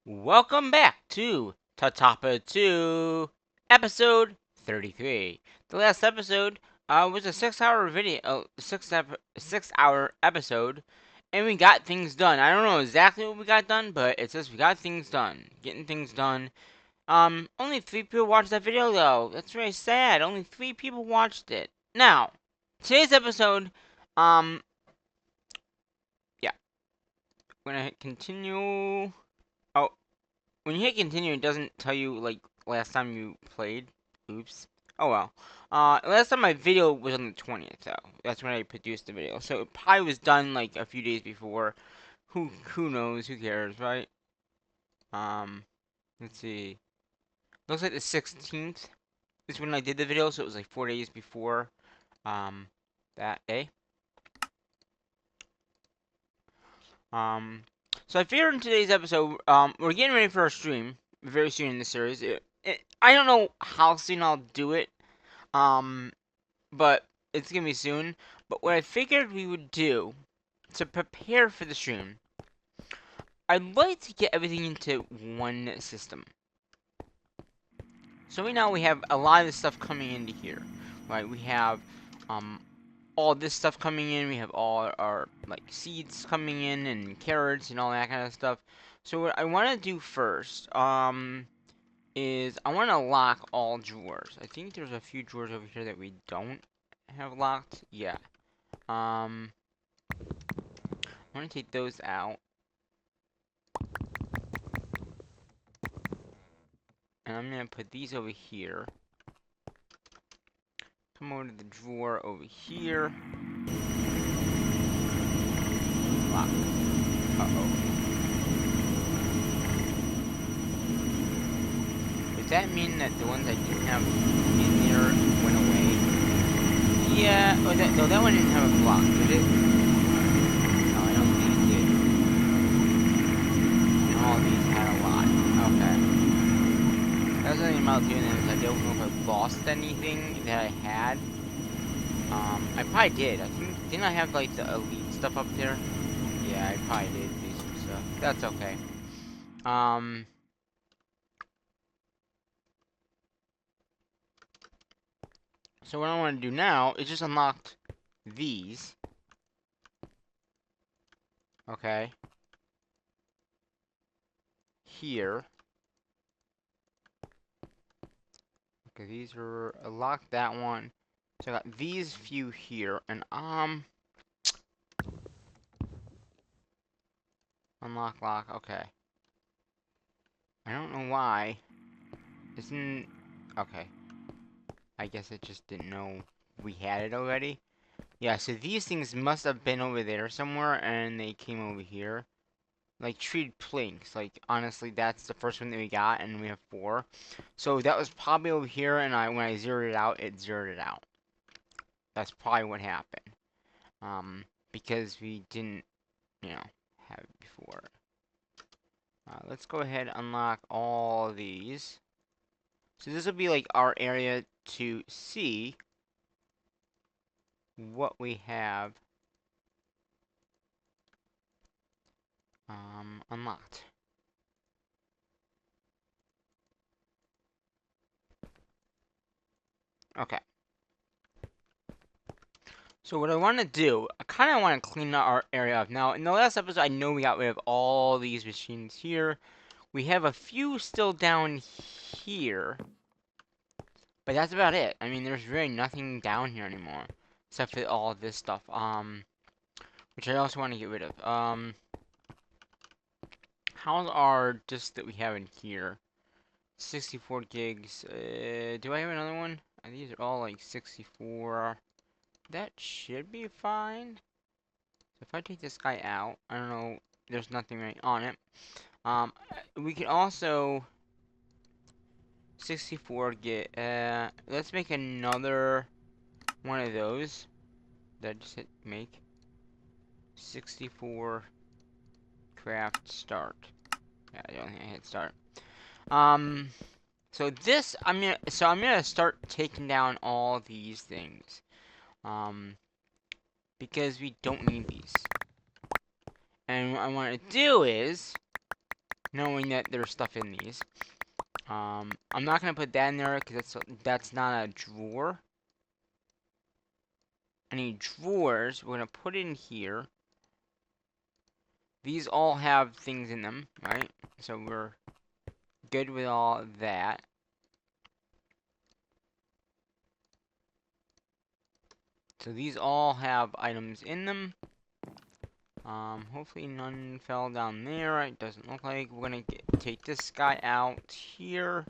Welcome back to Tatapa 2, episode 33. The last episode was a 6-hour video, 6-hour episode, and we got things done. I don't know exactly what we got done, but it says we got things done. Getting things done. Only 3 people watched that video though. That's very sad. Only 3 people watched it. Now, today's episode, um, yeah, we're gonna hit continue. Oh, when you hit continue, it doesn't tell you, like, last time you played. Oops. Oh well. Last time my video was on the 20th, though. That's when I produced the video. So it probably was done, like, a few days before. Who knows? Who cares, right? Let's see. Looks like the 16th is when I did the video, so it was, like, 4 days before, that day. Um, so I figured in today's episode, we're getting ready for our stream very soon in this series. I don't know how soon I'll do it, but it's gonna be soon. But what I figured we would do to prepare for the stream, I'd like to get everything into one system. So right now we have a lot of this stuff coming into here, right? We have, all this stuff coming in. We have all our like seeds coming in and carrots and all that kind of stuff. So what I want to do first, is I want to lock all drawers. I think there's a few drawers over here that we don't have locked. Yeah. I want to take those out. And I'm going to put these over here. Come over to the drawer over here. Lock. Uh-oh. Does that mean that the ones I didn't have in there went away? Yeah. Oh, that one didn't have a block, did it? No, I don't think it did. And all these had a lot. Okay. That's something about doing this. I don't know if I lost anything that I had. I probably did. I think, didn't I have like the elite stuff up there? Yeah, I probably did do some stuff. That's okay. So what I want to do now is just unlock these. Okay. Here. Okay, these are, unlock that one. So I got these few here, and unlock lock, okay. I don't know why. Isn't, okay. I guess it just didn't know we had it already. Yeah, so these things must have been over there somewhere, and they came over here. Like, treated planks. Like, honestly, that's the first one that we got, and we have 4. So that was probably over here, and when I zeroed it out, it zeroed it out. That's probably what happened. Because we didn't, have it before. Let's go ahead and unlock all these. So this will be, like, our area to see what we have unlocked. Okay. So what I want to do, I kind of want to clean our area up. Now, in the last episode, I know we got rid of all these machines here. We have a few still down here. But that's about it. I mean, there's really nothing down here anymore. Except for all of this stuff. Which I also want to get rid of. How's our disc that we have in here? 64 gigs. Do I have another one? These are all like 64. That should be fine. So if I take this guy out, I don't know, there's nothing right on it. We can also 64 gig. Let's make another one of those. Did I just hit make? 64 craft start. Yeah, I don't think I hit start. So this, I'm gonna start taking down all these things. Because we don't need these. And what I want to do is knowing that there's stuff in these. I'm not gonna put that in there because that's not a drawer. Any drawers we're gonna put in here. These all have things in them, right? So we're good with all that. So these all have items in them. Hopefully none fell down there. It doesn't look like. We're gonna take this guy out here.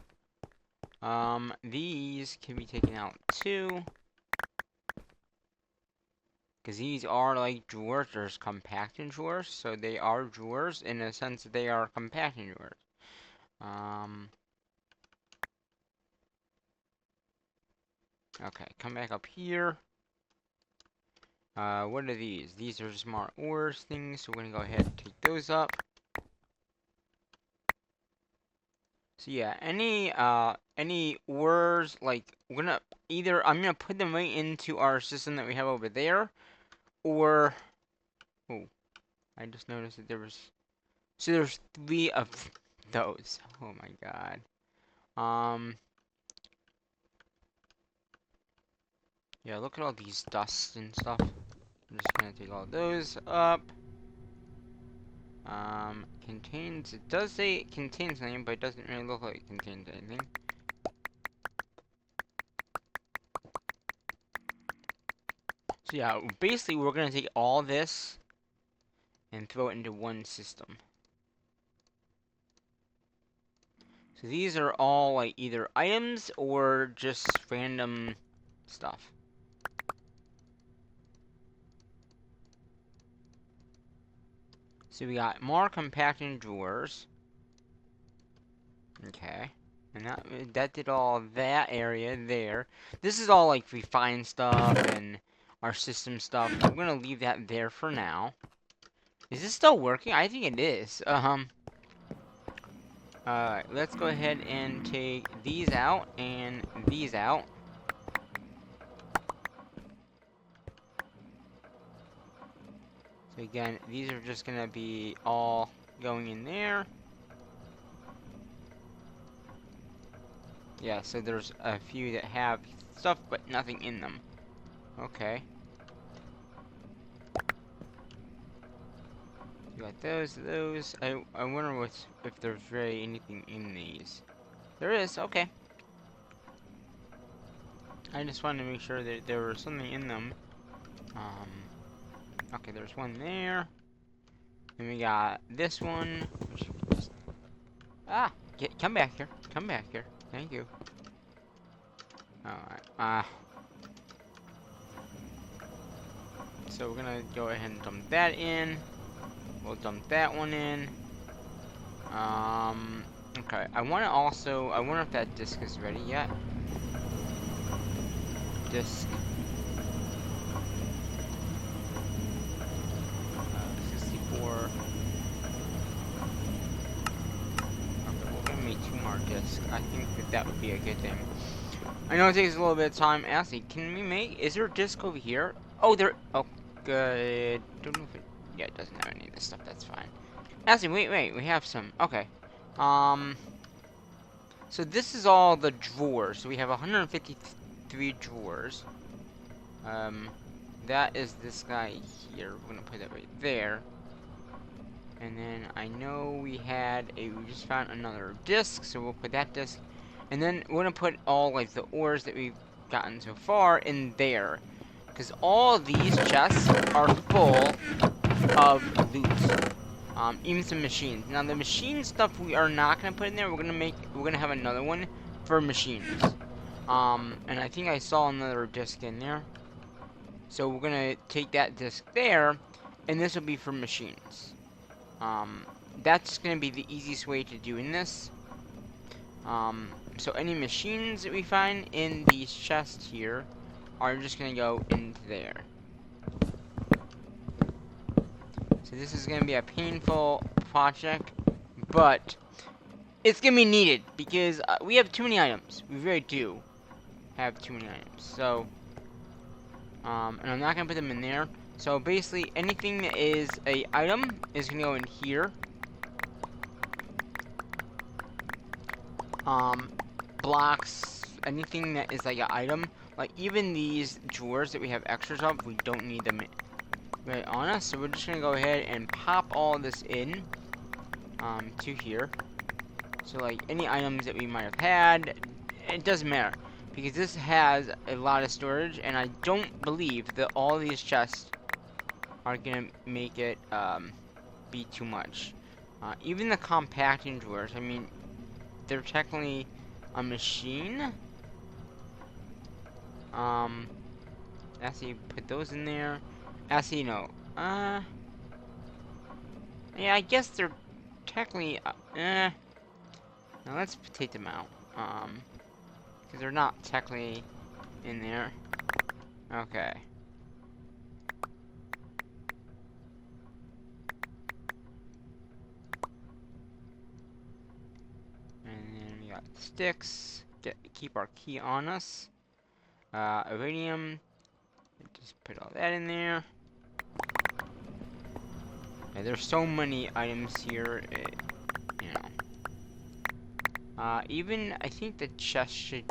These can be taken out too. Because these are like drawers. There's compacting drawers. So they are drawers in a sense that they are compacting drawers. Okay, come back up here. What are these? These are smart ores things, so we're gonna go ahead and take those up. So yeah, any ores, like, I'm gonna put them right into our system that we have over there, or, oh, I just noticed that there's 3 of those. Oh my god. Yeah, look at all these dusts and stuff. I'm just gonna take all those up. It does say it contains something, but it doesn't really look like it contains anything. So yeah, basically we're gonna take all this and throw it into one system. So these are all like either items or just random stuff. So we got more compacting drawers. Okay. And that did all that area there. This is all like refined stuff and our system stuff. I'm gonna leave that there for now. Is this still working? I think it is. Alright, let's go ahead and take these out and these out. So again, these are just gonna be all going in there. Yeah, so there's a few that have stuff but nothing in them. Okay. You got those. I wonder if there's really anything in these. There is, okay. I just wanted to make sure that there was something in them. Okay, there's one there. Then we got this one. Come back here. Come back here. Thank you. Alright, so we're gonna go ahead and dump that in. We'll dump that one in. Okay, I wonder if that disc is ready yet. Disc. 64. Okay, we're gonna make 2 more discs. I think that would be a good thing. I know it takes a little bit of time. Actually, is there a disc over here? Oh, oh, good. Don't know if yeah, it doesn't have any of this stuff. That's fine. Actually, wait, we have some. Okay. So this is all the drawers. So we have 153 drawers. That is this guy here. We're gonna put that right there. And then I know we just found another disc, so we'll put that disc. And then we're gonna put all like the ores that we've gotten so far in there. Because all these chests are full of loot. Even some machines. Now the machine stuff we are not gonna put in there. We're gonna have another one for machines. And I think I saw another disc in there. So we're gonna take that disc there, and this will be for machines. That's gonna be the easiest way to doing this. So any machines that we find in these chests here are just gonna go into there. So this is gonna be a painful project, but it's gonna be needed because we have too many items. We really do have too many items. So, and I'm not gonna put them in there. So basically, anything that is a item is gonna go in here. um, blocks, anything that is like an item. Like even these drawers that we have extras of, we don't need them right on us. So we're just gonna go ahead and pop all this in, to here. So like any items that we might have had, it doesn't matter. Because this has a lot of storage, and I don't believe that all these chests are gonna make it, be too much. Even the compacting drawers, I mean, they're technically a machine. Actually, put those in there. Actually, no. Yeah, I guess they're technically, now let's take them out. Because they're not technically in there. Okay. And then we got sticks. Keep our key on us. Iridium. Just put all that in there. Yeah, there's so many items here, you know. Even, I think the chest should,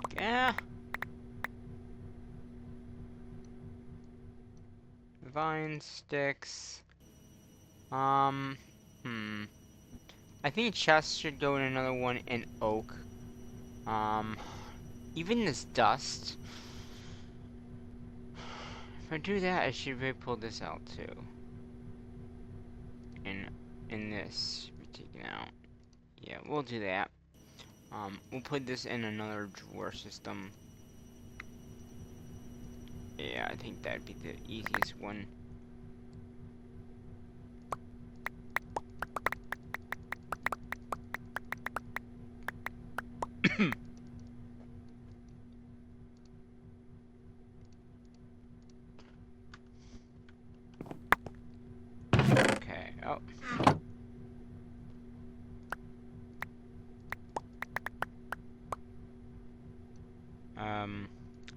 vine sticks. I think chest should go in another one in oak. Even this dust. If I do that, I should be able to pull this out too. In this, should be taken out. Yeah, we'll do that. We'll put this in another drawer system. Yeah, I think that'd be the easiest one. Okay, oh.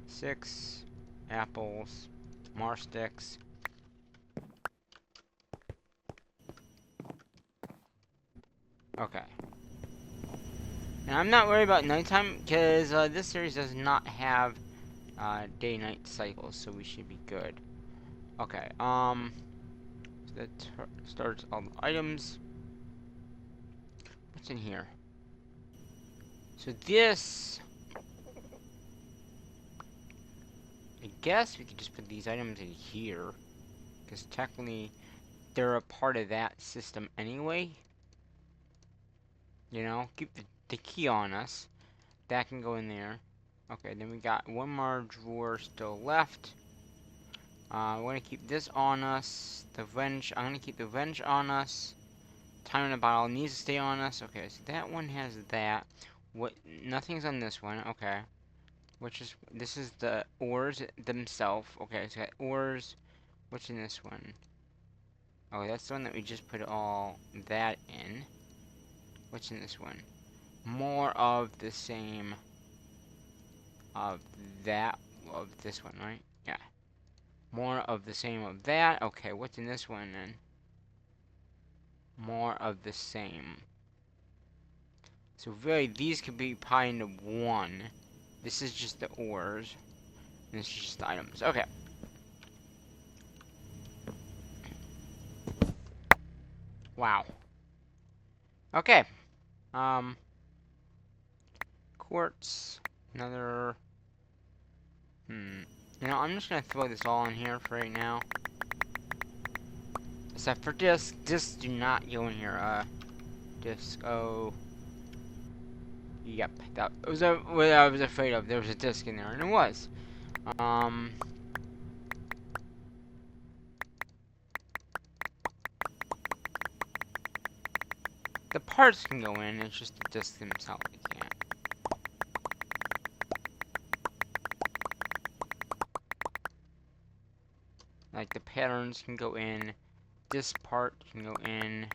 6 apples, more sticks. Okay. And I'm not worried about nighttime, because this series does not have day-night cycles, so we should be good. Okay, so that starts all the items. What's in here? So this, I guess we could just put these items in here, because technically they're a part of that system anyway. You know, keep the key on us. That can go in there. Okay, then we got one more drawer still left. We're gonna keep this on us. The wrench, I'm gonna keep the wrench on us. Time in the bottle needs to stay on us. Okay, so that one has that. What? Nothing's on this one. Okay. This is the ores themselves. Okay, so got ores. What's in this one? Oh, that's the one that we just put all that in. What's in this one? More of the same of that, of this one, right? Yeah. More of the same of that. Okay, what's in this one then? More of the same. So really, these could be probably into one. This is just the ores. And this is just the items. Okay. Wow. Okay. Quartz. Another. You know, I'm just gonna throw this all in here for right now. Except for disc. Discs do not go in here. Disc. Oh. Yep. That was what I was afraid of. There was a disc in there, and it was. The parts can go in. It's just the discs themselves they can't. Like the patterns can go in. This part can go in.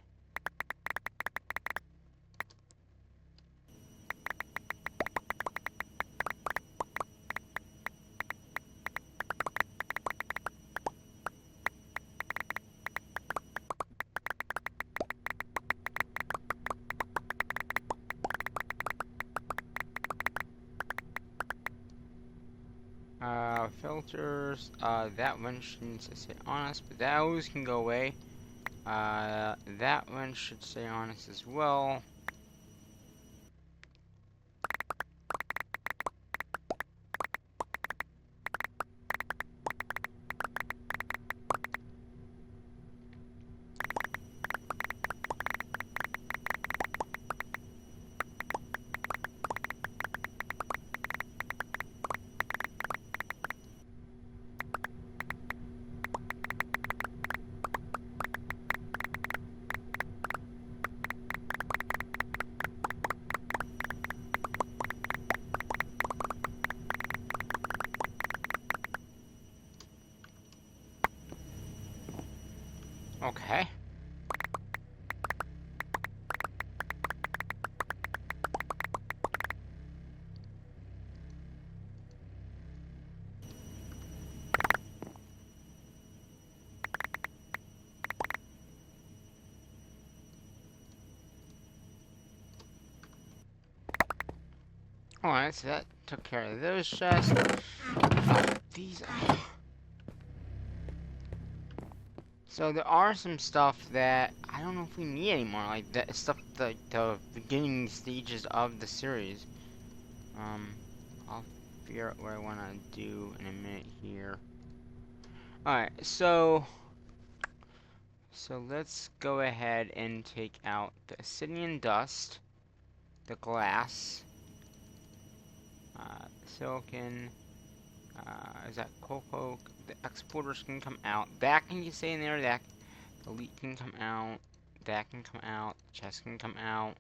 Filters, that one needs to say honest, but those can go away. That one should say honest as well. Okay. Alright, so that took care of those chests. These. So there are some stuff that I don't know if we need anymore, like that stuff, the beginning stages of the series. I'll figure out what I want to do in a minute here. Alright, so let's go ahead and take out the obsidian dust, the glass, silicon, is that cocoa? The exporters can come out. That can you say in there, that the leak can come out, that can come out, chest can come out,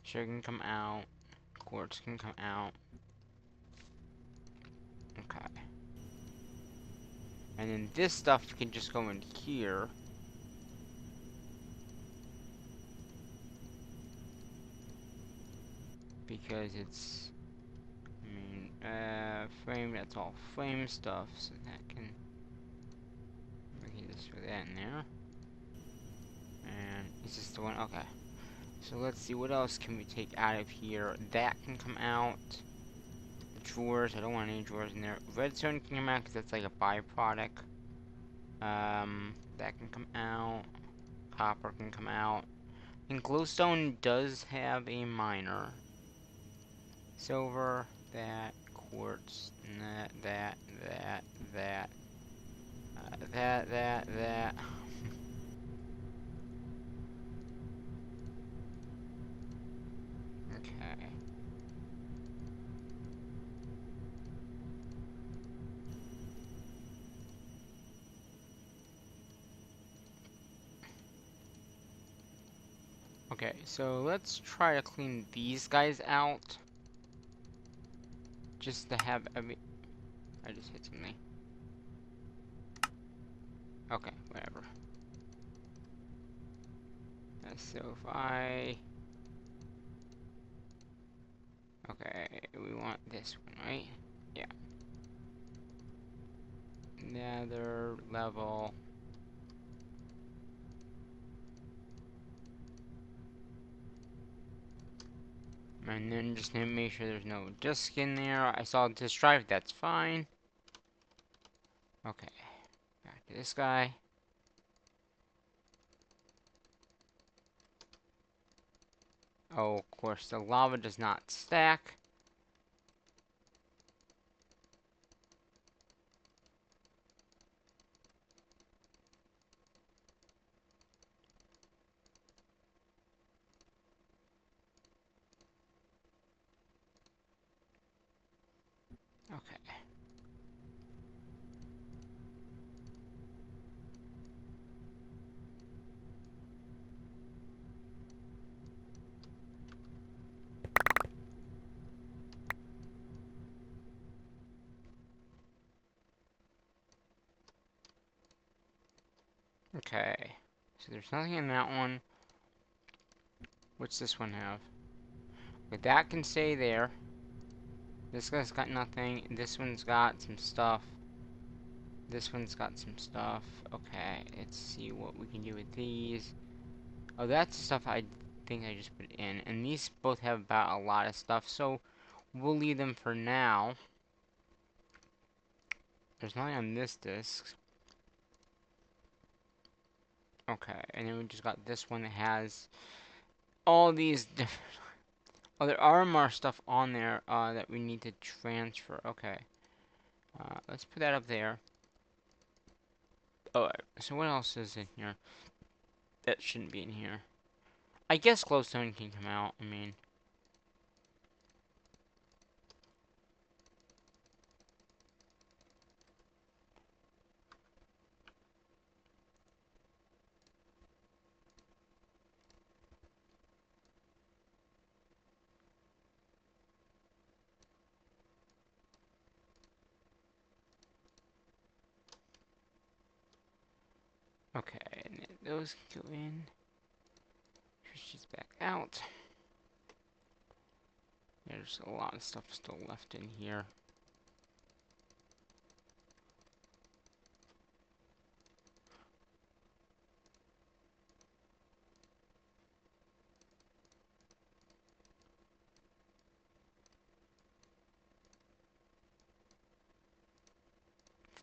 sugar can come out, quartz can come out. Okay. And then this stuff can just go in here. Because it's, I mean, flame, that's all flame stuff, so that can, we can just put that in there. And is this the one? Okay. So let's see, what else can we take out of here? That can come out. The drawers, I don't want any drawers in there. Redstone can come out because that's like a byproduct. That can come out. Copper can come out. And glowstone does have a miner. Silver, that, quartz, that. Okay. Okay, so let's try to clean these guys out. Just to have every... I just hit something. Okay, whatever. So if I... Okay, we want this one, right? Yeah. Nether level. And then just make sure there's no disk in there. I saw this drive, that's fine. Okay, back to this guy. Oh, of course, the lava does not stack. Okay. Okay. So there's nothing in that one. What's this one have? But that can stay there. This guy's got nothing. This one's got some stuff. This one's got some stuff. Okay, let's see what we can do with these. Oh, that's the stuff I think I just put in. And these both have about a lot of stuff, so we'll leave them for now. There's nothing on this disc. Okay, and then we just got this one that has all these different... Oh, there are more stuff on there that we need to transfer. Okay. Let's put that up there. Oh, so what else is in here? That shouldn't be in here. I guess glowstone can come out. I mean... Okay, and then those can go in. She's back out. There's a lot of stuff still left in here.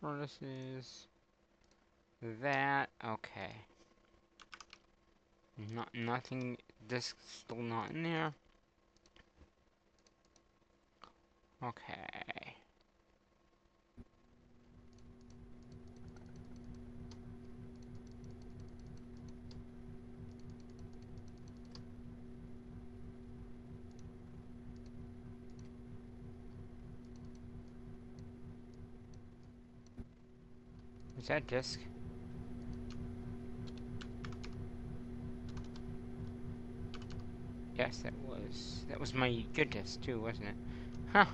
Furnaces. That. Okay. Nothing. This still not in there. Okay. Is that disc? Yes, that was. That was my good disc too, wasn't it? Huh.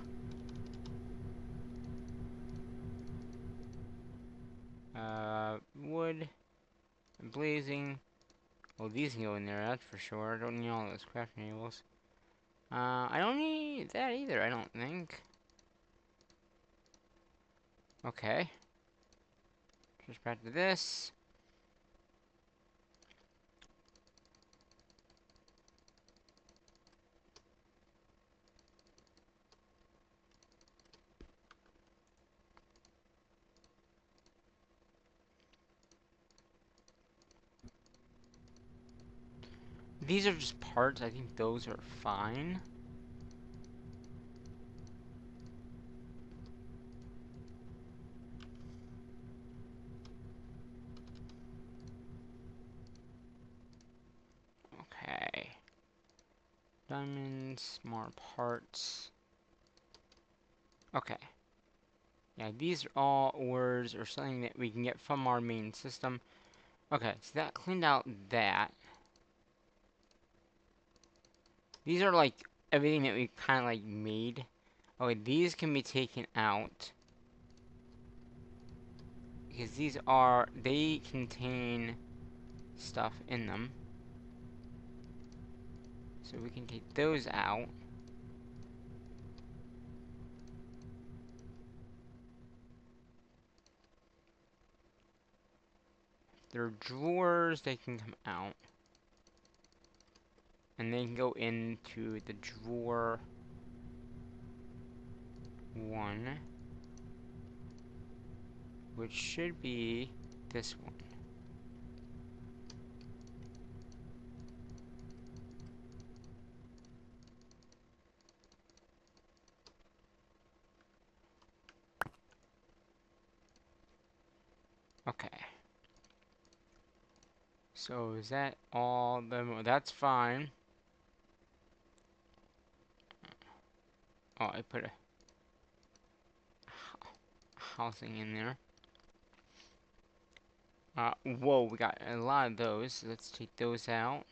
Wood. Blazing. Well, these can go in there, that's for sure. I don't need all those crafting tables. I don't need that either, I don't think. Okay. Just back to this. These are just parts, I think those are fine. Okay. Diamonds, more parts. Okay. Yeah, these are all ores or something that we can get from our main system. Okay, so that cleaned out that. These are like everything that we kind of like made. Okay, these can be taken out. Because these are, they contain stuff in them. So we can take those out. They're drawers, they can come out. And they can go into the drawer 1. Which should be this one. Okay. So is that all the... That's fine. Oh, I put a housing in there. Whoa, we got a lot of those. Let's take those out.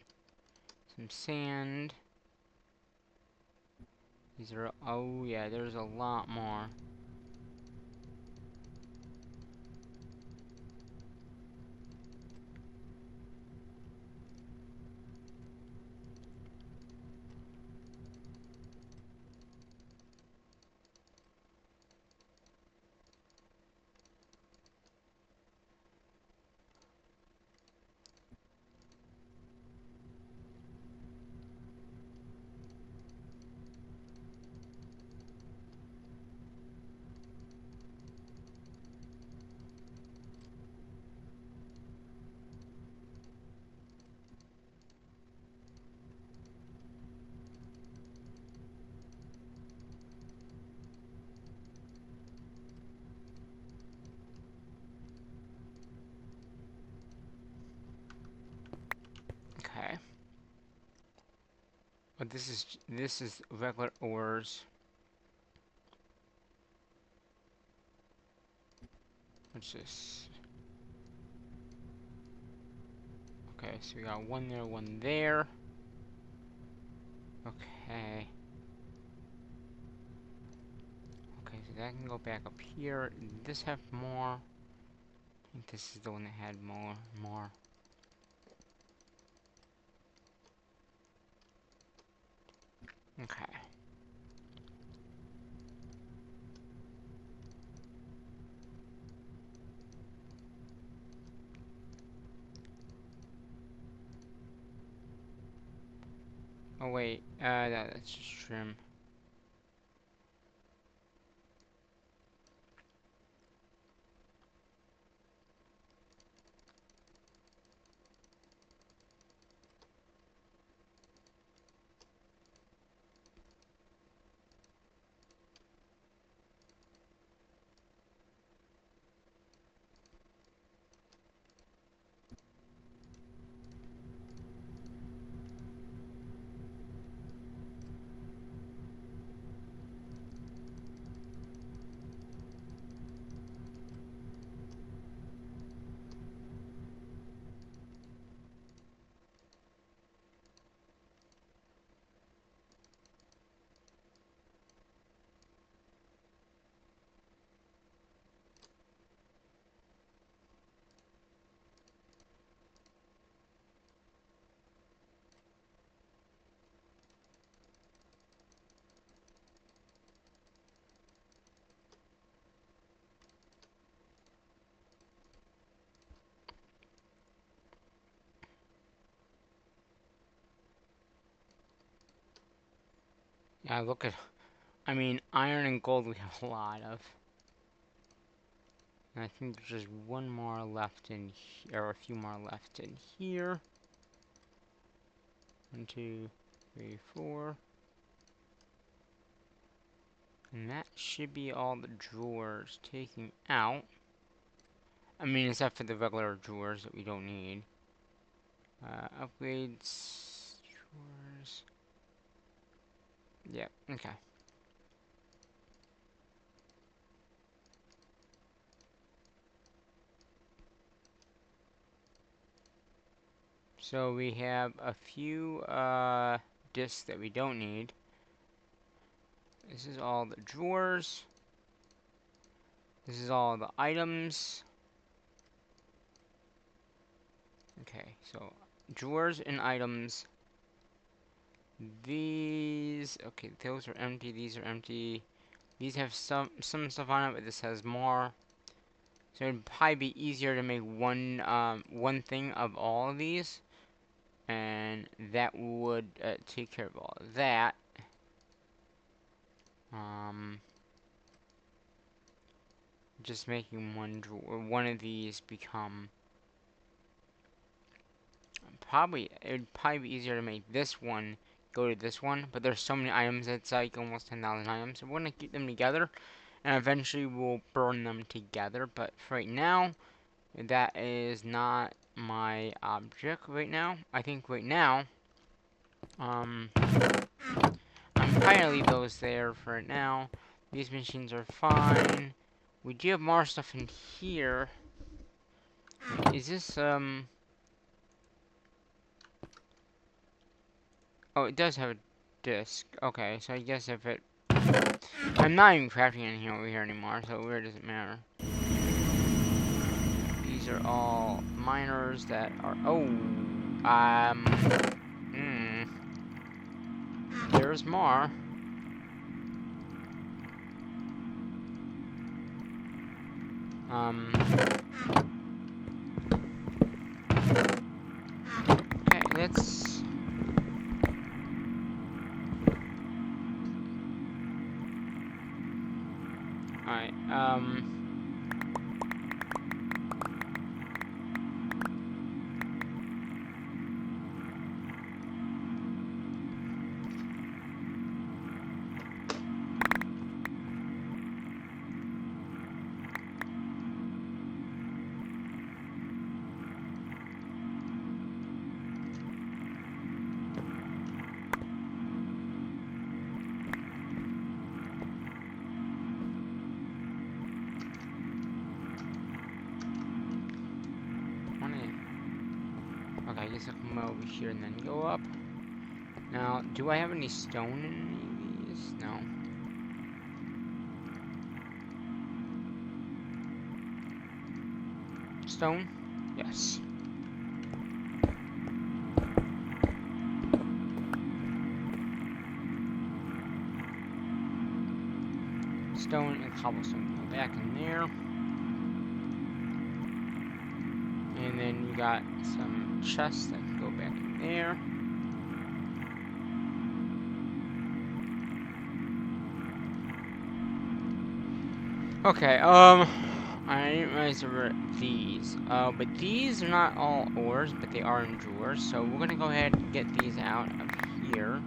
Some sand. These are... Oh, yeah, there's a lot more. But this is regular ores. What's this? Okay, so we got one there, one there. Okay. Okay, so that can go back up here. Did this have more? I think this is the one that had more. Okay. Oh wait, that's just trim. Yeah, look at, I mean, iron and gold we have a lot of. And I think there's just one more left in here, or a few more left in here. 1, 2, 3, 4. And that should be all the drawers taken out. I mean, except for the regular drawers that we don't need. Upgrades, drawers. Yep, okay. So we have a few discs that we don't need. This is all the drawers. This is all the items. Okay, so drawers and items. These, okay, those are empty. These are empty. These have some stuff on it, but this has more. So it'd probably be easier to make one thing of all of these, and that would take care of all of that. Just making one drawer, one of these become it'd probably be easier to make this one go to this one, but there's so many items, it's like almost 10,000 items, so we're gonna keep them together, and eventually we'll burn them together, but for right now, that is not my object right now. I think right now, I'm probably gonna leave those there for right now. These machines are fine. We do have more stuff in here. Is this, oh, it does have a disc. Okay, so I guess if it... I'm not even crafting anything over here anymore, so it really doesn't matter. These are all miners that are... Oh! There's more. Okay, let's... Alright, I guess I'll come over here and then go up. Now, do I have any stone in any of these? No. Stone? Yes. Stone and cobblestone go back in there. And then we got some chests that can go back in there. Okay, I didn't realize there were these. But these are not all ores, but they are in drawers. So we're gonna go ahead and get these out of here.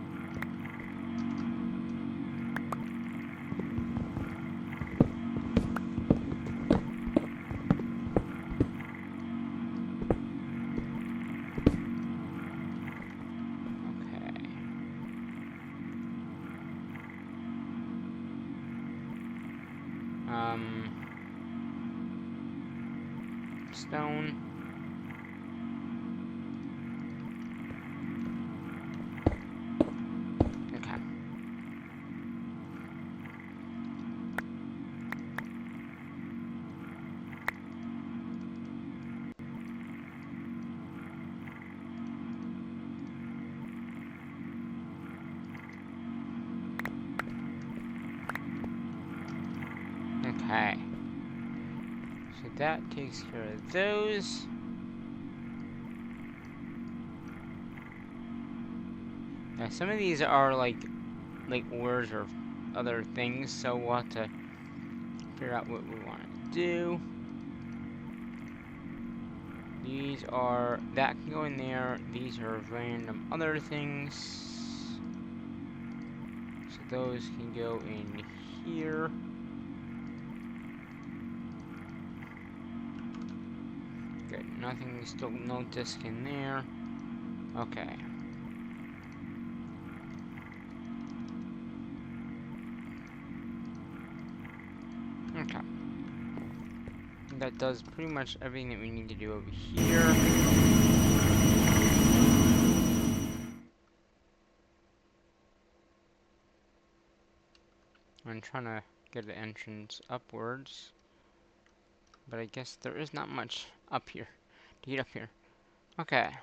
Stone. Okay. Okay. So that takes care of those. Now some of these are like ores or other things, so we'll have to figure out what we want to do. These are, that can go in there. These are random other things. So those can go in here. Good, nothing, still no disc in there. Okay. Okay. That does pretty much everything that we need to do over here. I'm trying to get the entrance upwards, but I guess there is not much up here to get up here. Okay.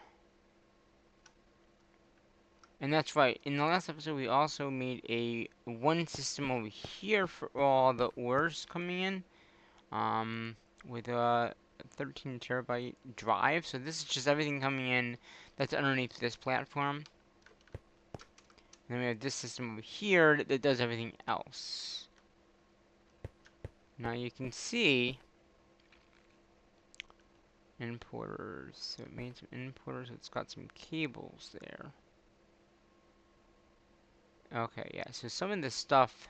And that's right, in the last episode we also made a one system over here for all the ores coming in. With a 13 terabyte drive. So this is just everything coming in that's underneath this platform. And then we have this system over here that does everything else. Now you can see importers. So it made some importers. It's got some cables there. Okay, yeah. So some of this stuff,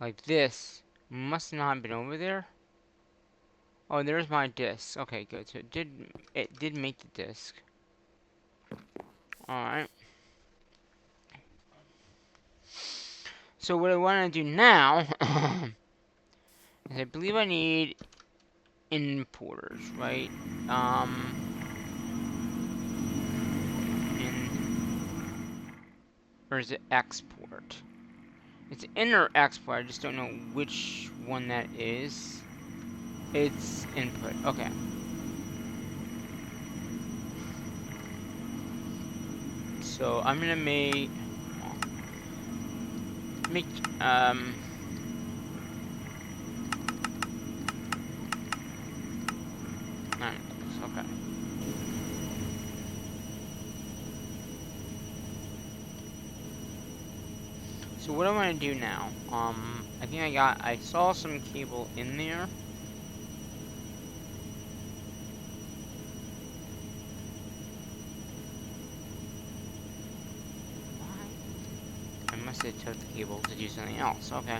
like this, must not have been over there. Oh, there's my disc. Okay, good. So it did make the disc. Alright. So what I want to do now is I believe I need importers, right? Or is it export? It's inner export. I just don't know which one that is. It's input. Okay. So I'm gonna make okay. So what I want to do now, I think I saw some cable in there. I must have took the cable to do something else. Okay.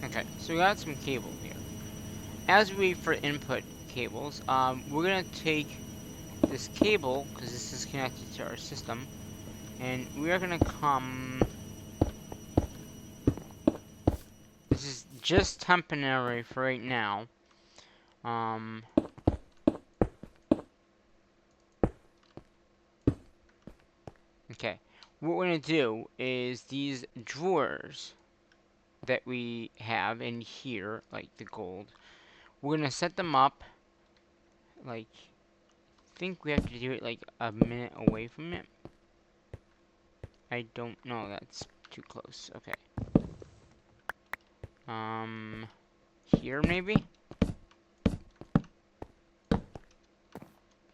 Okay, so we got some cable here. As we wait for input cables, we're gonna take this cable, because this is connected to our system, and we are gonna come. This is just temporary for right now. Okay. What we're gonna do is these drawers that we have in here, like the gold, we're gonna set them up like, I think we have to do it like a minute away from it. I don't know, that's too close. Okay. Here maybe?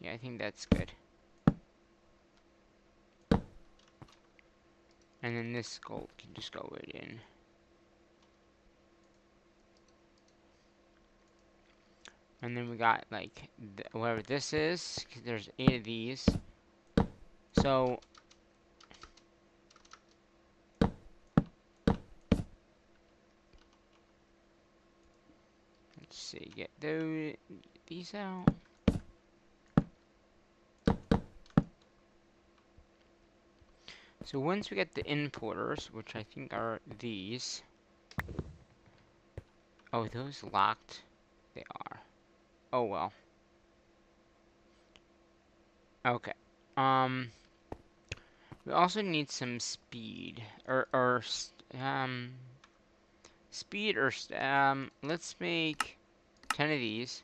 Yeah, I think that's good. And then this gold can just go right in. And then we got like whatever this is, 'cause there's 8 of these. So let's see, get these out. So once we get the importers, which I think are these. Oh, are those locked? They are. Oh well. Okay. We also need some speed, speed, let's make 10 of these.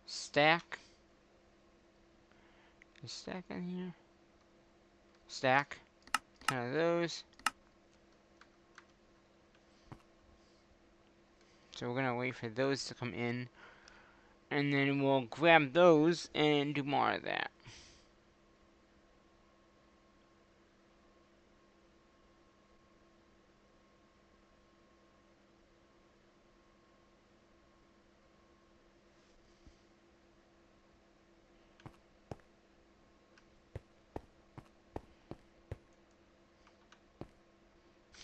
Stack. Is stack in here? Stack. 10 of those. So we're gonna wait for those to come in, and then we'll grab those and do more of that.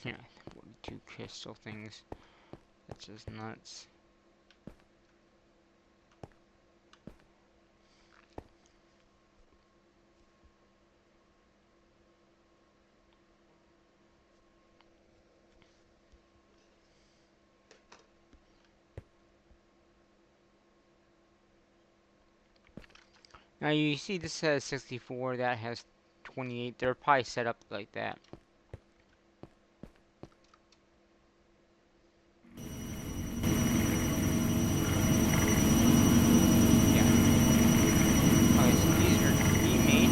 Yeah, 42 crystal things. That's just nuts. Now you see this says 64, that has 28. They're probably set up like that. Yeah. Okay, so these are pre-made.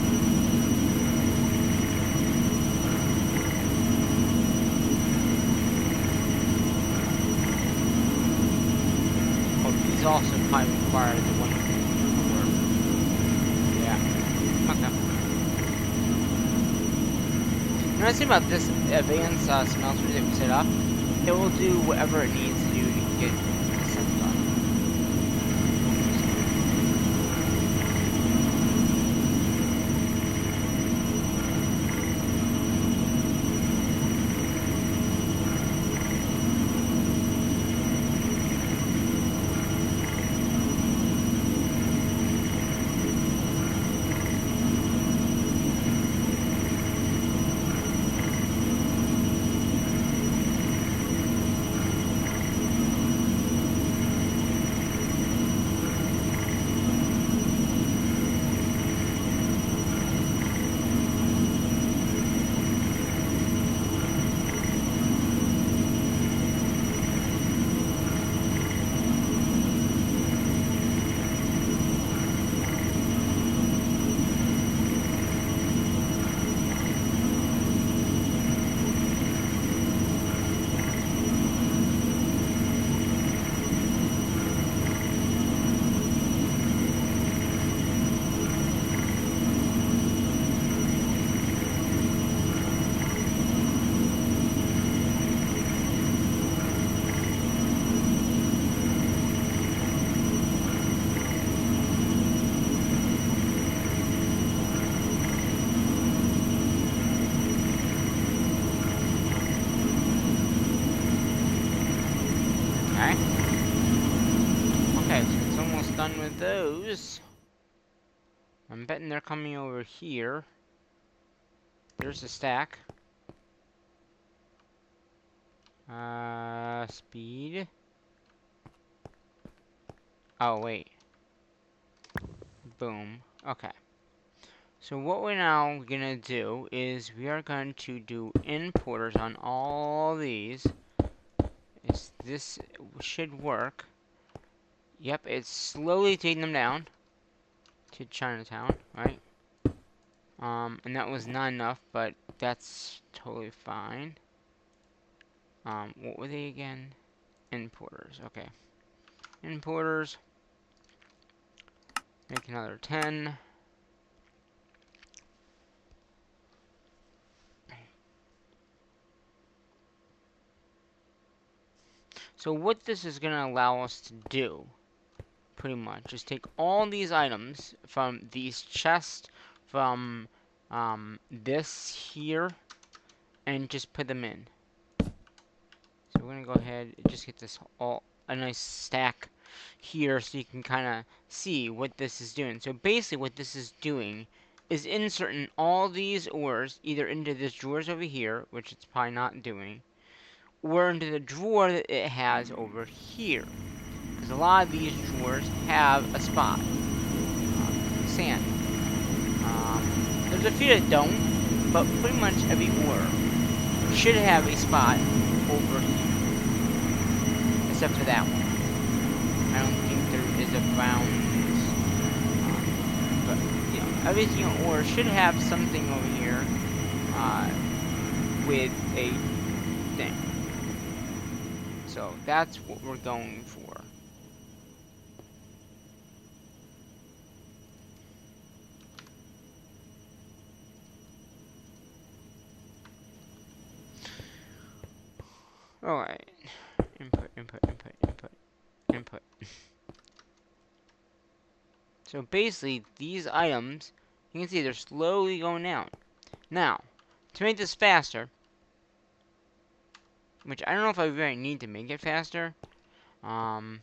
Oh, these also probably require the one before. Yeah. Okay. The nice thing about this advanced smelter that we set up, it will do whatever it needs to do to get the stuff done. Okay. Okay, so it's almost done with those. I'm betting they're coming over here. There's a stack. Speed. Oh, wait. Boom. Okay. So what we're now gonna do is we are going to do importers on all these. This should work. Yep, it's slowly taking them down to Chinatown, right? And that was not enough, but that's totally fine. What were they again? Importers, okay. Importers. Make another 10. So what this is gonna allow us to do, pretty much, is take all these items from these chests, from this here, and just put them in. So we're gonna go ahead and just get this all a nice stack here so you can kind of see what this is doing. So basically what this is doing is inserting all these ores either into this drawers over here, which it's probably not doing, or into the drawer that it has over here. Because a lot of these drawers have a spot. Sand. There's a few that don't, but pretty much every ore should have a spot over here. Except for that one. I don't think there is a bounds. But, you know, every single ore should have something over here with a thing. So that's what we're going for. Alright. Input, input, input, input, input. So basically, these items, you can see they're slowly going down. Now, to make this faster, which I don't know if I really need to make it faster, and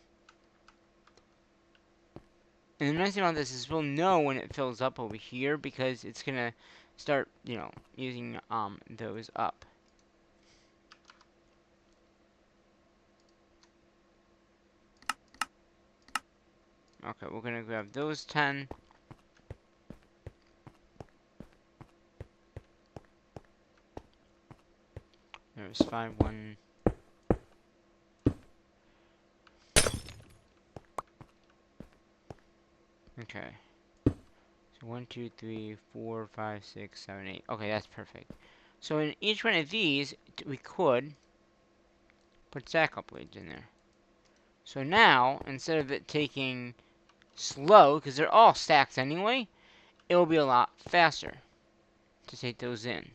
the nice thing about this is we'll know when it fills up over here because it's gonna start, you know, using those up. Okay, we're gonna grab those 10. There's 5, 1. Okay. So 1, 2, 3, 4, 5, 6, 7, 8. Okay, that's perfect. So in each one of these, we could put stack up blades in there. So now, instead of it taking slow, because they're all stacks anyway, it will be a lot faster to take those in.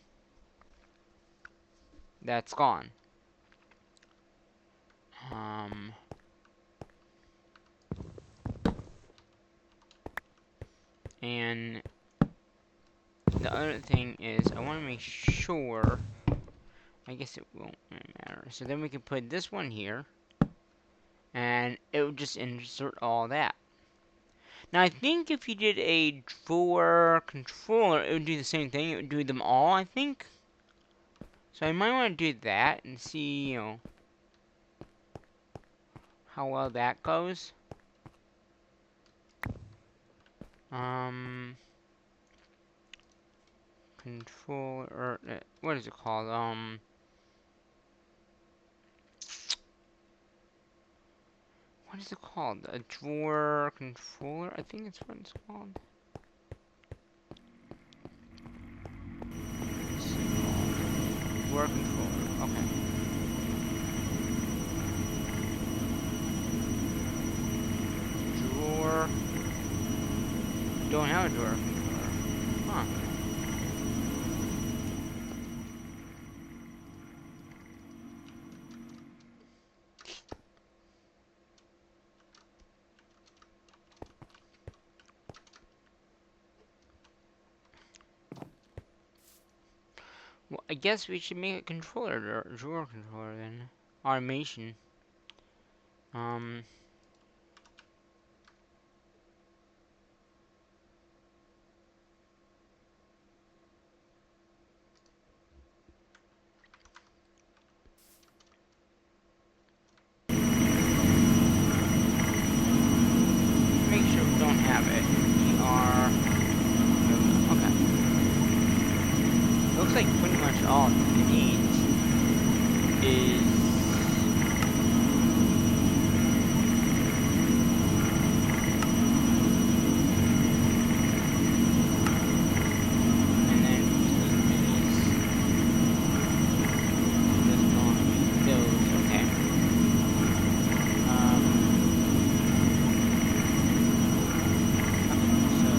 That's gone. And the other thing is, I want to make sure, I guess it won't matter. So then we can put this one here, and it would just insert all that. Now, I think if you did a drawer controller, it would do the same thing. It would do them all, I think. So I might want to do that and see, you know, how well that goes. Controller, what is it called? What is it called? A drawer controller? I think that's what it's called. Drawer controller. Okay. Drawer. Don't have a drawer controller. Huh. Well, I guess we should make a controller, drawer controller then. Automation. have it. We are... Okay. Looks like pretty much all it needs is... And then these. Just not those. Okay. So...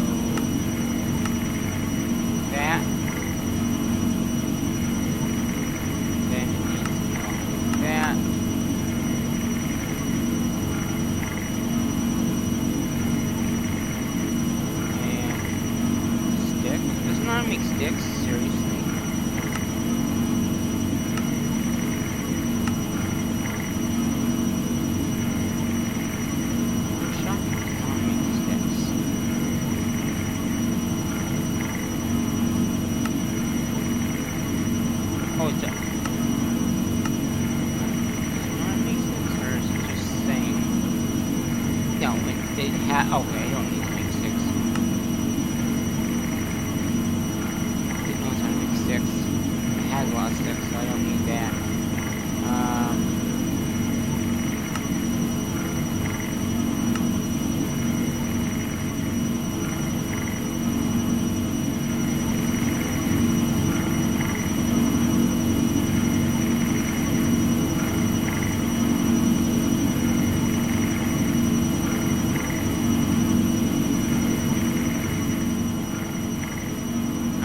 That. Then it needs to go like that. And stick. Doesn't know how to make sticks, seriously. I'm shocked it doesn't know how to make sticks. Oh, it's a... No, it okay, I don't need to make six. It knows how to make six. It has a lot of sticks, so I don't need that.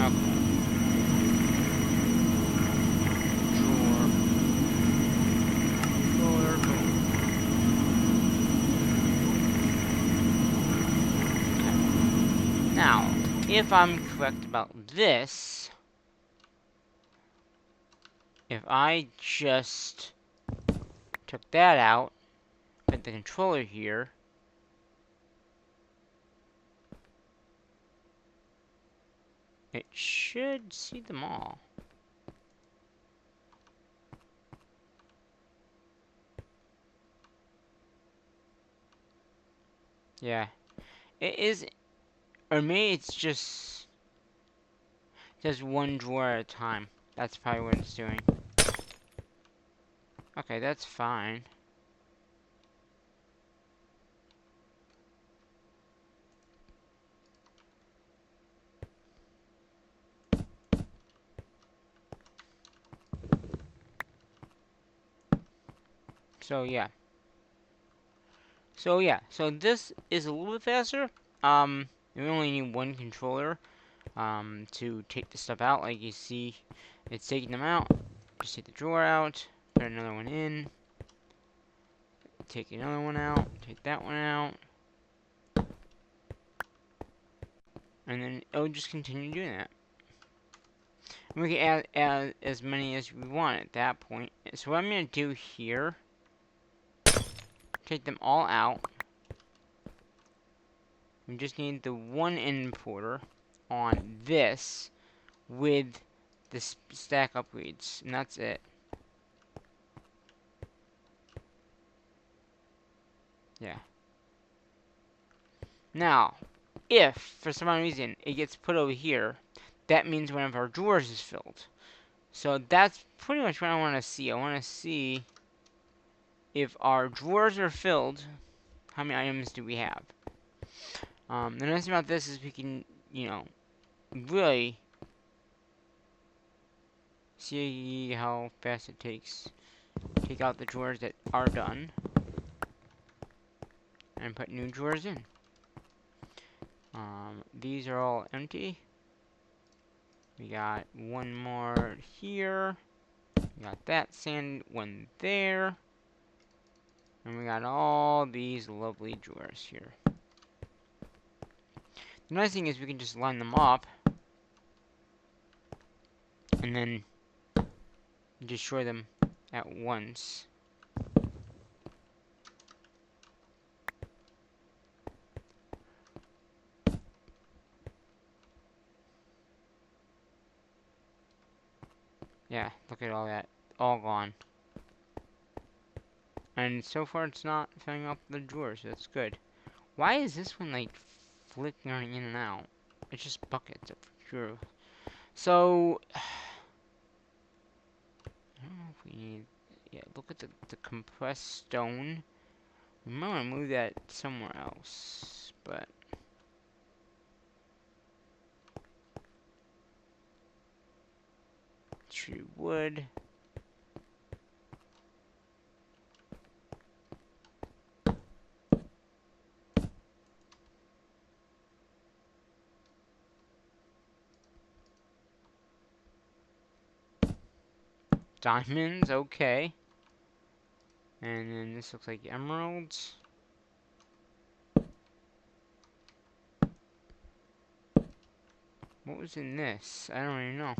Okay. Drawer, boom. Okay. Now, if I'm correct about this, if I just took that out, put the controller here, it should see them all. Yeah. It is, or maybe it's just one drawer at a time. That's probably what it's doing. Okay, that's fine. So yeah. So this is a little bit faster. We only need one controller to take the stuff out. Like you see, it's taking them out. Just take the drawer out, put another one in, take another one out, take that one out, and then it'll just continue doing that. And we can add as many as we want at that point. So what I'm going to do here, take them all out. We just need the one importer on this with the stack upgrades, and that's it. Yeah. Now, if for some reason it gets put over here, that means one of our drawers is filled. So that's pretty much what I want to see. I want to see if our drawers are filled, how many items do we have? The nice thing about this is we can, you know, really see how fast it takes. Take out the drawers that are done and put new drawers in. These are all empty. We got one more here. We got that sand one there. And we got all these lovely drawers here. The nice thing is we can just line them up and then destroy them at once. Yeah, look at all that. All gone. And so far it's not filling up the drawers, so that's good. Why is this one like flickering in and out. It's just buckets of pure. So, I don't know if we need. Yeah, look at the compressed stone. We might want to move that somewhere else, but. Tree wood. Diamonds, okay. And then this looks like emeralds. What was in this? I don't even know.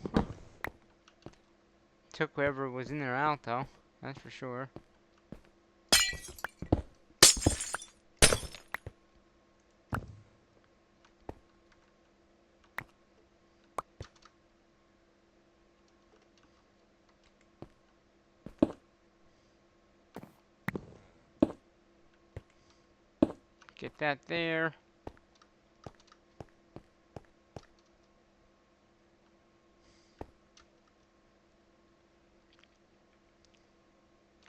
Took whatever was in there out, though. That's for sure. Get that there.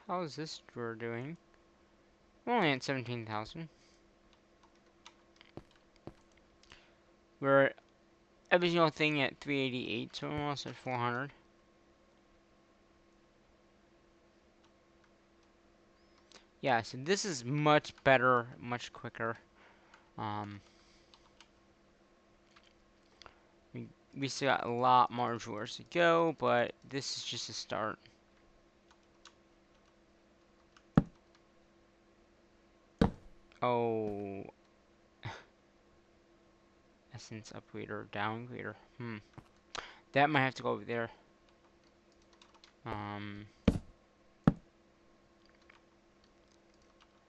How is this drawer doing? We're only at 17,000. We're at every single thing at 388, so we're almost at 400. Yeah, so this is much better, much quicker. We still got a lot more drawers to go, but this is just a start. Oh, essence upgrader, downgrader. That might have to go over there.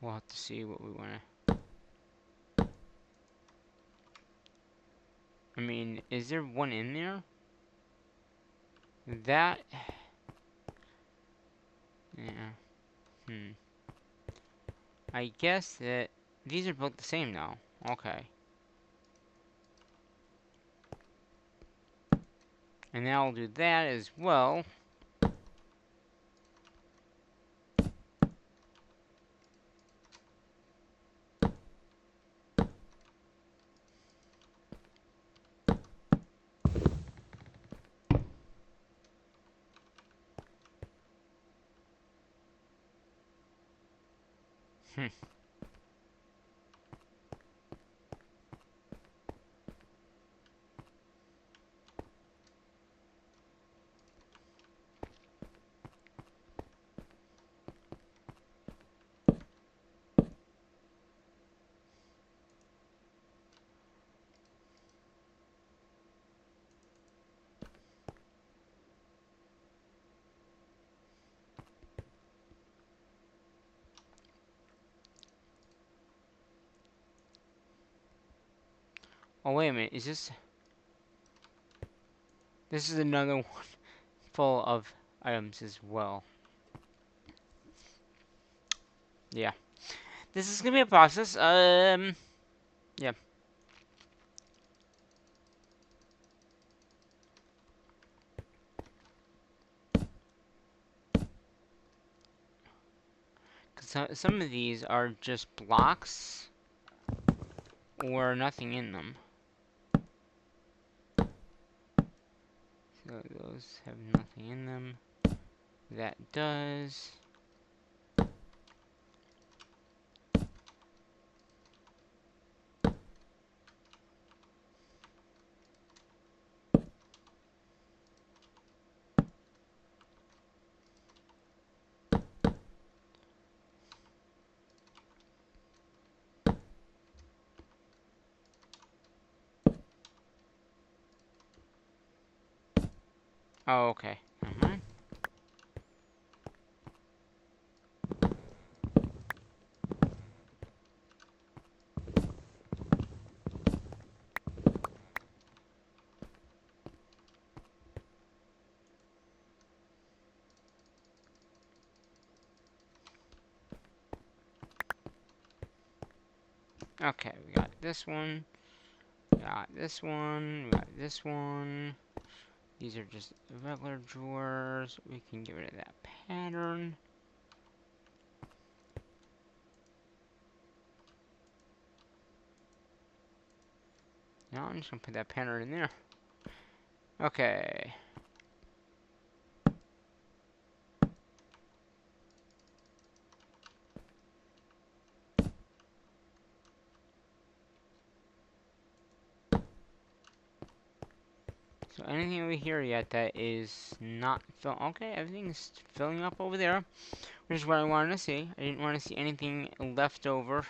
We'll have to see what we want to. I mean, is there one in there? That. Yeah. I guess that these are built the same now. Okay. And now I'll do that as well. Oh, wait a minute. Is this... This is another one full of items as well. Yeah. This is gonna be a process. Yeah. Because some of these are just blocks or nothing in them. So those have nothing in them. That does. Oh, okay. Okay, we got this one. got this one, we got this one. These are just regular drawers. We can get rid of that pattern. Now I'm just gonna put that pattern in there. Okay. So anything over here yet that is not filled? Okay, everything's filling up over there, which is what I wanted to see. I didn't want to see anything left over.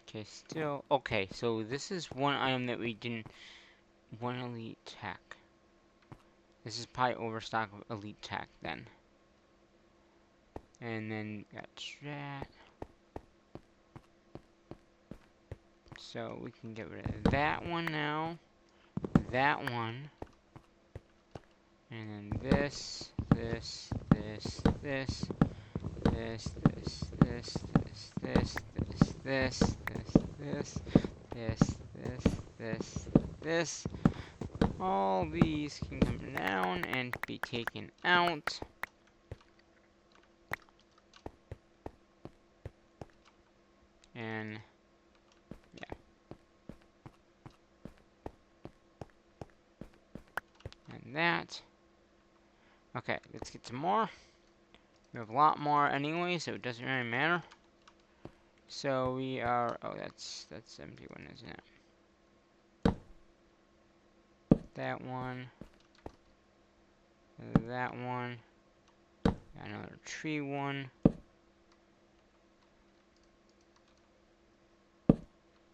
Okay, still okay. So this is one item that we didn't. One elite tech. This is probably overstock of elite tech then. And then got that. So we can get rid of that one now. That one. And then this, this, this, this, this, this, this, this, this, this, this, this, this, this. All these can come down and be taken out. And yeah. And that. Okay, let's get some more. We have a lot more anyway, so it doesn't really matter. So we are, oh, that's empty one, isn't it? That one. That one. Another tree one. Oh,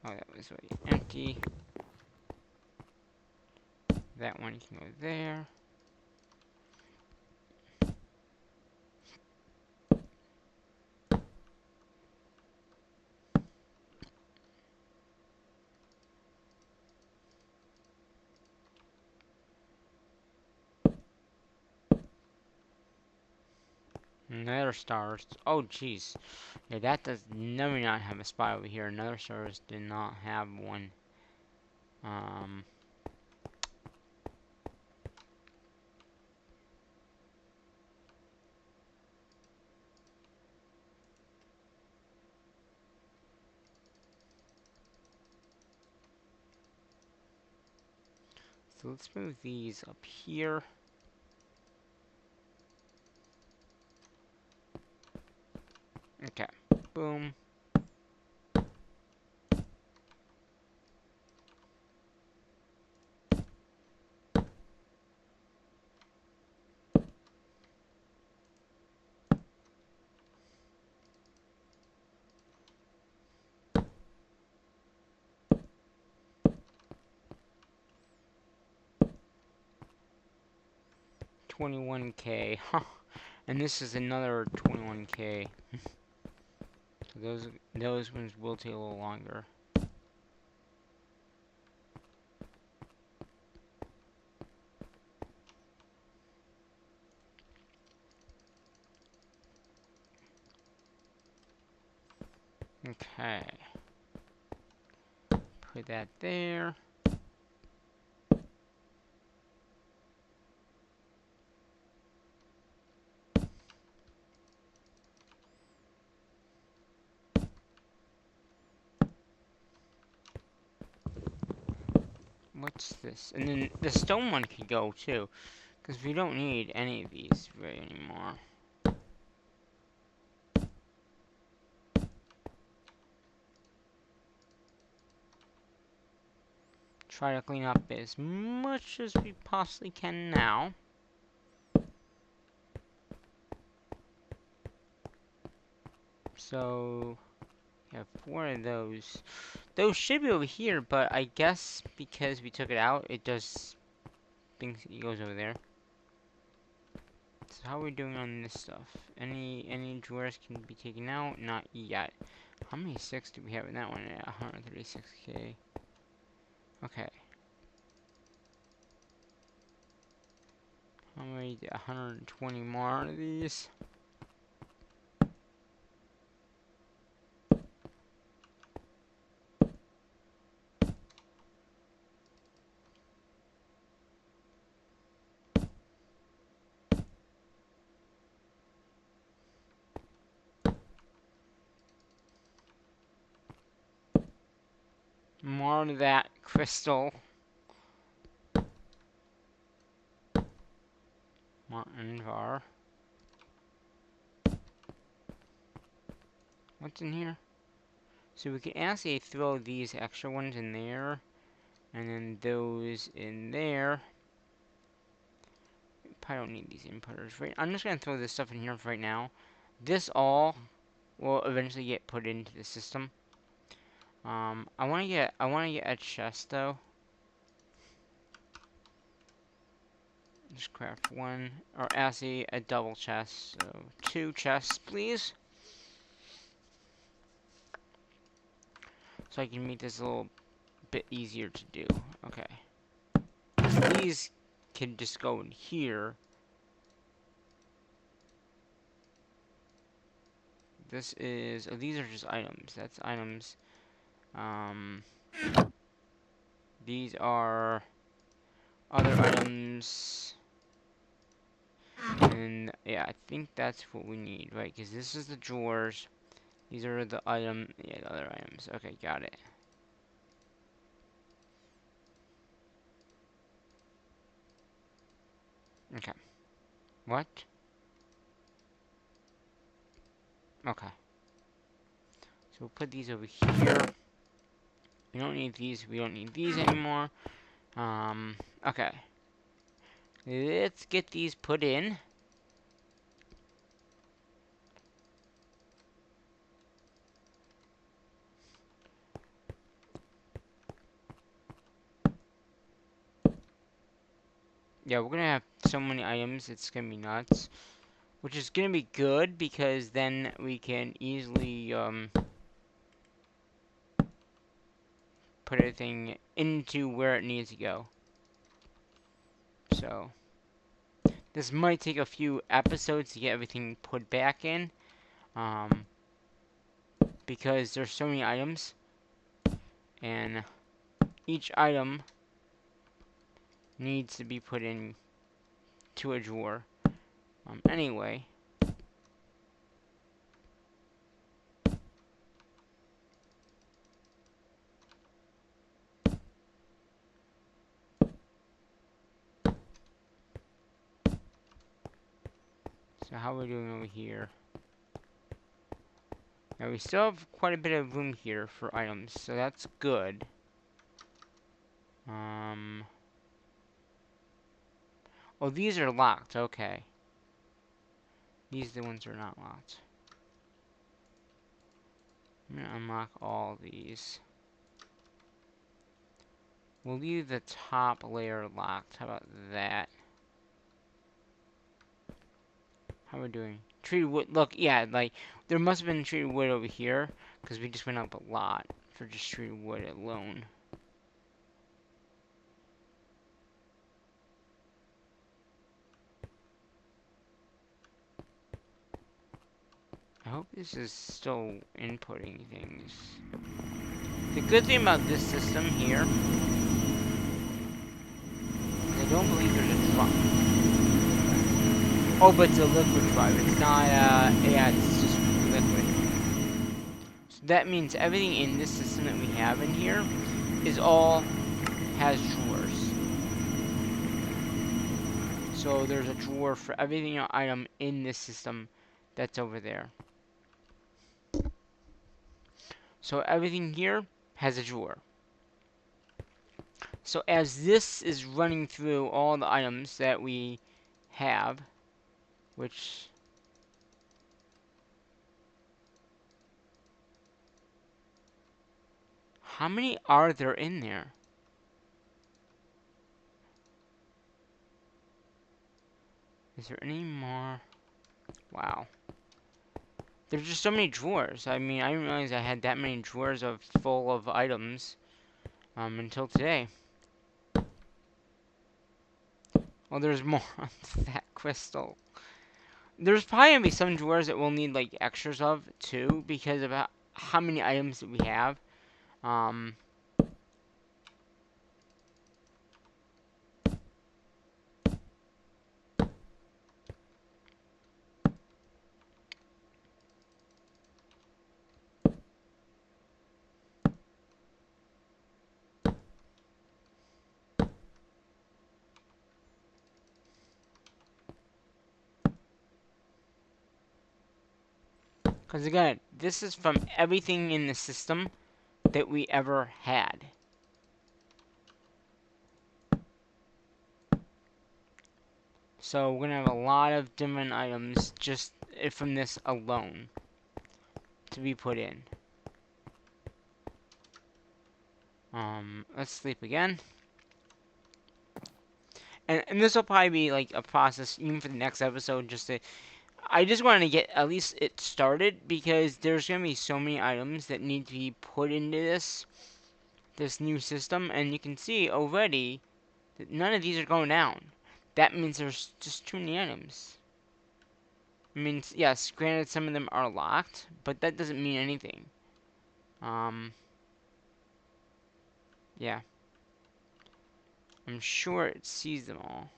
that was already empty. That one can go there. Another stars. Oh, jeez. Yeah, that does never not have a spot over here. Another stars did not have one. So let's move these up here. Okay. Boom. $21K. Huh. And this is another $21K. So those ones will take a little longer. Okay. Put that there. What's this? And then the stone one could go too, because we don't need any of these really anymore. Try to clean up as much as we possibly can now. So, we have 4 of those. Those should be over here, but I guess because we took it out, it does thinks it goes over there. So how are we doing on this stuff? Any drawers can be taken out? Not yet. How many 6 do we have in that one? Yeah, 136k. Okay. How many? 120 more of these. More of that crystal. Martin var. What's in here? So we can actually throw these extra ones in there, and then those in there. Probably don't need these inputters, right? I'm just gonna throw this stuff in here for right now. This all will eventually get put into the system. I wanna get a chest though. Just craft one, or actually a double chest. So 2 chests, please. So I can make this a little bit easier to do. Okay. These can just go in here. This is, oh, these are just items. That's items. These are other items. And yeah, I think that's what we need, right? Because this is the drawers. These are the yeah, the other items. Okay, got it. Okay. What? Okay. So we'll put these over here. We don't need these. We don't need these anymore. Okay. Let's get these put in. Yeah, we're gonna have so many items, it's gonna be nuts. Which is gonna be good, because then we can easily, put everything into where it needs to go. So, this might take a few episodes to get everything put back in. Because there's so many items. And each item needs to be put in to a drawer. Anyway. So how are we doing over here? Now we still have quite a bit of room here for items, so that's good. Oh, these are locked, okay. These are the ones that are not locked. I'm gonna unlock all these. We'll leave the top layer locked. How about that? How are we doing? Treated wood. Look, yeah, like, there must have been treated wood over here, because we just went up a lot for just treated wood alone. I hope this is still inputting things. The good thing about this system here, I don't believe there's a truck. Oh, but it's a liquid drive. It's not, yeah, it's just liquid. So that means everything in this system that we have in here is all has drawers. So there's a drawer for everything item in this system that's over there. So everything here has a drawer. So as this is running through all the items that we have, which How many are there in there? Is there any more? Wow. There's just so many drawers. I mean, I didn't realize I had that many drawers full of items until today. Well, there's more on that crystal. There's probably gonna be some drawers that we'll need like extras of too, because of how many items that we have. Um, because again, this is from everything in the system that we ever had. So we're gonna have a lot of different items just from this alone to be put in. Let's sleep again. And this will probably be like a process even for the next episode. I just wanted to get at least it started because there's gonna be so many items that need to be put into this new system, and you can see already that none of these are going down. That means there's just too many items. I mean, yes, granted some of them are locked, but that doesn't mean anything. Yeah. I'm sure it sees them all.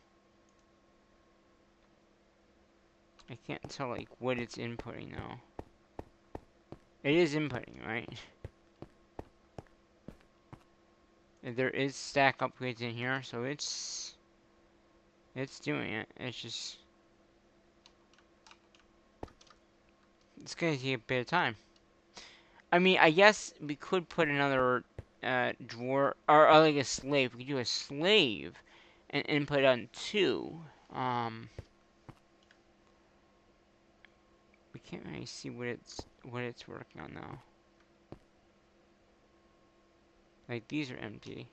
I can't tell, like, what it's inputting, though. It is inputting, right? There is stack upgrades in here, so it's doing it. It's gonna take a bit of time. I mean, I guess we could put another drawer, or like a slave. We could do a slave and input on 2. We can't really see what it's working on though. Like these are empty.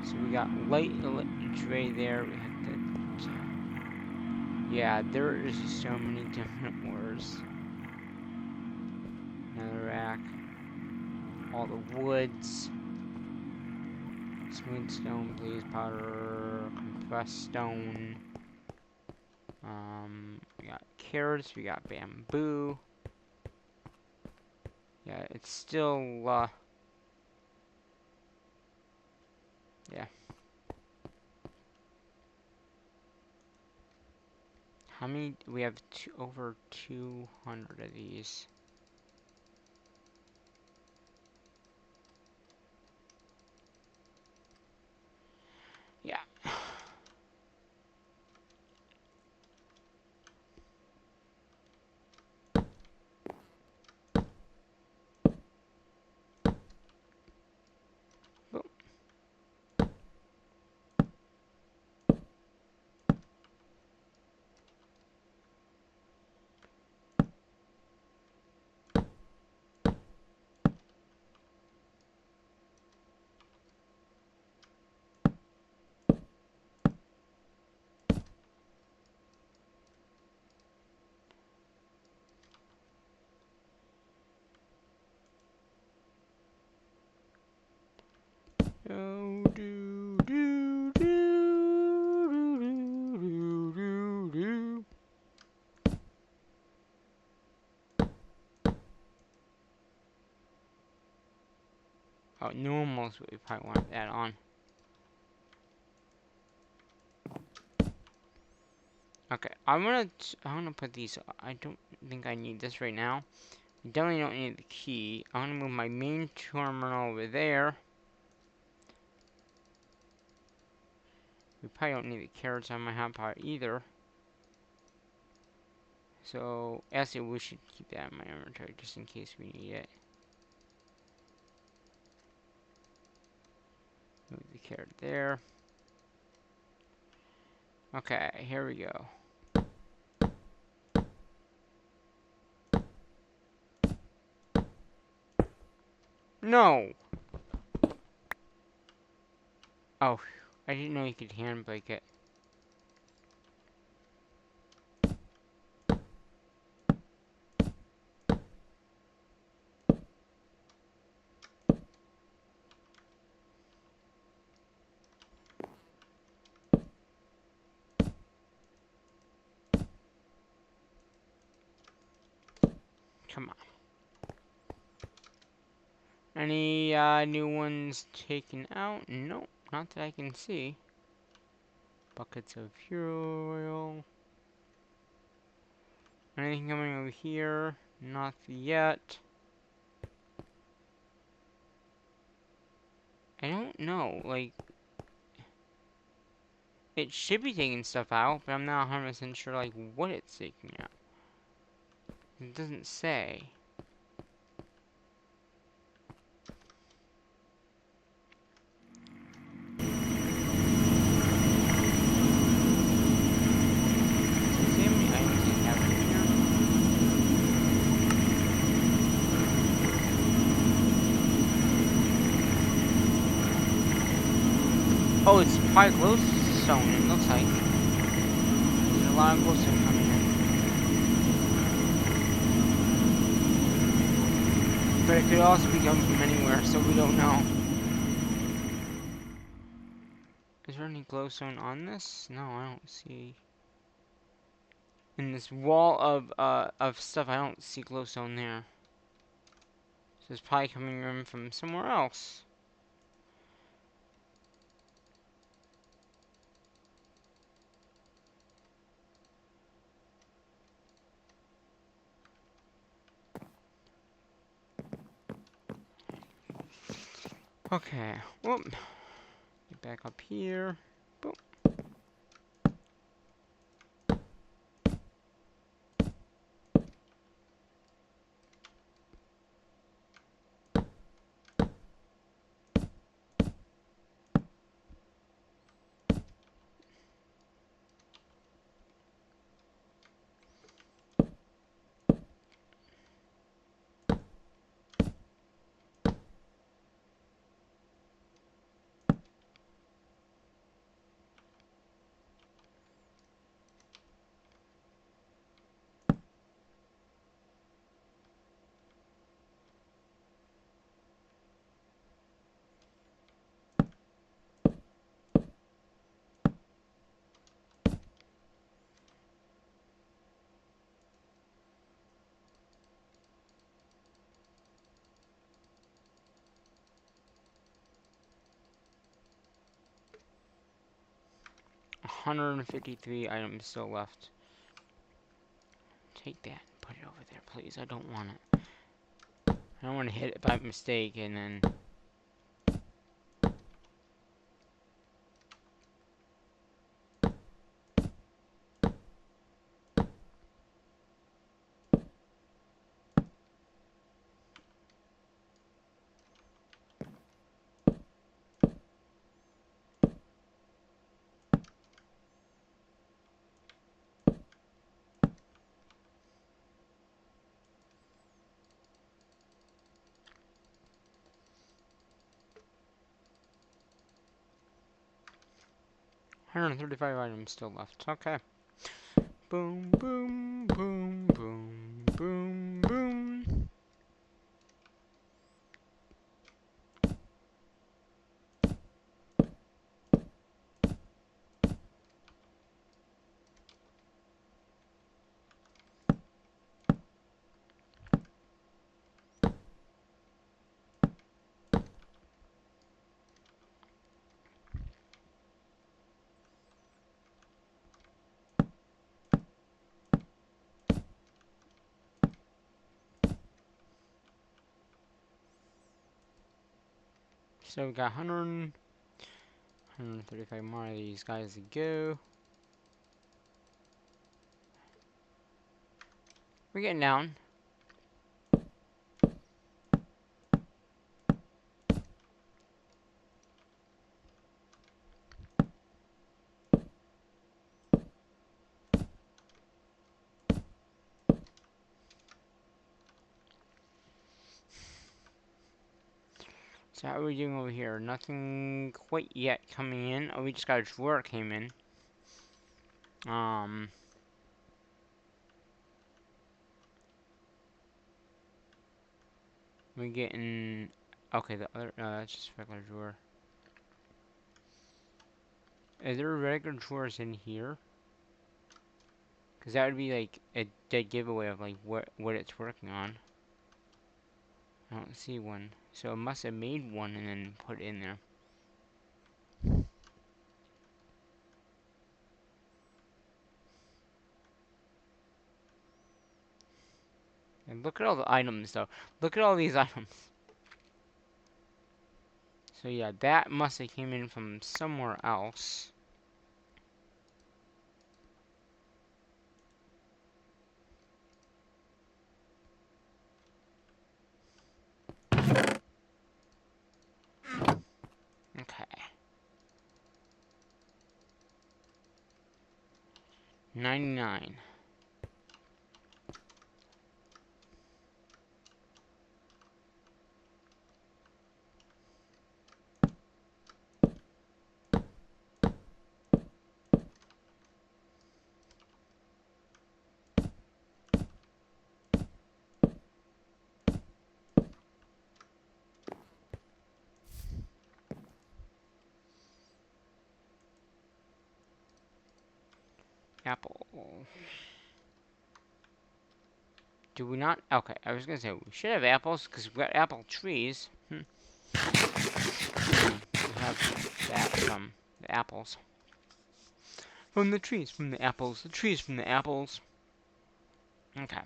So we got light tray there. We have the yeah. There is just so many different ores. Another rack. All the woods. Smooth stone, blaze powder, compressed stone. We got carrots, we got bamboo. Yeah, it's still, yeah. How many? We have over 200 of these. Yeah. Oh, do, do, do, do, do, do, do. Oh, normal's what we probably want to add on. Okay, I'm gonna put these. I don't think I need this right now. Definitely don't need the key. I'm gonna move my main terminal over there. We probably don't need the carrots on my hotbar either. So, actually, we should keep that in my inventory just in case we need it. care there. Okay, here we go. No! Oh, I didn't know you could hand brake it. Come on. Any new ones taken out? Nope, not that I can see. Buckets of fuel oil. Anything coming over here? Not yet. I don't know, like, it should be taking stuff out, but I'm not 100% sure, like, what it's taking out. It doesn't say. Does it say how many items they have in here? Oh, it's probably glowstone, it looks like. There's a lot of glowstone coming in. But it could also be coming from anywhere, so we don't know. Is there any glowstone on this? No, I don't see. In this wall of stuff, I don't see glowstone there. So it's probably coming in from somewhere else. Okay, whoop. Get back up here. Boom. $153 items still left. Take that. Put it over there, please. I don't want it. I don't want to hit it by mistake and then... $135 items still left. Okay. Boom, boom, boom, boom, boom, boom. So we got 135 more of these guys to go. We're getting down. So how are we doing over here? Nothing quite yet coming in. Oh, we just got a drawer came in. We're getting... Okay, the other... No, that's just a regular drawer. Is there regular drawers in here? Because that would be like a dead giveaway of like what it's working on. I don't see one. So it must have made one and then put it in there. And look at all the items though. Look at all these items. So yeah, that must have came in from somewhere else. Okay. 99. Apple. Do we not? Okay, I was gonna say we should have apples because we've got apple trees. We have that from the apples. From the trees, from the apples, the trees from the apples. Okay.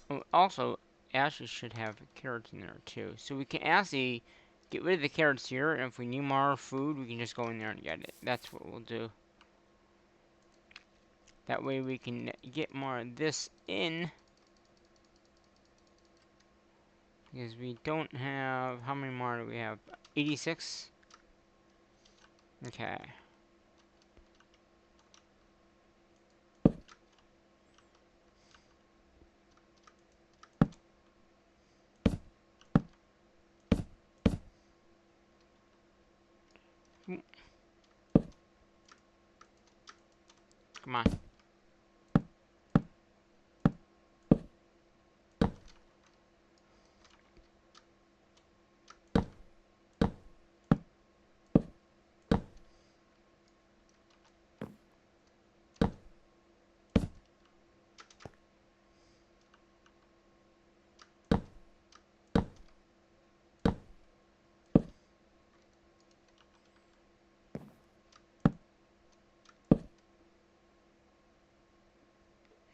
Oh, also, Ashley should have carrots in there too. So we can actually get rid of the carrots here, and if we need more food, we can just go in there and get it. That's what we'll do. That way we can get more of this in. Because we don't have... How many more do we have? 86? Okay. Come on.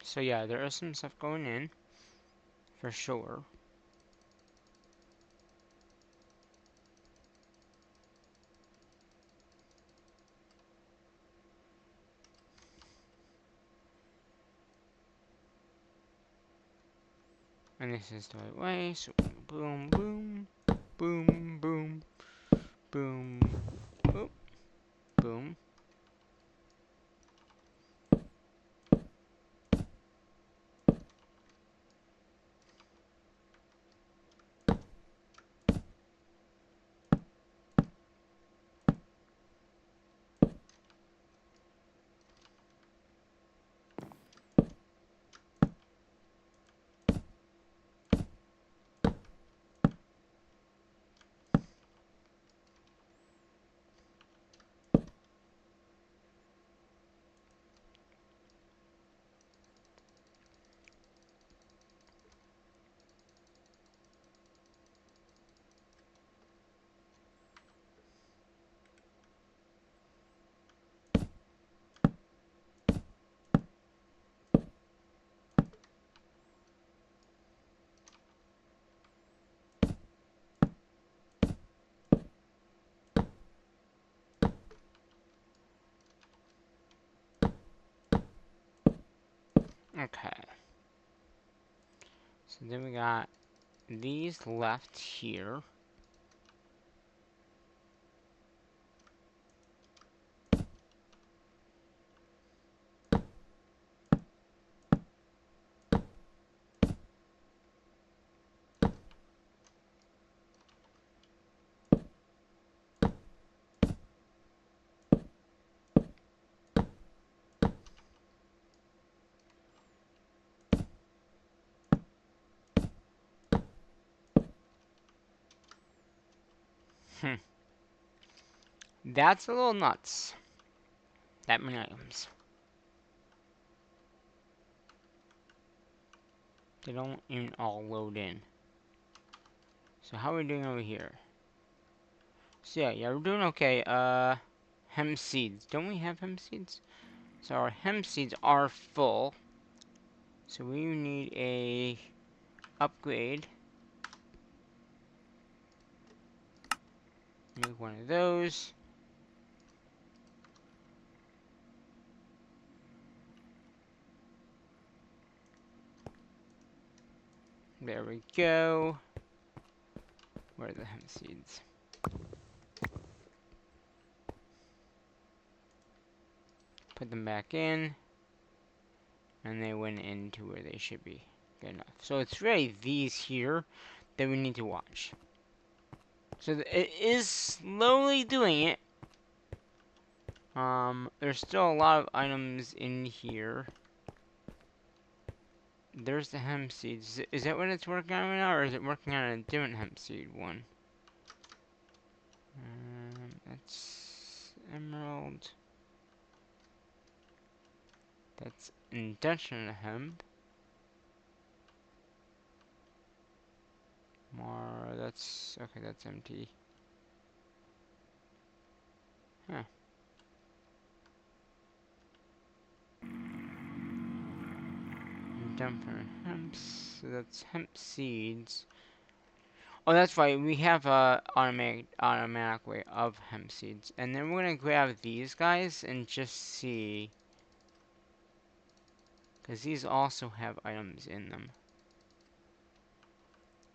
So yeah, there is some stuff going in. For sure. And this is the right way, so boom, boom, boom, boom, boom, boom, boom. Okay. So then we got these left here. Hmm. That's a little nuts. That many items. They don't even all load in. So how are we doing over here? So yeah, we're doing okay. Hemp seeds. Don't we have hemp seeds? So our hemp seeds are full. So we need a upgrade. Make one of those. There we go. Where are the hemp seeds? Put them back in. And they went into where they should be. Good enough. So it's really these here that we need to watch. So it is slowly doing it. There's still a lot of items in here. There's the hemp seeds. Is that what it's working on right now, or is it working on a different hemp seed one? That's emerald. That's industrial hemp. More. That's okay. That's empty. Huh. Dumper hemps. So that's hemp seeds. Oh, that's right. We have a automatic way of hemp seeds, and then we're gonna grab these guys and just see, because these also have items in them,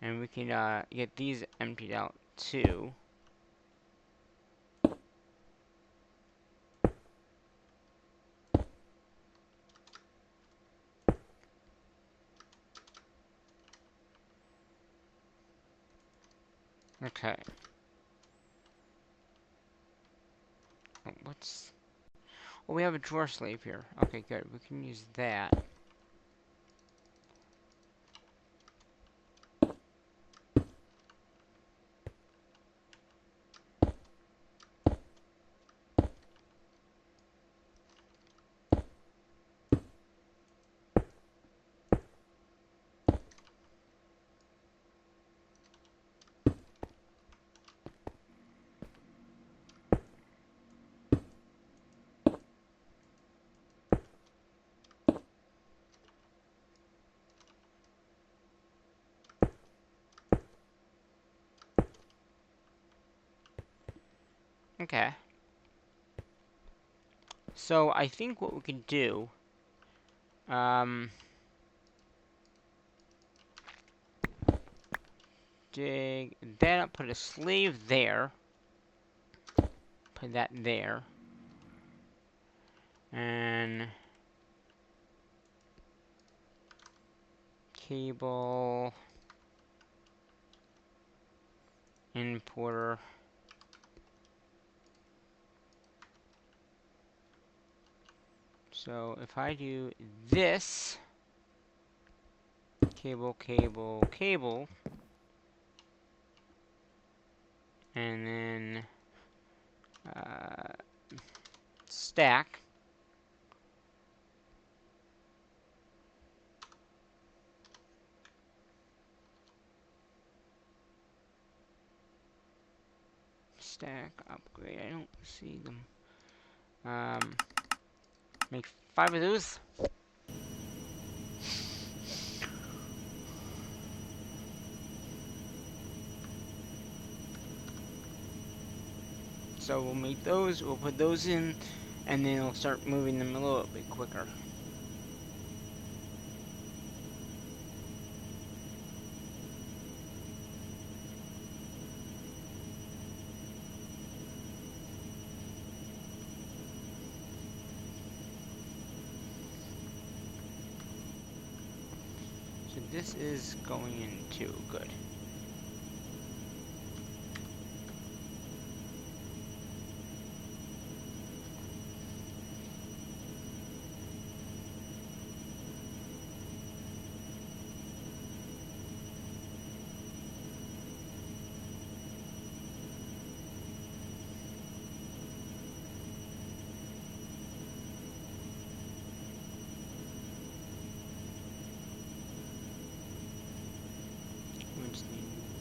and we can get these emptied out too. Okay. Oh, what's? Oh, we have a drawer slave here. Okay, good. We can use that. Okay. So I think what we can do, dig that up, put a slave there, put that there, and cable, importer. So if I do this, cable, cable, cable, and then stack, stack, upgrade, I don't see them. Make 5 of those. So we'll make those, we'll put those in, and then we'll start moving them a little bit quicker. So this is going in too, good.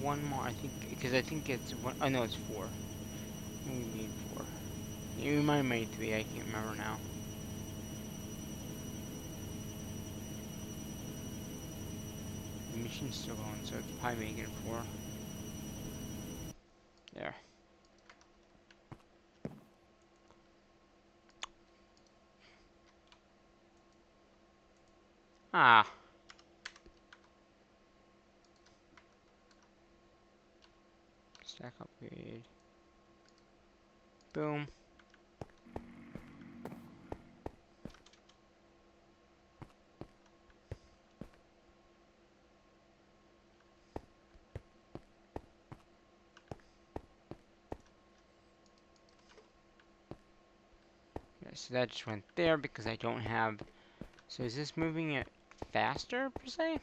one more, I think, because I think it's one. Oh no, it's four. We need four. You might have made three. I can't remember now. The machine's still going, so it's probably making it four. There. Ah. Stack upgrade. Boom. Okay, so that just went there because I don't have. So is this moving it faster per se?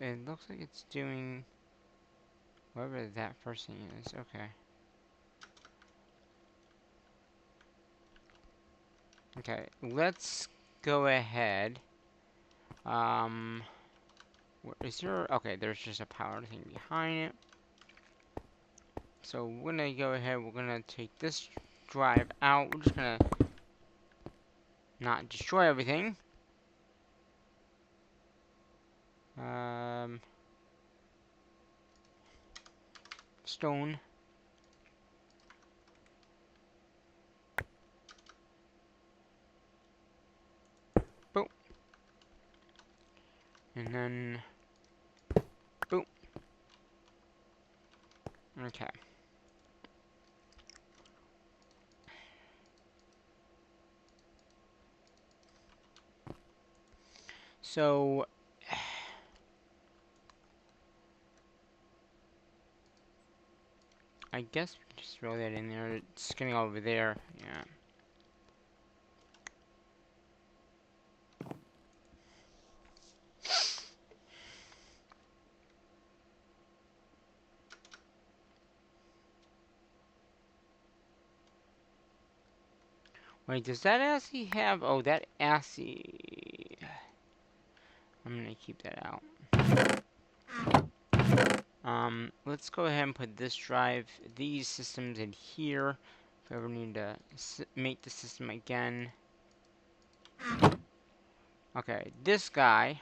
It looks like it's doing whatever that first thing is. Okay. Okay, let's go ahead. Is there? Okay, there's just a power thing behind it. So we're gonna go ahead. We're gonna take this drive out. We're just gonna not destroy everything. Stone. Boom. And then boom. Okay. So I guess we can just throw that in there. It's getting over there. Yeah. Wait, does that assy have? Oh, that assy. I'm gonna keep that out. Let's go ahead and put this drive, these systems in here. If I ever need to make the system again. Okay, this guy.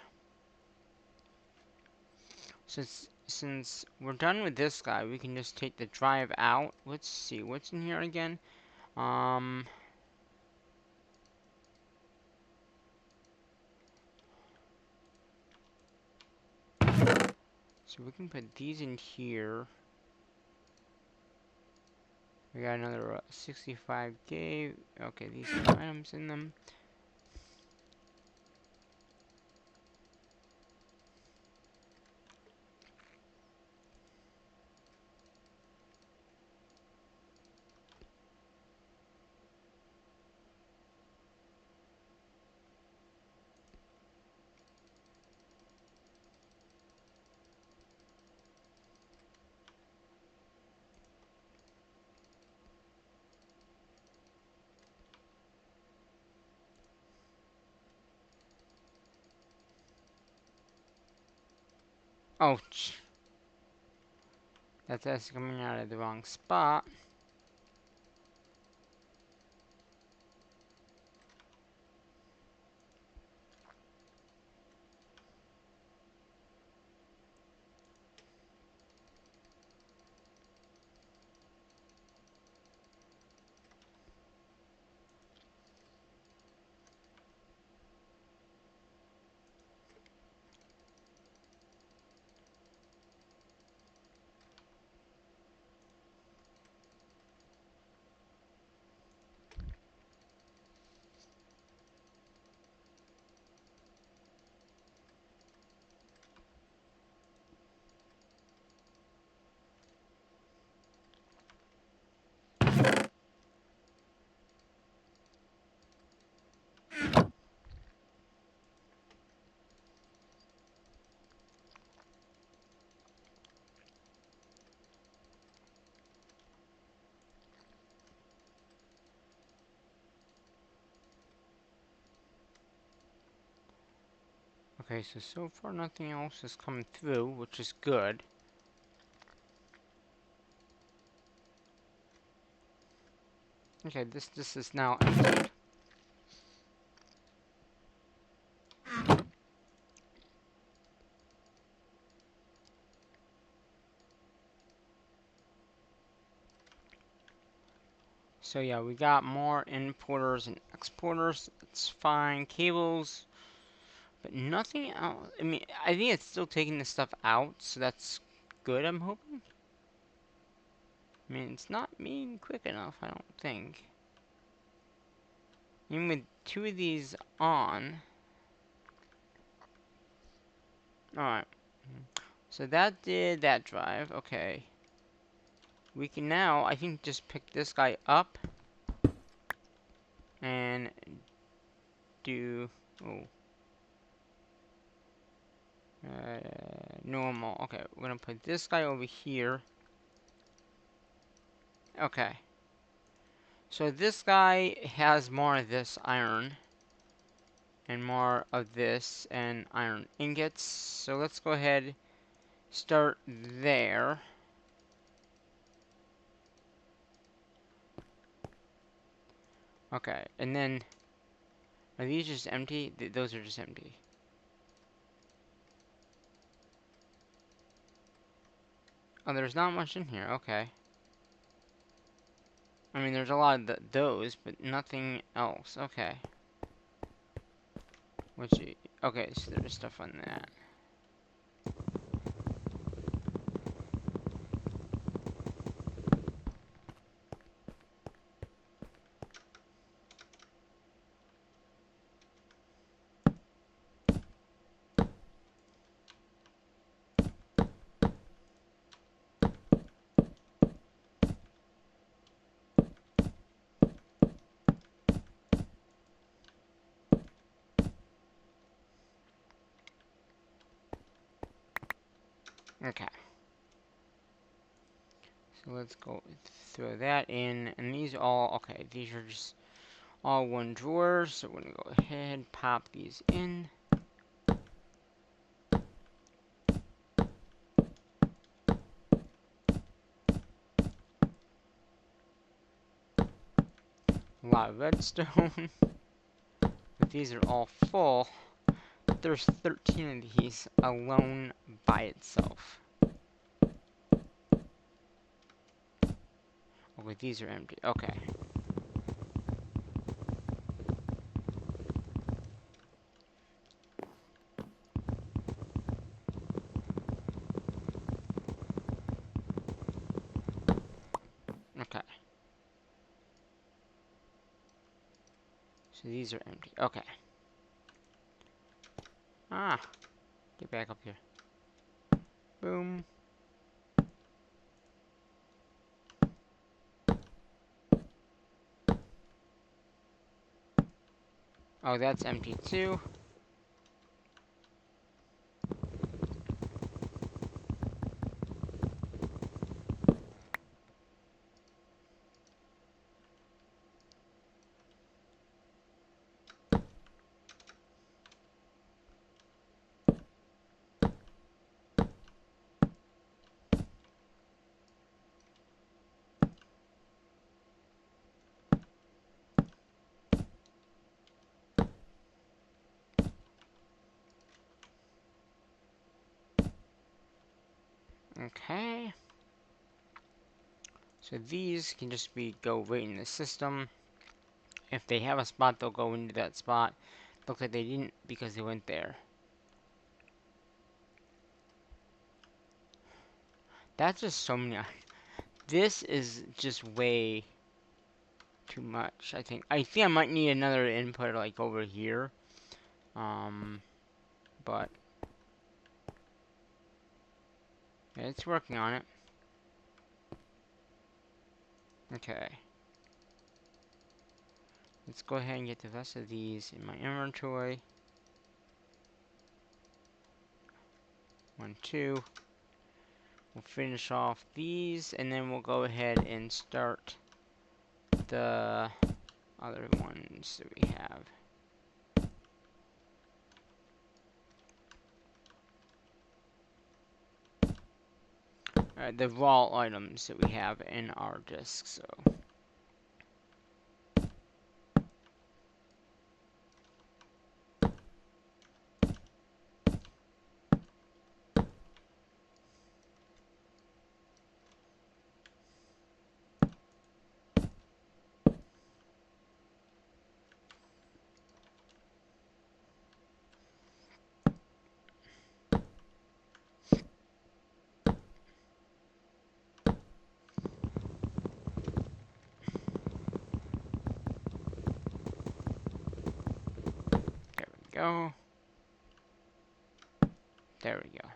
Since we're done with this guy, we can just take the drive out. Let's see what's in here again. So we can put these in here. We got another 65 gig. Okay, these have items in them. Oh, that's coming out of the wrong spot. Okay, so far nothing else has come through, which is good. Okay, this is now empty. So yeah, we got more importers and exporters. It's fine. Cables, but nothing else. I mean, I think it's still taking this stuff out, so that's good, I'm hoping. I mean, it's not being quick enough, I don't think. Even with two of these on. Alright. So that did that drive. Okay. We can now, I think, just pick this guy up. And do... Oh. Normal. Okay, we're gonna put this guy over here. Okay. So this guy has more of this iron. And more of this and iron ingots. So let's go ahead, start there. Okay, and then, are these just empty? Those are just empty. Oh, there's not much in here. Okay. I mean, there's a lot of those, but nothing else. Okay. Okay, so there's stuff on that. Okay. So let's go throw that in, and these all, okay, these are just all one drawer, so we're gonna go ahead, pop these in. A lot of redstone. But these are all full. There's 13 of these alone by itself. Okay, these are empty. Okay. Okay. So these are empty. Okay. Ah. Get back up here. Boom. Oh, that's empty too. Okay. So these can just go right in the system. If they have a spot, they'll go into that spot. Looks like they didn't because they went there. That's just so many. This is just way too much, I think. I think I might need another input, like, over here. But yeah, it's working on it. Okay. Let's go ahead and get the rest of these in my inventory. 1, 2. We'll finish off these, and then we'll go ahead and start the other ones that we have. the raw items that we have in our disk. So there we go. There we go.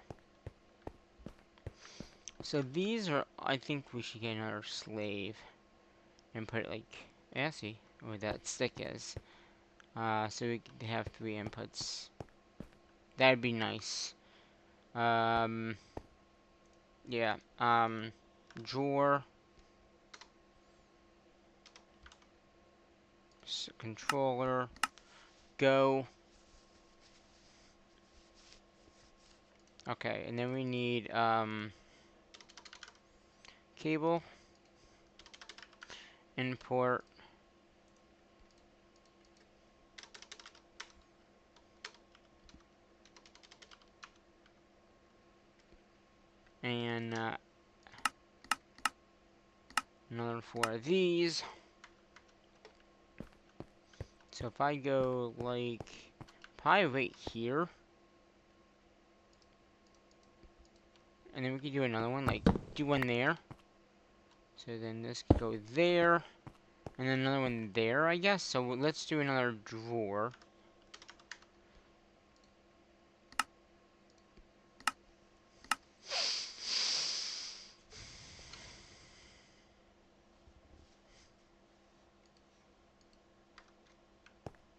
So these are, I think we should get another slave and put it like, yeah, see where that stick is. So we can have 3 inputs. That'd be nice. Yeah, drawer, controller, go. Okay, and then we need, cable, import, and, another 4 of these. So if I go, like, probably right here, and then we could do another one, like, do one there. So then this could go there, and then another one there, I guess. So let's do another drawer.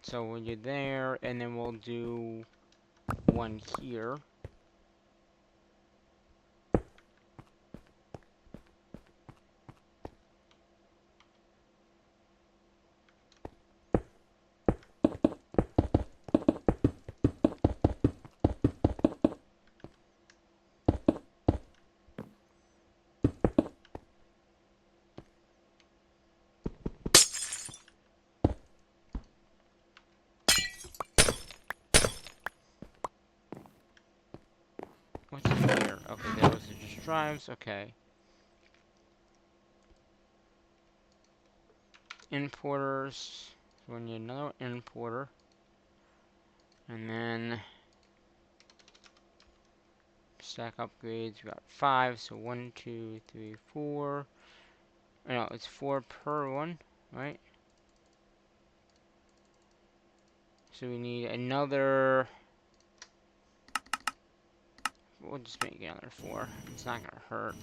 So we'll do there, and then we'll do one here. What's in here? Okay, those are just drives. Okay. Importers. So we need another importer. And then stack upgrades. We got 5. So 1, 2, 3, 4. No, it's 4 per one, right? So we need another. We'll just make another 4. It's not gonna hurt.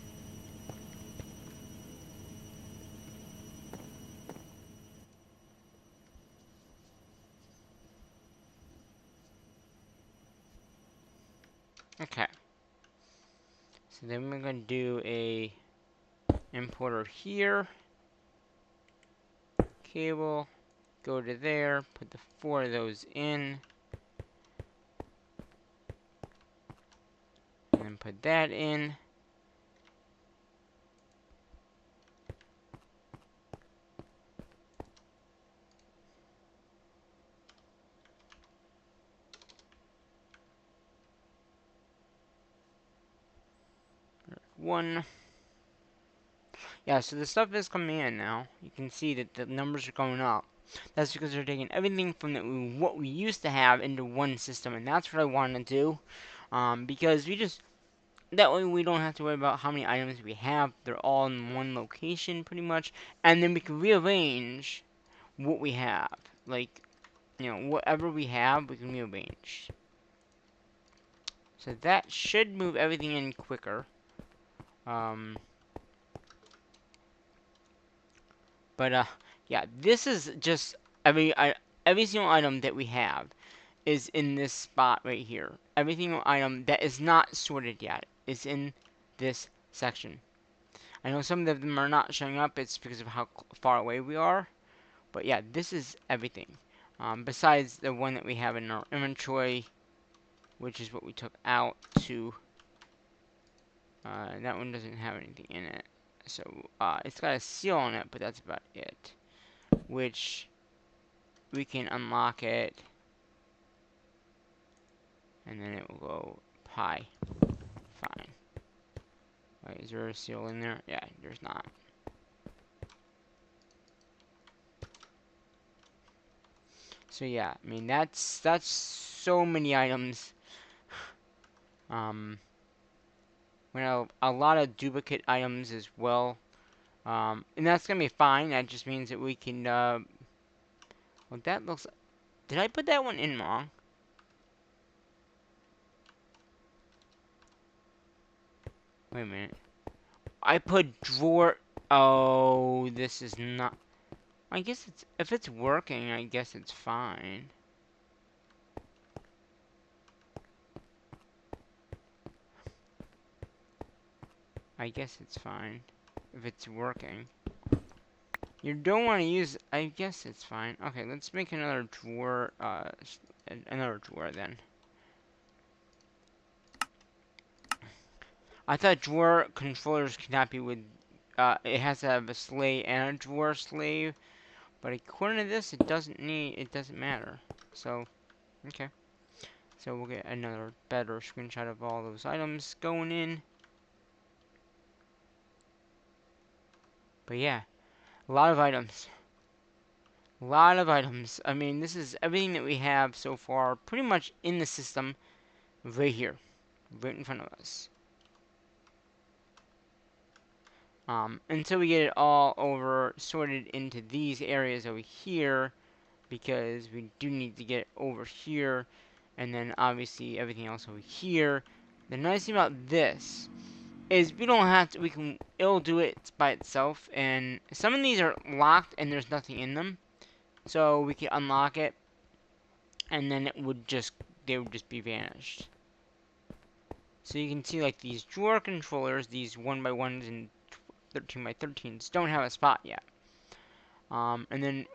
Okay. So then we're gonna do a importer here. Cable. Go to there. Put the 4 of those in. And then put that in. One. Yeah, so the stuff is coming in now. You can see that the numbers are going up. That's because they're taking everything from what we used to have into one system, and that's what I want to do. Because that way we don't have to worry about how many items we have. They're all in one location, pretty much, and then we can rearrange what we have. Like, whatever we have, we can rearrange. So that should move everything in quicker. But yeah, this is just every single item that we have is in this spot right here. Every single item that is not sorted yet is in this section. I know some of them are not showing up. It's because of how far away we are. But yeah, this is everything. Besides the one that we have in our inventory, which is what we took out to That one doesn't have anything in it. So, it's got a seal on it, but that's about it. Which, we can unlock it. And then it will go pi. Fine. Wait, is there a seal in there? Yeah, there's not. So yeah, I mean that's so many items. Well, a lot of duplicate items as well. And that's gonna be fine. That just means that we can. Well, that looks. Did I put that one in wrong? Wait a minute. I put drawer. Oh, this is not. I guess it's if it's working. I guess it's fine. I guess it's fine if it's working. You don't want to use. I guess it's fine. Okay, let's make another drawer. Another drawer then. I thought drawer controllers cannot be with. It has to have a slave and a drawer slave, but according to this, it doesn't need. It doesn't matter. So, okay. So we'll get another better screenshot of all those items going in. But yeah, a lot of items. A lot of items. I mean, this is everything that we have so far, pretty much in the system, right here, right in front of us. Until we get it all over sorted into these areas over here, because we do need to get it over here, and then obviously everything else over here. The nice thing about this is we don't have to, it'll do it by itself, and some of these are locked and there's nothing in them, so we can unlock it, and then they would just be vanished. So you can see like these drawer controllers, these 1x1s and 13x13s don't have a spot yet. And then,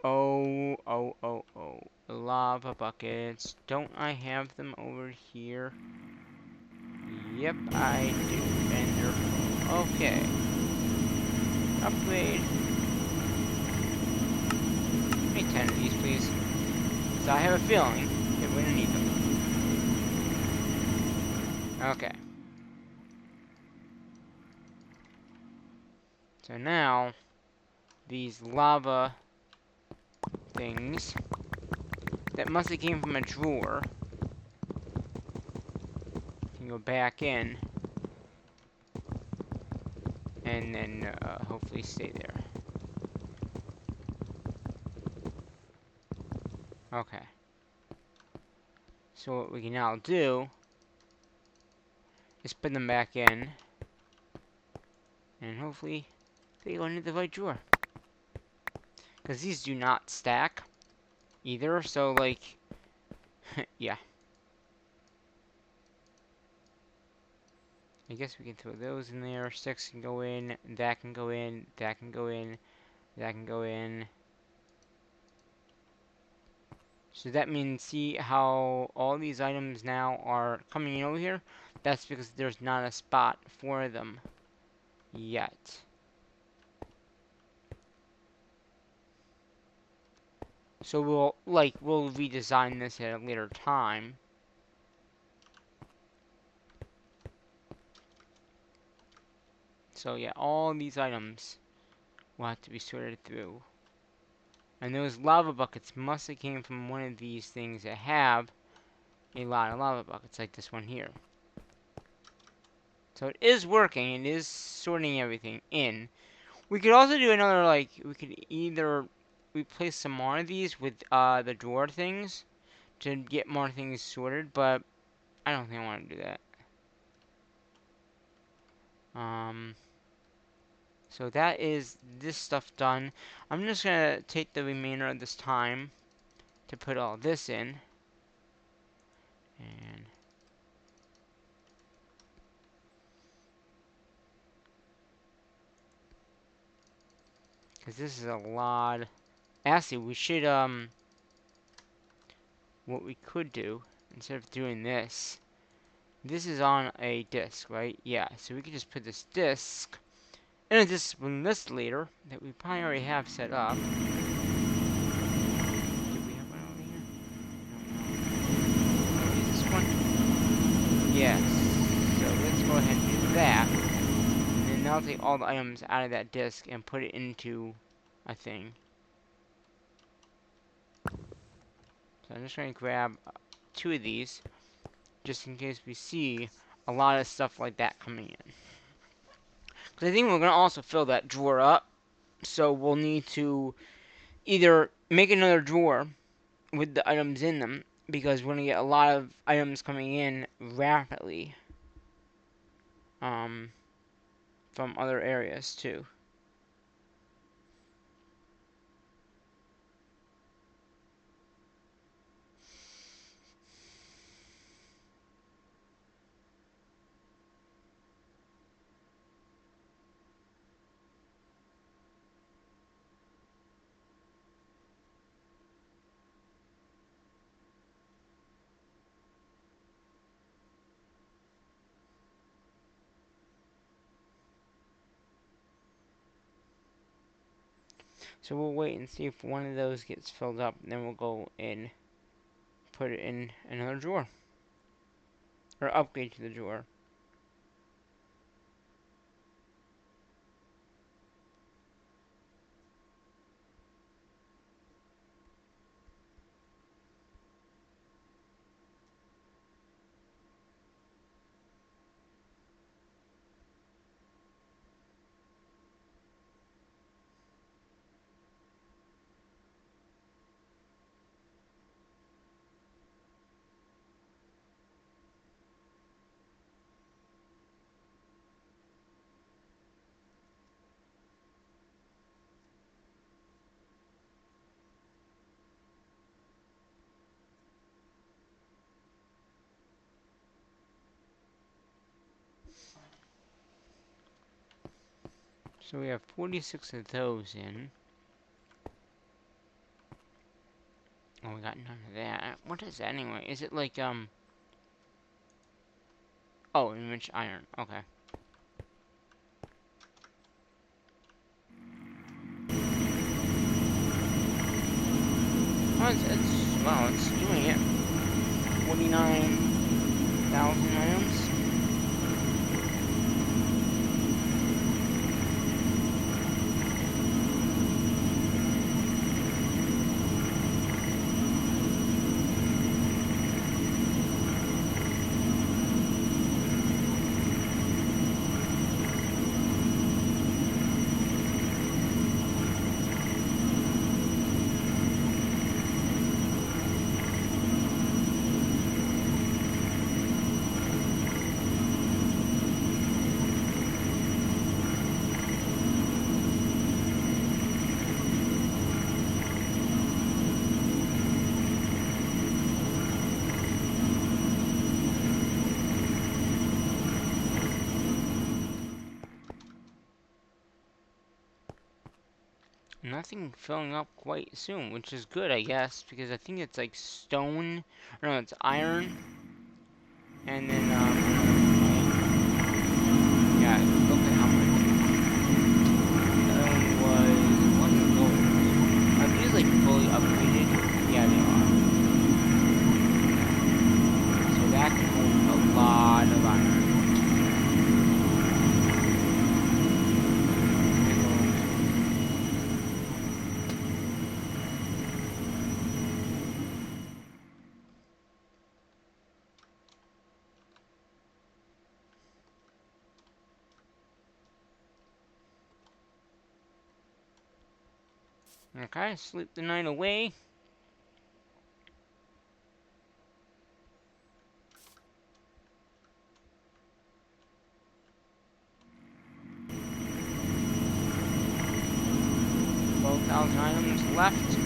lava buckets. Don't I have them over here? Yep, I do. And they're full. Okay. Upgrade. Give me 10 of these, please. So I have a feeling that we're gonna need them. Okay. So now, these lava things that must have came from a drawer can go back in and then hopefully stay there. Okay. So what we can now do is put them back in, and hopefully they go into the right drawer. Because these do not stack either, so like, yeah. I guess we can throw those in there. 6 can go in, that can go in, that can go in, that can go in. So that means, see how all these items now are coming in over here? That's because there's not a spot for them yet. So we'll redesign this at a later time. So yeah, all these items will have to be sorted through. And those lava buckets must have came from one of these things that have a lot of lava buckets, like this one here. So it is working, it is sorting everything in. We could also do another, like, we could either replace some more of these with the drawer things to get more things sorted, but I don't think I want to do that. So that is this stuff done. I'm just gonna take the remainder of this time to put all this in. And because this is a lot. Actually, we should, what we could do, instead of doing this, This is on a disk, right? Yeah, so we can just put this disk in a dispensator that we probably already have set up. Do we have one over here? No. Oh, is this one? Yes. So let's go ahead and do that. And then that'll take all the items out of that disk and put it into a thing. So I'm just going to grab 2 of these, just in case we see a lot of stuff like that coming in. Because I think we're going to also fill that drawer up, so we'll need to either make another drawer with the items in them, because we're going to get a lot of items coming in rapidly from other areas too. So we'll wait and see if one of those gets filled up, and then we'll go and put it in another drawer. Or upgrade to the drawer. So we have 46 of those in. Oh, we got none of that. What is that anyway? Is it like, oh, enriched iron. Okay. Well, it's doing it. 49,000 items. Nothing filling up quite soon, which is good, I guess, because I think it's like stone, or no, it's iron, and then, yeah, look at how much. The other one was gold. Are these like fully upgraded? Yeah, they are. So that can hold a lot of iron. Okay, sleep the night away. $12,000 items left.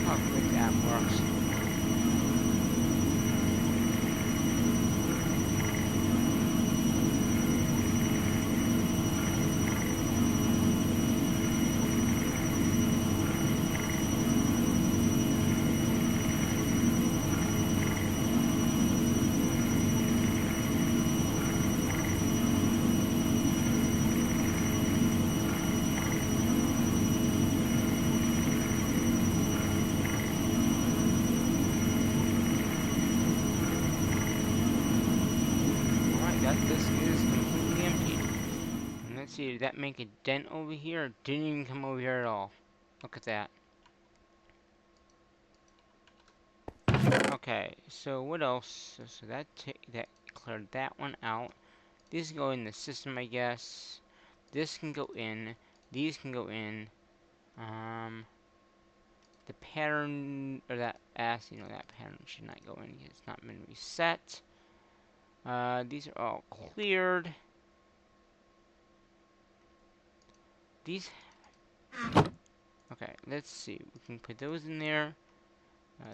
how quick that works. This is completely empty. And let's see, did that make a dent over here? Or didn't even come over here at all. Look at that. Okay, so what else? So that cleared that one out. These can go in the system, I guess. This can go in. These can go in. The pattern, or that that pattern should not go in. It's not been reset. These are all cleared. These. Okay, let's see. We can put those in there.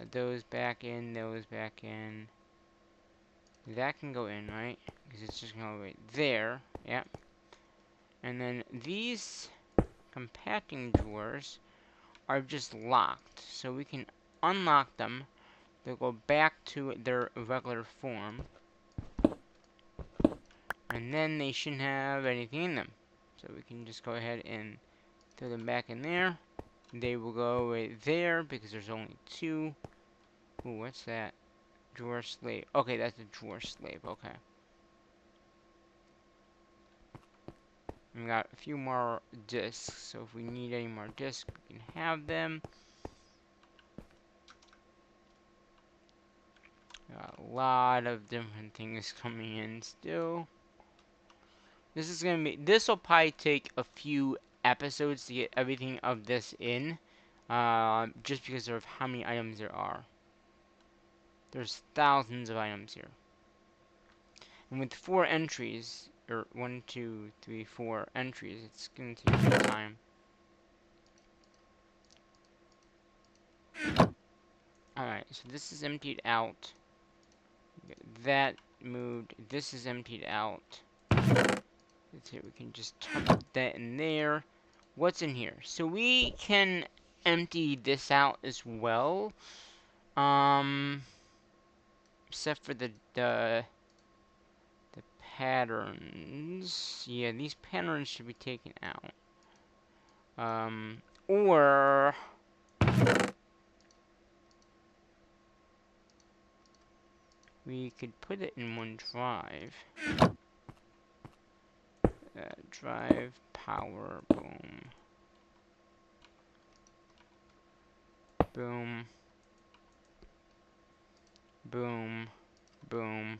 Those back in. Those back in. That can go in, right? Because it's just going to go right there. Yep. And then these compacting drawers are just locked. So we can unlock them. They'll go back to their regular form. And then they shouldn't have anything in them. So we can just go ahead and throw them back in there. They will go right there because there's only two. Ooh, what's that? Drawer slave. Okay, that's a drawer slave. Okay. We got a few more discs, so if we need any more discs, we can have them. Got a lot of different things coming in still. This will probably take a few episodes to get everything of this in, just because of how many items there are. There's thousands of items here. And with 4 entries, or 1, 2, 3, 4 entries, it's gonna take some time. Alright, so this is emptied out. That moved. This is emptied out. Let's see, we can just put that in there. What's in here? So we can empty this out as well. Except for the patterns. Yeah, these patterns should be taken out. Or we could put it in one drive. Drive, power, boom. Boom. Boom. Boom.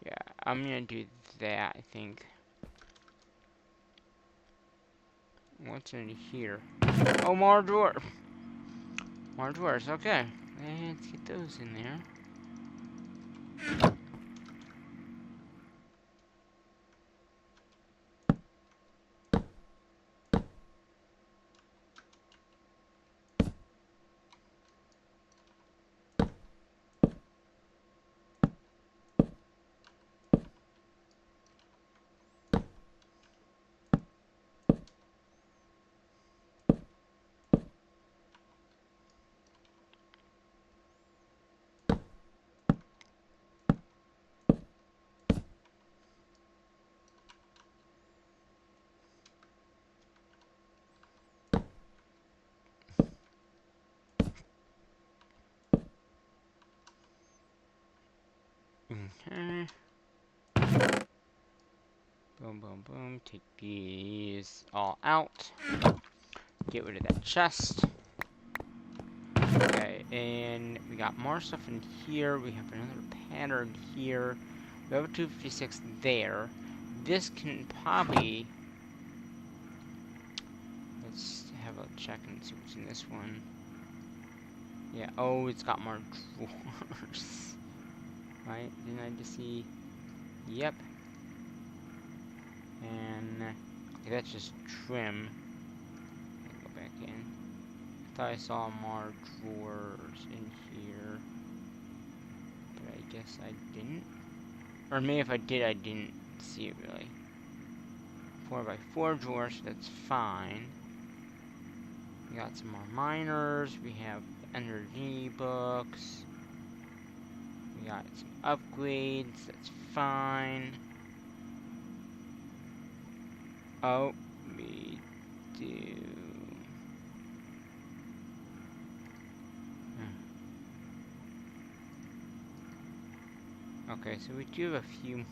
Yeah, I'm gonna do that, I think. What's in here? Oh, more drawer. More drawers, okay. Let's get those in there. Okay. Boom, boom, boom. Take these all out. Get rid of that chest. Okay, and we got more stuff in here. We have another pattern here. We have a 256 there. This can probably... Let's have a check and see what's in this one. Yeah, oh, it's got more drawers. Right? Didn't I just see? Yep. And okay, that's just trim. Go back in. I thought I saw more drawers in here, but I guess I didn't. Or maybe if I did, I didn't see it really. 4x4 drawers, so that's fine. We got some more miners. We have energy books. We got some upgrades. That's fine. Oh, we do. Okay, so we do have a few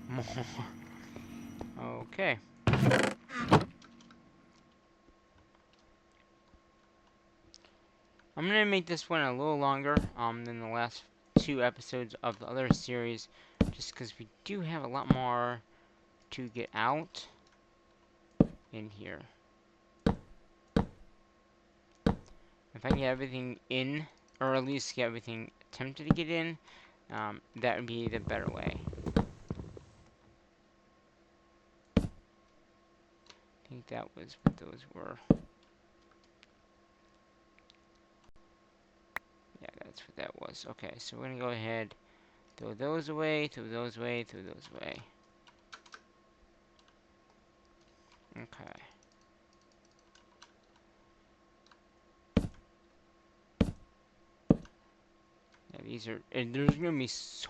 more. Okay. I'm gonna make this one a little longer than the last 2 episodes of the other series, just because we do have a lot more to get out in here. If I can get everything in, or at least get everything attempted to get in, that would be the better way. I think that was what those were. Yeah, that's what that was. Okay, so we're gonna go ahead, throw those away, throw those away, throw those away. Okay. Yeah, these are, and there's gonna be so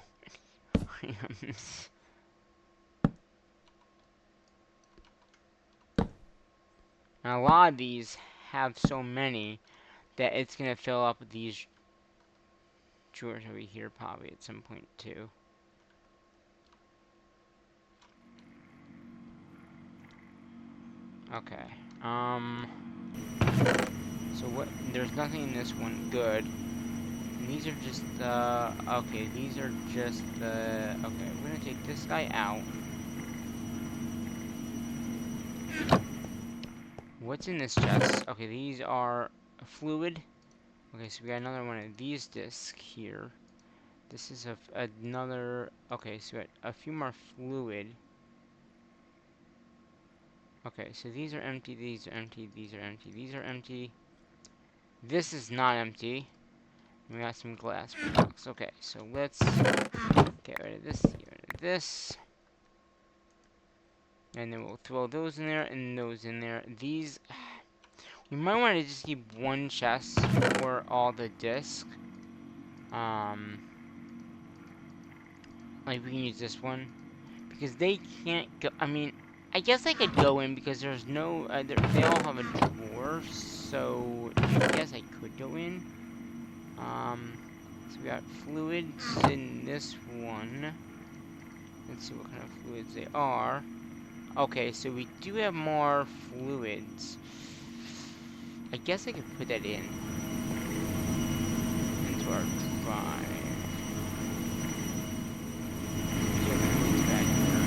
many items. And a lot of these have so many that it's gonna fill up these drawers over here probably at some point too. Okay. So what? There's nothing in this one. Good. And these are just okay. These are just the. Okay, we're gonna take this guy out. What's in this chest? Okay, these are fluid. Okay, so we got another one of these discs here. This is another. Okay, so we got a few more fluid. Okay, so these are empty. These are empty. These are empty. These are empty. This is not empty. We got some glass blocks. Okay, so let's get rid of this, get rid of this. And then we'll throw those in there and those in there. These, we might want to just keep one chest for all the discs. Like we can use this one. Because they can't go, I mean, I guess I could go in because there's no, they all have a drawer. So, I guess I could go in. So we got fluids in this one. Let's see what kind of fluids they are. Okay, so we do have more fluids. I guess I could put that in. Into our drive. So fluids back here.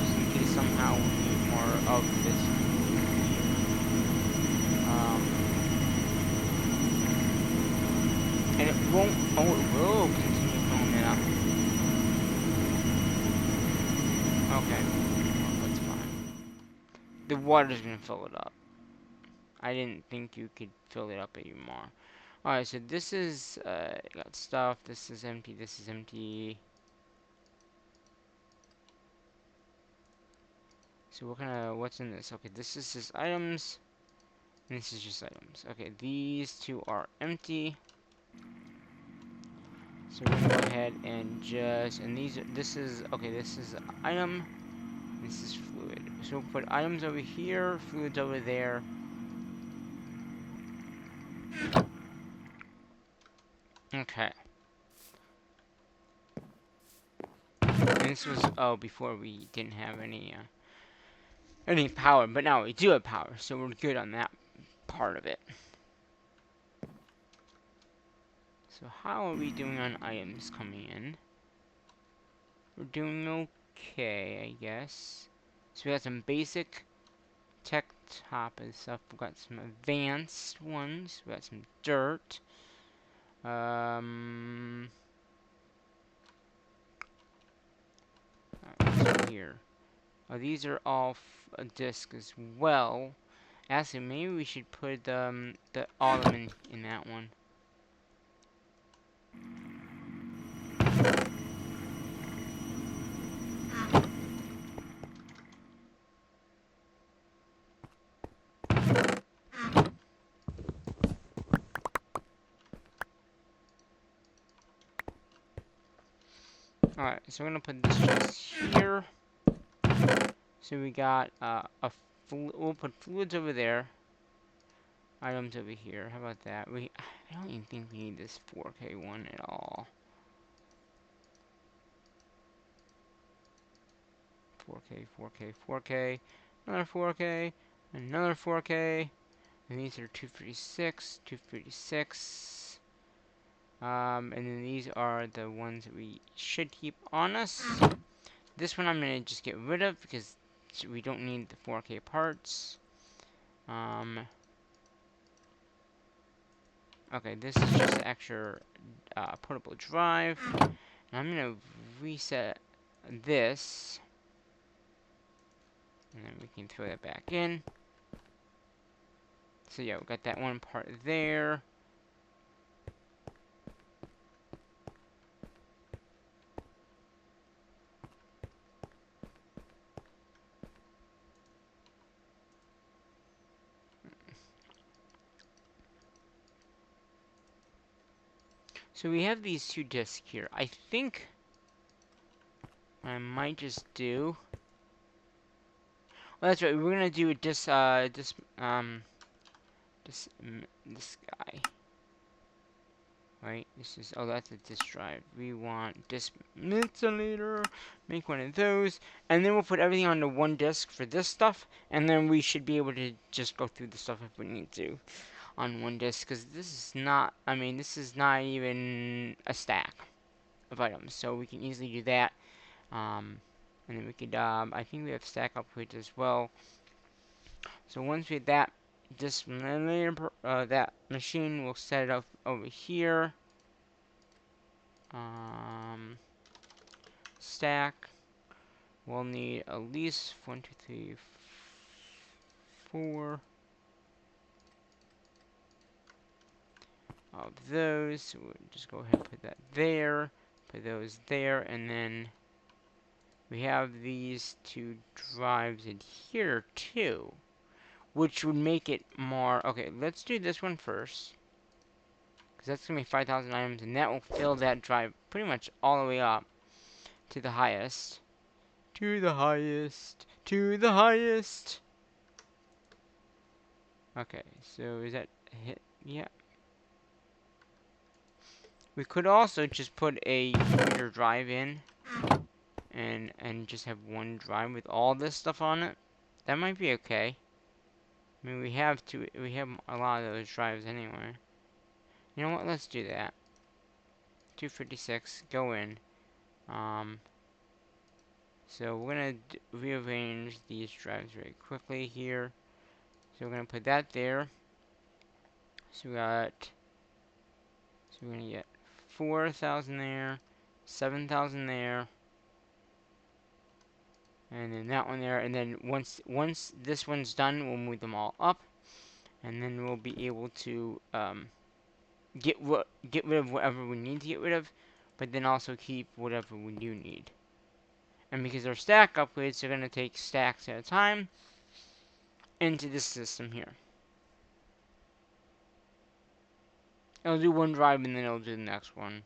Just in case somehow we need more of this. And it won't, oh, it will continue filling it up. Okay, well, that's fine. The water's gonna fill it up. I didn't think you could fill it up anymore. Alright, so this is, got stuff, this is empty, this is empty. So what's in this? Okay, this is just items, and this is just items. Okay, these two are empty. So we're gonna go ahead and just, and this is item, this is fluid. So we'll put items over here, fluids over there. Okay. And this was, oh, before we didn't have any power, but now we do have power, so we're good on that part of it. So how are we doing on items coming in? We're doing okay, I guess. So we got some basic Techopolis stuff. We got some advanced ones. We got some dirt. What's here? Oh, these are all discs as well. Actually, maybe we should put all of them in that one. Alright, so we're gonna put this just here. So we got we'll put fluids over there. Items over here. How about that? I don't even think we need this 4K one at all. 4K, 4K, 4K, another 4K, another 4K. And these are 256, 256. And then these are the ones that we should keep on us. This one I'm gonna just get rid of because we don't need the 4K parts. Okay, this is just an extra portable drive. And I'm gonna reset this, and then we can throw that back in. So yeah, we got that one part there. So we have these two discs here. I think I might just do. Well, that's right. We're gonna do this this guy. Right? This is, oh, that's a disk drive. We want disk mixolator. Make one of those, and then we'll put everything onto one disk for this stuff, and then we should be able to just go through the stuff if we need to on one disk. Because this is not, I mean, this is not even a stack of items, so we can easily do that. And then we could, I think we have stack upgrades as well. So once we have that, that machine, we'll set it up over here. Stack. We'll need at least 1, 2, 3, 4 of those. So we'll just go ahead and put that there. Put those there, and then we have these two drives in here too, which would make it more. Okay, let's do this one first, because that's gonna be 5,000 items, and that will fill that drive pretty much all the way up to the highest. To the highest. To the highest. Okay, so is that hit? Yeah. We could also just put a computer drive in and just have one drive with all this stuff on it. That might be okay. I mean, we have a lot of those drives anyway. You know what? Let's do that. 256, go in. So we're gonna rearrange these drives very quickly here. So we're gonna put that there. So we're gonna get 4,000 there, 7,000 there, and then that one there. And then once this one's done, we'll move them all up, and then we'll be able to get rid of whatever we need to get rid of, but then also keep whatever we do need. And because our stack upgrades are gonna take stacks at a time into this system here. It'll do one drive and then it'll do the next one.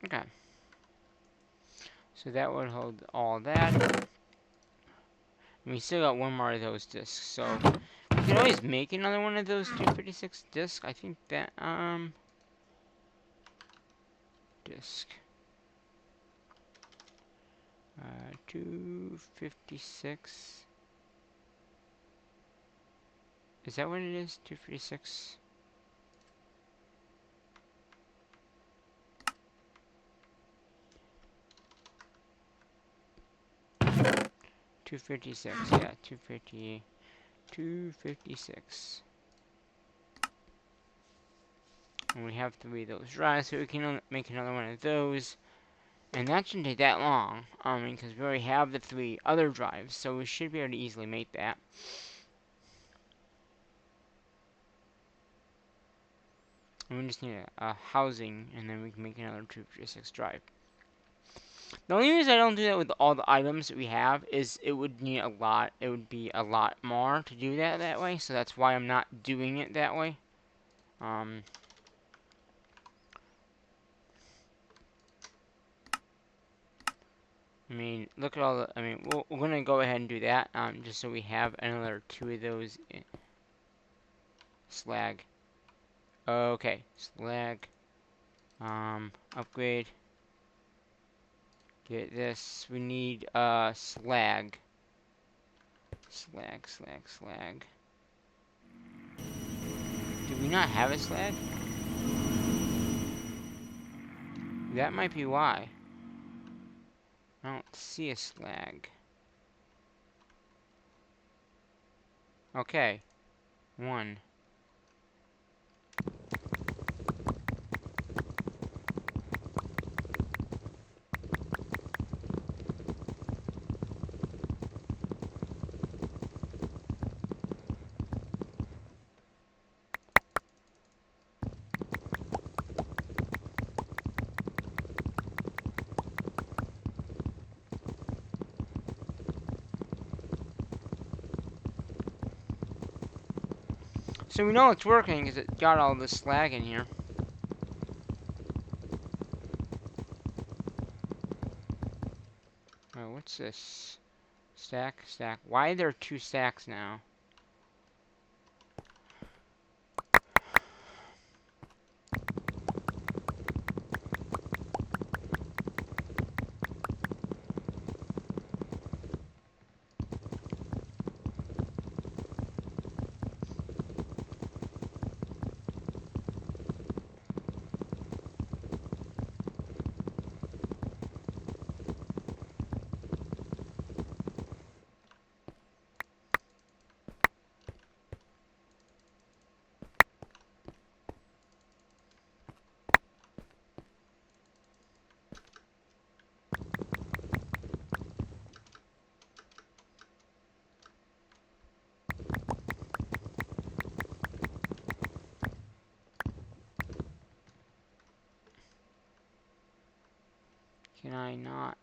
Okay. So that would hold all that. And we still got one more of those discs, so we can always make another one of those 256 discs. I think that, disk. 256. Is that what it is? 256? $256, yeah, 256. And we have 3 of those drives, so we can make another one of those. And that shouldn't take that long, because we already have the 3 other drives, so we should be able to easily make that. And we just need a housing, and then we can make another 256 drive. The only reason I don't do that with all the items that we have is it would need a lot. It would be a lot more to do that way, so that's why I'm not doing it that way. I mean, look at all the. I mean, we're gonna go ahead and do that, just so we have another 2 of those. Slag. Okay, slag. Upgrade. Get this. We need slag. Slag. Do we not have a slag? That might be why. I don't see a slag. Okay. 1. So we know it's working because it got all this slag in here. Oh, what's this? Stack. Why are there 2 stacks now? Can I not?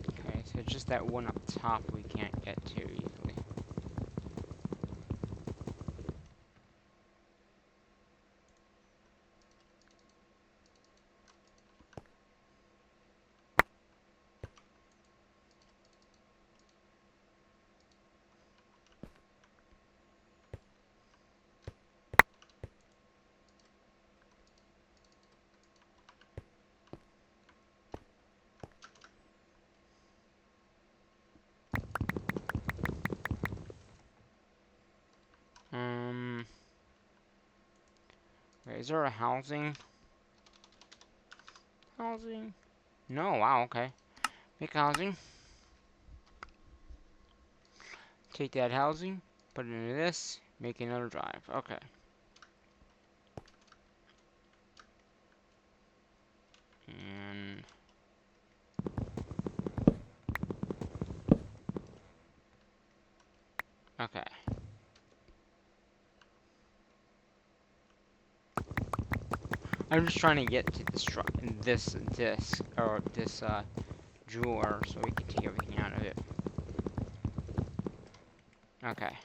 Okay, so just that one up top we can't get to easily. Okay, is there a housing? Housing? No, wow, okay. Make housing. Take that housing, put it into this, make another drive. Okay. And okay. I'm just trying to get to this disc or this drawer so we can take everything out of it. Okay.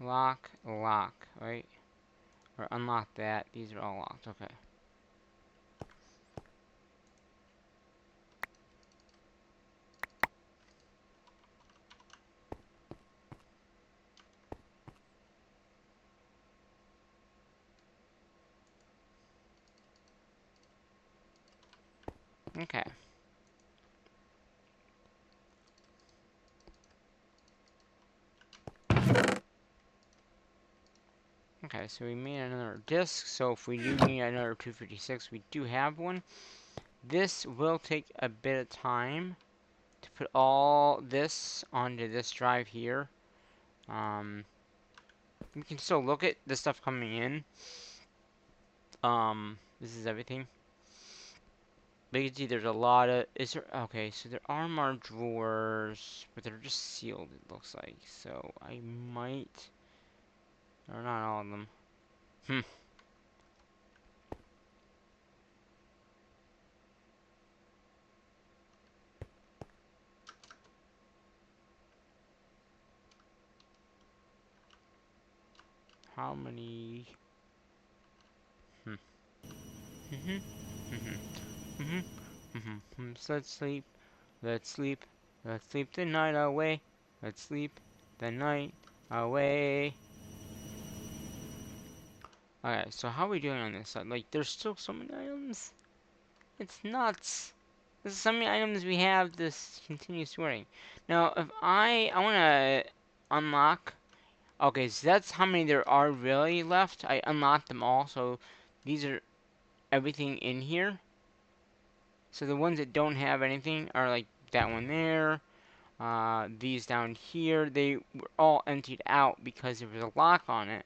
Lock, lock, right? Or unlock that. These are all locked. Okay. Okay. Okay, so we made another disc. So if we do need another 256, we do have one. This will take a bit of time to put all this onto this drive here. We can still look at the stuff coming in. This is everything. But you can see there's a lot of, okay, so there are more drawers, but they're just sealed, it looks like. So I might, or not all of them. Hmm. How many? Hmm. Mhm. Mhm. Mhm. Mhm. So let's sleep. Let's sleep. Let's sleep the night away. Let's sleep the night away. Alright, so how are we doing on this side? Like, there's still so many items. It's nuts. There's so many items we have. This continues swearing. Now, if I want to unlock. Okay, so that's how many there are really left. I unlocked them all, so these are everything in here. So the ones that don't have anything are like that one there. These down here, they were all emptied out because there was a lock on it.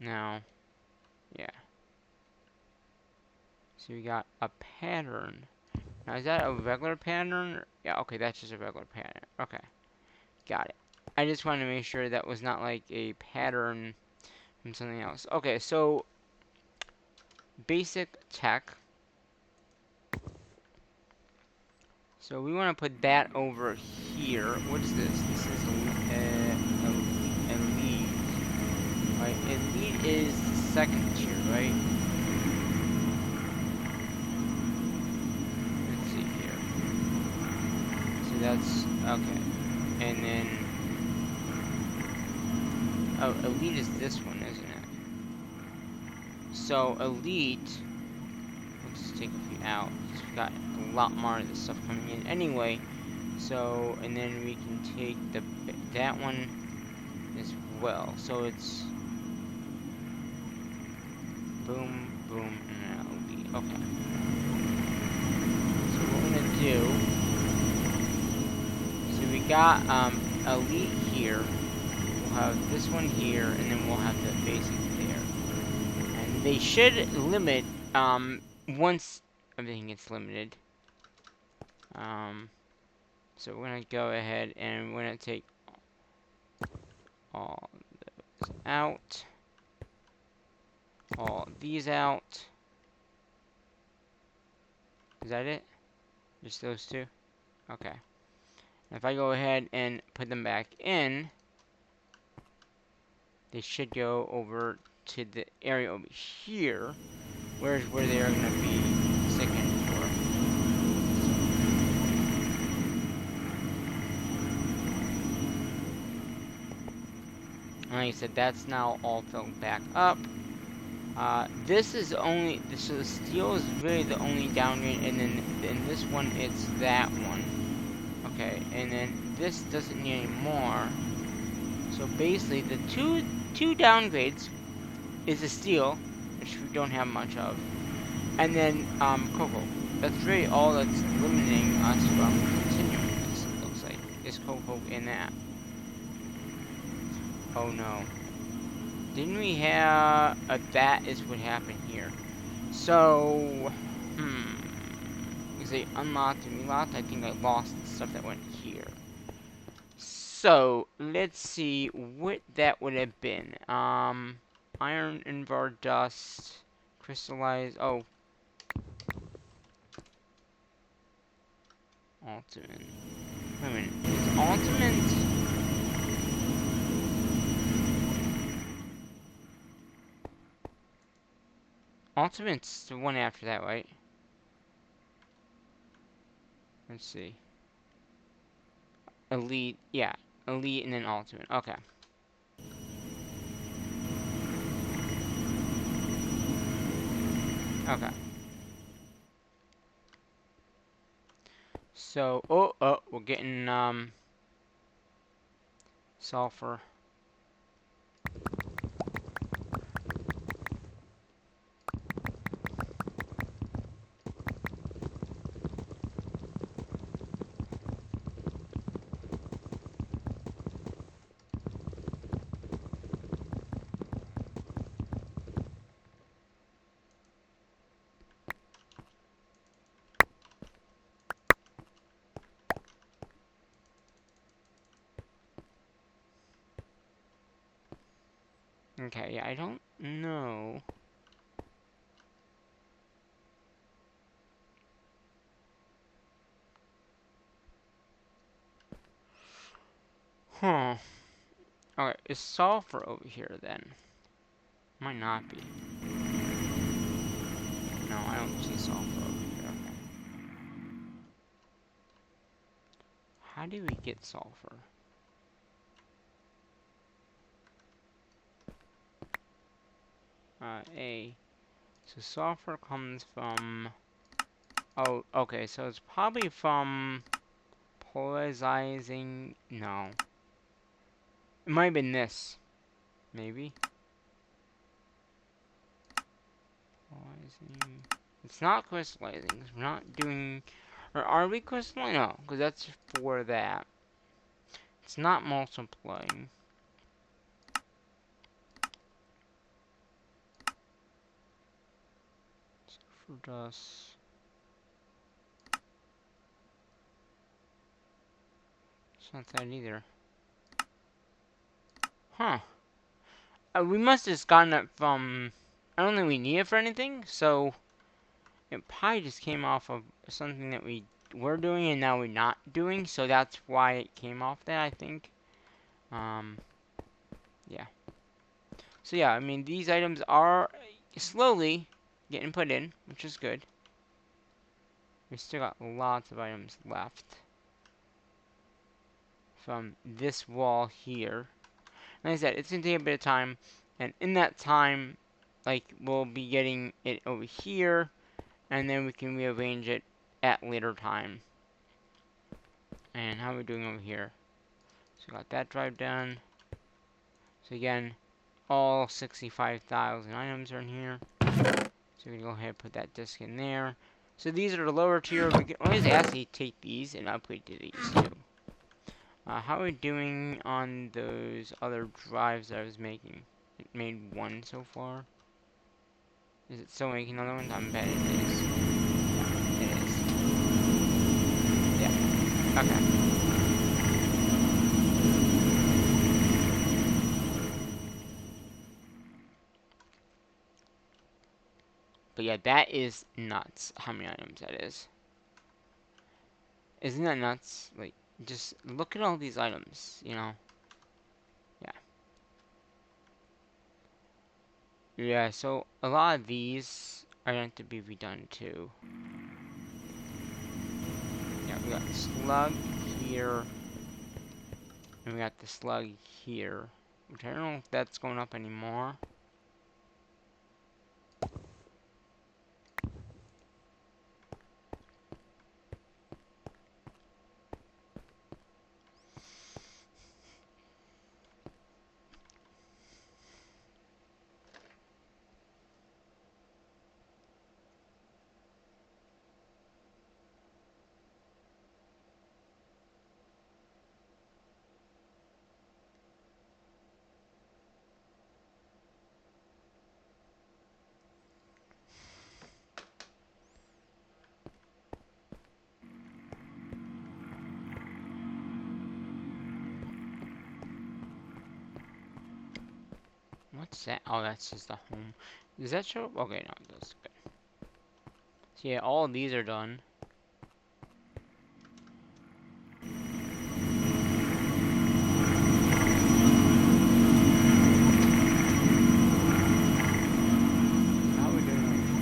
Now, yeah. So we got a pattern. Now, is that a regular pattern? Yeah, okay, that's just a regular pattern. Okay, got it. I just wanted to make sure that was not like a pattern from something else. Okay, so basic tech. So we want to put that over here. What is this? This is a lead. Right, a lead is the second tier, right? Let's see here. So that's, okay. And then, oh, elite is this one, isn't it? So elite, let's take a few out. We've got a lot more of this stuff coming in anyway. So, and then we can take that one as well. So it's boom, boom, and an elite. Okay. So what we're gonna do, so we got elite here. We'll have this one here, and then we'll have the basic there. And they should limit once everything gets limited. So we're gonna go ahead and we're gonna take all those out, all these out. Is that it? Just those two? Okay. If I go ahead and put them back in, they should go over to the area over here, where they are going to be second for. Like I said, that's now all filled back up. This is only, so the steel is really the only downgrade, and then in this one, it's that one. Okay, and then this doesn't need any more. So basically, the two downgrades is the steel, which we don't have much of, and then cocoa. That's really all that's limiting us from continuing this, it looks like, is cocoa in that. Oh no. Didn't we have that is what happened here. So, because they unlocked and relocked, I think I lost the stuff that went here. So, let's see what that would have been. Iron invar dust, crystallized, oh. Ultimate. Wait a minute, is ultimate... Ultimate's the one after that, right? Let's see. Elite, yeah. Elite and then Ultimate. Okay. Okay. So, we're getting, sulfur. Okay, yeah, I don't know. Huh. Alright, is sulfur over here then? Might not be. No, I don't see sulfur over here. Okay. How do we get sulfur? A. So sulfur comes from... Oh, okay, so it's probably from polarizing... No. It might have been this. Maybe. Polarizing... It's not crystallizing, 'cause we're not doing... Or are we crystallizing? No, because that's for that. It's not multiplying. For us... It's not that either. Huh. We must have just gotten it from... I don't think we need it for anything, so... It probably just came off of something that we were doing and now we're not doing, so that's why it came off that, I think. Yeah. So yeah, I mean, these items are slowly getting put in, which is good. We still got lots of items left from this wall here. Like I said, it's going to take a bit of time, and in that time, like, we'll be getting it over here, and then we can rearrange it at later time. And how are we doing over here? So got that drive done. So again, all 65,000 items are in here. So we're going to go ahead and put that disk in there. So these are the lower tier. We can always actually take these and upgrade to these too. How are we doing on those other drives that I was making? It made one so far. Is it still making another one? I'm betting it is. Yeah, it is. Yeah. Okay. But yeah, that is nuts. How many items that is. Isn't that nuts? Like, just look at all these items, you know? Yeah. Yeah, so a lot of these are going to be redone too. Yeah, we got the slug here. And we got the slug here. Which I don't know if that's going up anymore. What's that? Oh, that's just the home. Does that show up? Okay, no, it does. Good. So yeah, all of these are done. How are we doing?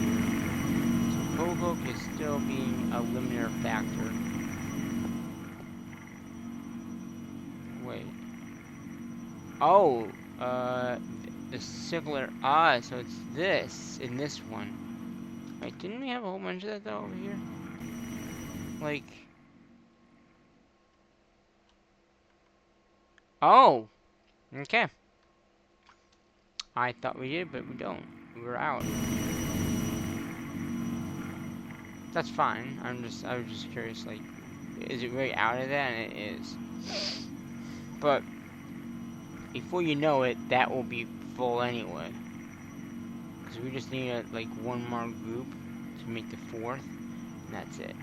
Wait. Oh, the circular eye. So it's this in this one. Wait, didn't we have a whole bunch of that though over here? Like. Oh. Okay. I thought we did, but we don't. We're out. That's fine. I was just curious. Like, is it really out of that? And it is. But before you know it, that will be full anyway. Because we just need like one more group to make the fourth, and that's it.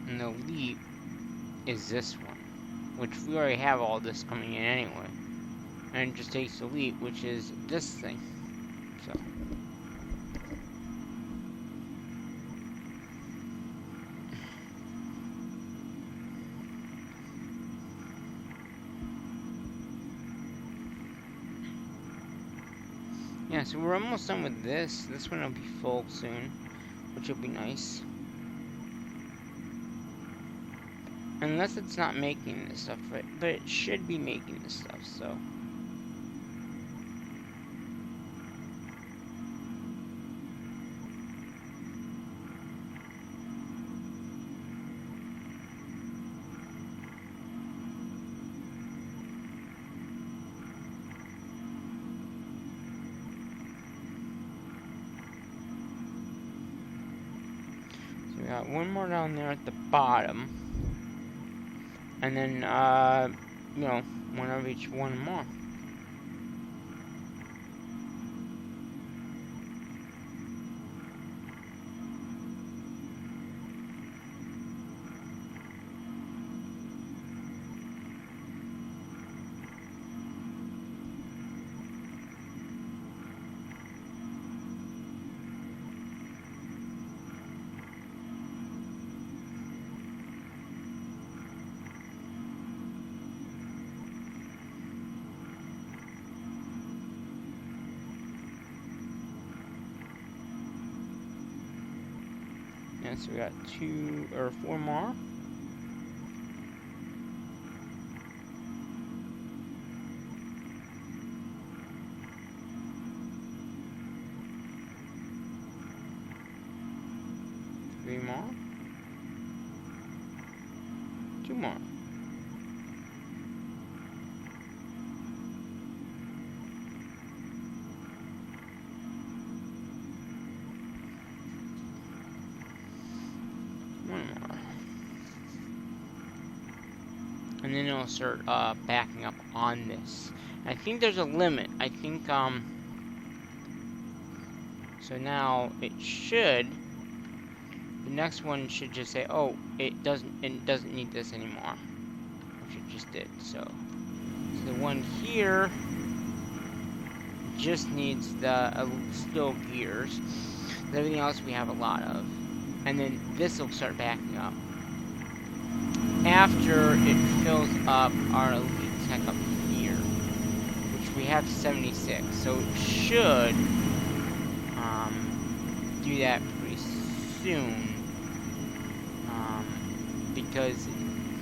And the leap is this one, which we already have all this coming in anyway. And it just takes the leap, which is this thing. So. Yeah, so we're almost done with this. This one will be full soon, which will be nice. Unless it's not making this stuff, right? But it should be making this stuff, so. We got one more down there at the bottom. And then, you know, one of each one more. Yeah, so we got 2 or 4 more. Three more. 2 more. And then it'll start backing up on this. I think there's a limit. I think so now it should. The next one should just say, oh, it doesn't need this anymore, which it just did. So the one here just needs the still gears. Everything else we have a lot of, and then this will start backing up. After it fills up our elite tech up here, which we have 76, so it should do that pretty soon, because it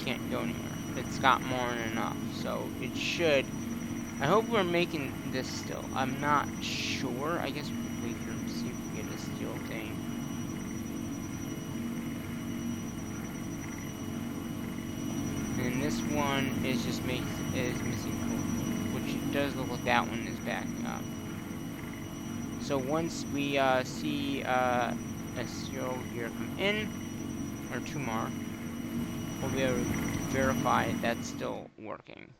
can't go anywhere. It's got more than enough, so it should. I hope we're making this still. I'm not sure. I guess we'll wait for see if we get a steel thing. And this one is just missing coal, which it does look like that one is backing up. So once we see a steel gear come in, or 2 more, we'll be able to verify that's still working,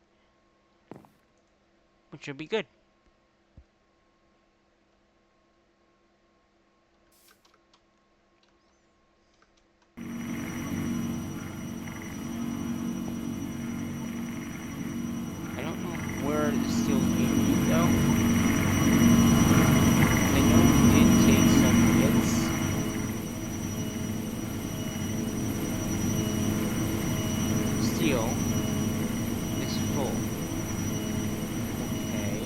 which should be good. Where the steel's being used though. I know we did take some hits. Steel is full. Okay.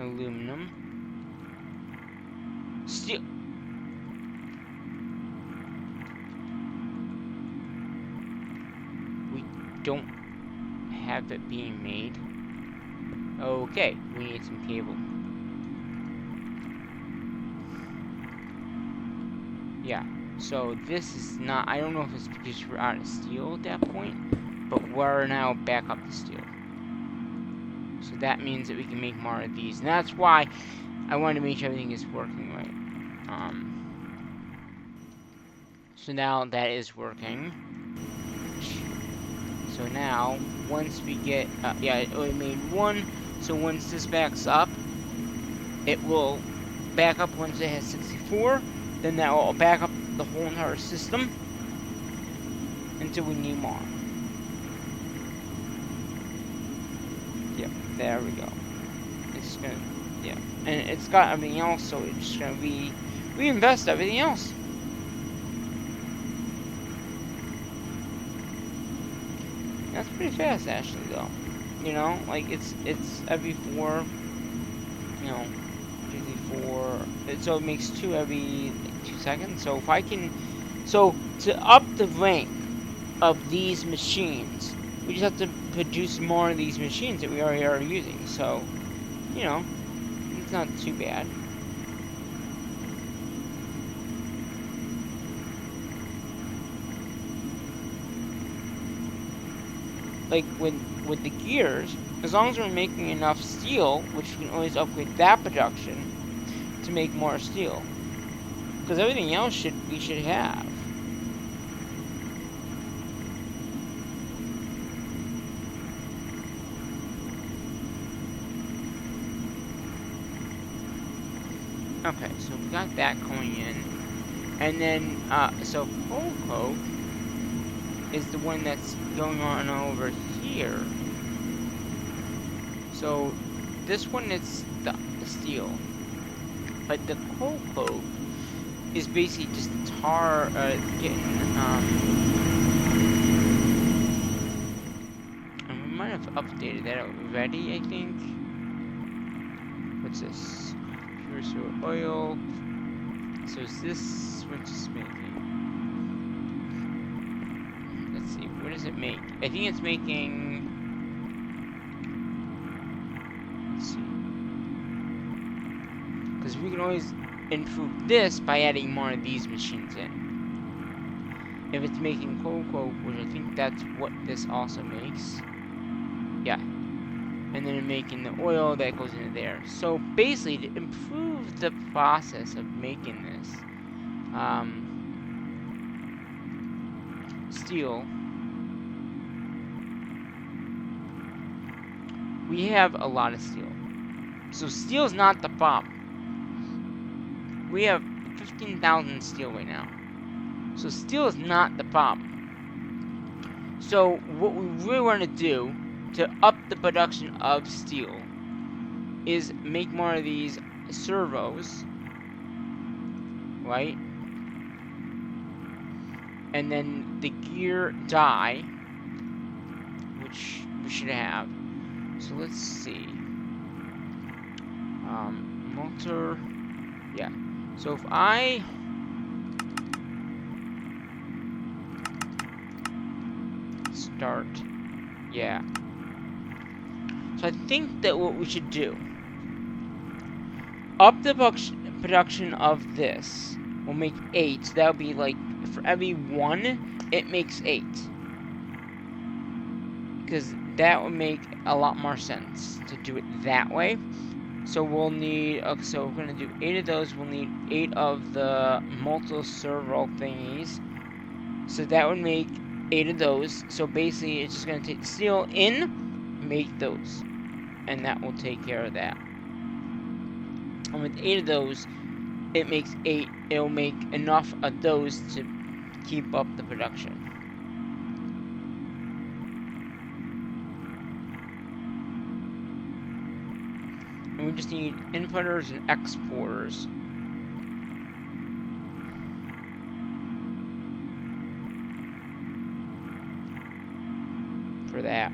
aluminum, steel. We don't have it being made. Okay, we need some cable. Yeah, so this is not, I don't know if it's because we're out of steel at that point, but we're now back up to steel. So that means that we can make more of these. And that's why I want to make sure everything is working right. So now that is working. So now, once we get, yeah, it only made one. So once this backs up, it will back up once it has 64. Then that will back up the whole entire system until we need more. Yep, there we go. It's gonna, yeah, and it's got everything else, so it's just gonna be reinvest everything else. That's pretty fast, actually, though. You know, like it's every 4, you know, 54. So it makes 2 every 2 seconds. So if I can, so to up the rank of these machines, we just have to produce more of these machines that we already are using. So, you know, it's not too bad. Like with the gears, as long as we're making enough steel, which we can always upgrade that production to make more steel, because everything else we should have. Okay, so we got that going in, and then so coal coke is the one that's going on over here. So this one is the steel, but the coal coke is basically just tar getting and we might have updated that already, I think. What's this? Pure sewer oil. So is this what's this making? Let's see, what does it make? I think it's making, let's see, because we can always improve this by adding more of these machines in. If it's making coal coke, which I think that's what this also makes, yeah, and then making the oil that goes into there. So basically, to improve the process of making this steel, we have a lot of steel. So steel is not the problem. We have 15,000 steel right now. So steel is not the problem. So what we really want to do to up the production of steel is make more of these servos, right? And then the gear die, which we should have. So let's see. Motor, yeah. So if I start, yeah. So I think that what we should do, up the production of this, will make 8. So that'll be like, for every 1, it makes 8. Because that would make a lot more sense to do it that way. So we'll need, okay, so we're going to do 8 of those. We'll need 8 of the multi-servo thingies. So that would make 8 of those. So basically, it's just going to take steel in, make those. And that will take care of that. And with 8 of those, it makes 8. It'll make enough of those to keep up the production. And we just need inputters and exporters. For that.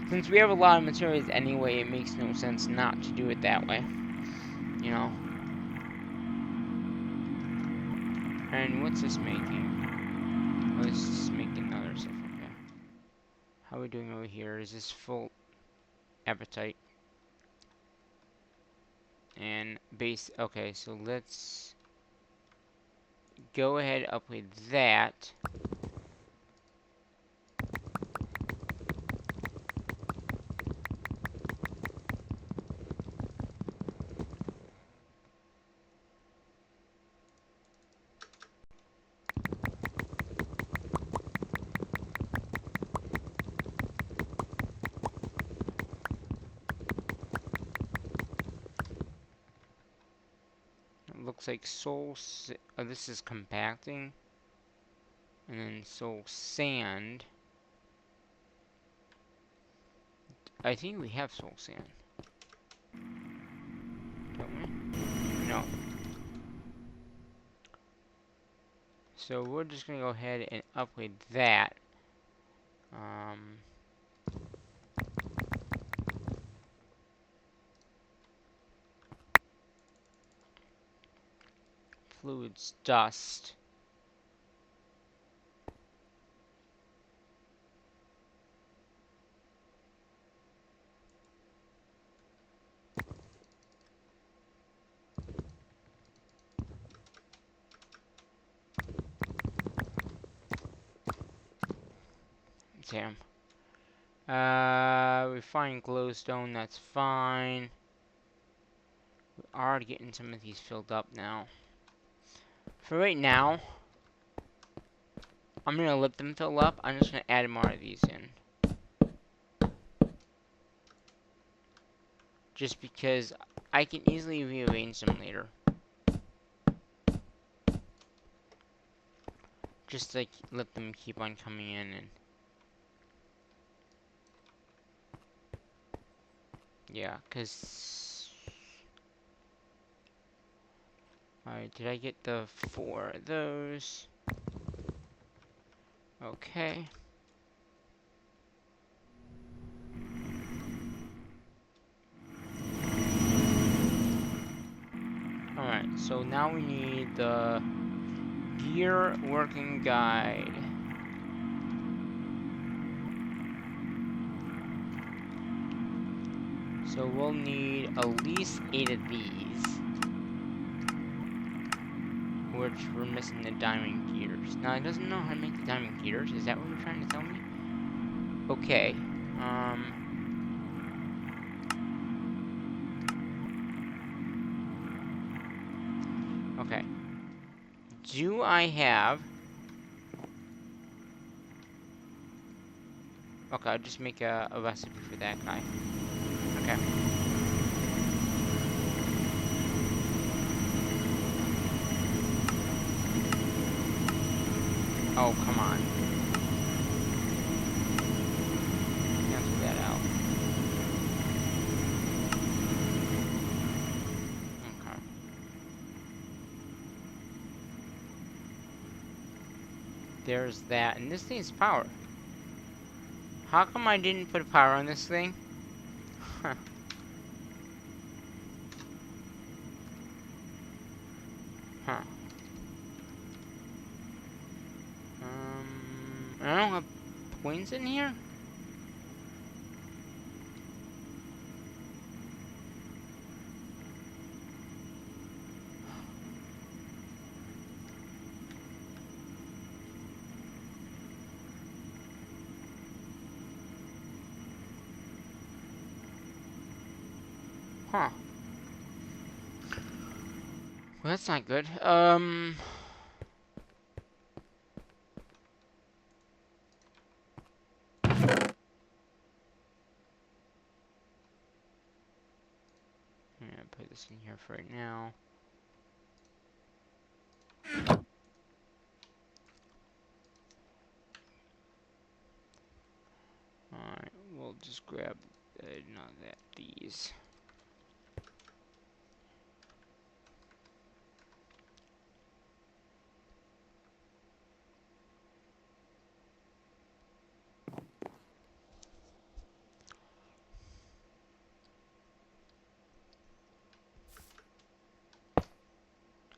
Since we have a lot of materials anyway, it makes no sense not to do it that way. You know? And what's this making? Oh, this is making other stuff, okay. How are we doing over here? Is this full appetite? And base, okay, so let's go ahead and upgrade that. It looks like oh, this is compacting. And then soul sand. I think we have soul sand. Don't we? No. So we're just gonna go ahead and upgrade that. Fluids, dust. Damn. Refined glowstone, that's fine. We are getting some of these filled up now. For right now, I'm gonna let them fill up. I'm just gonna add more of these in. Just because I can easily rearrange them later. Just like let them keep on coming in and yeah, cause alright, did I get the 4 of those? Okay. Alright, so now we need the gear working guide. So we'll need at least 8 of these. Which we're missing the diamond gears. Now it doesn't know how to make the diamond gears. Is that what you're trying to tell me? Okay. Okay. Do I have... Okay, I'll just make a recipe for that guy. Okay. Oh, come on. Cancel that out. Okay. There's that. And this needs power. How come I didn't put power on this thing? Huh. Huh. I don't have points in here? Huh. Well, that's not good. I'm gonna put this in here for right now. Alright, we'll just grab, not that, these.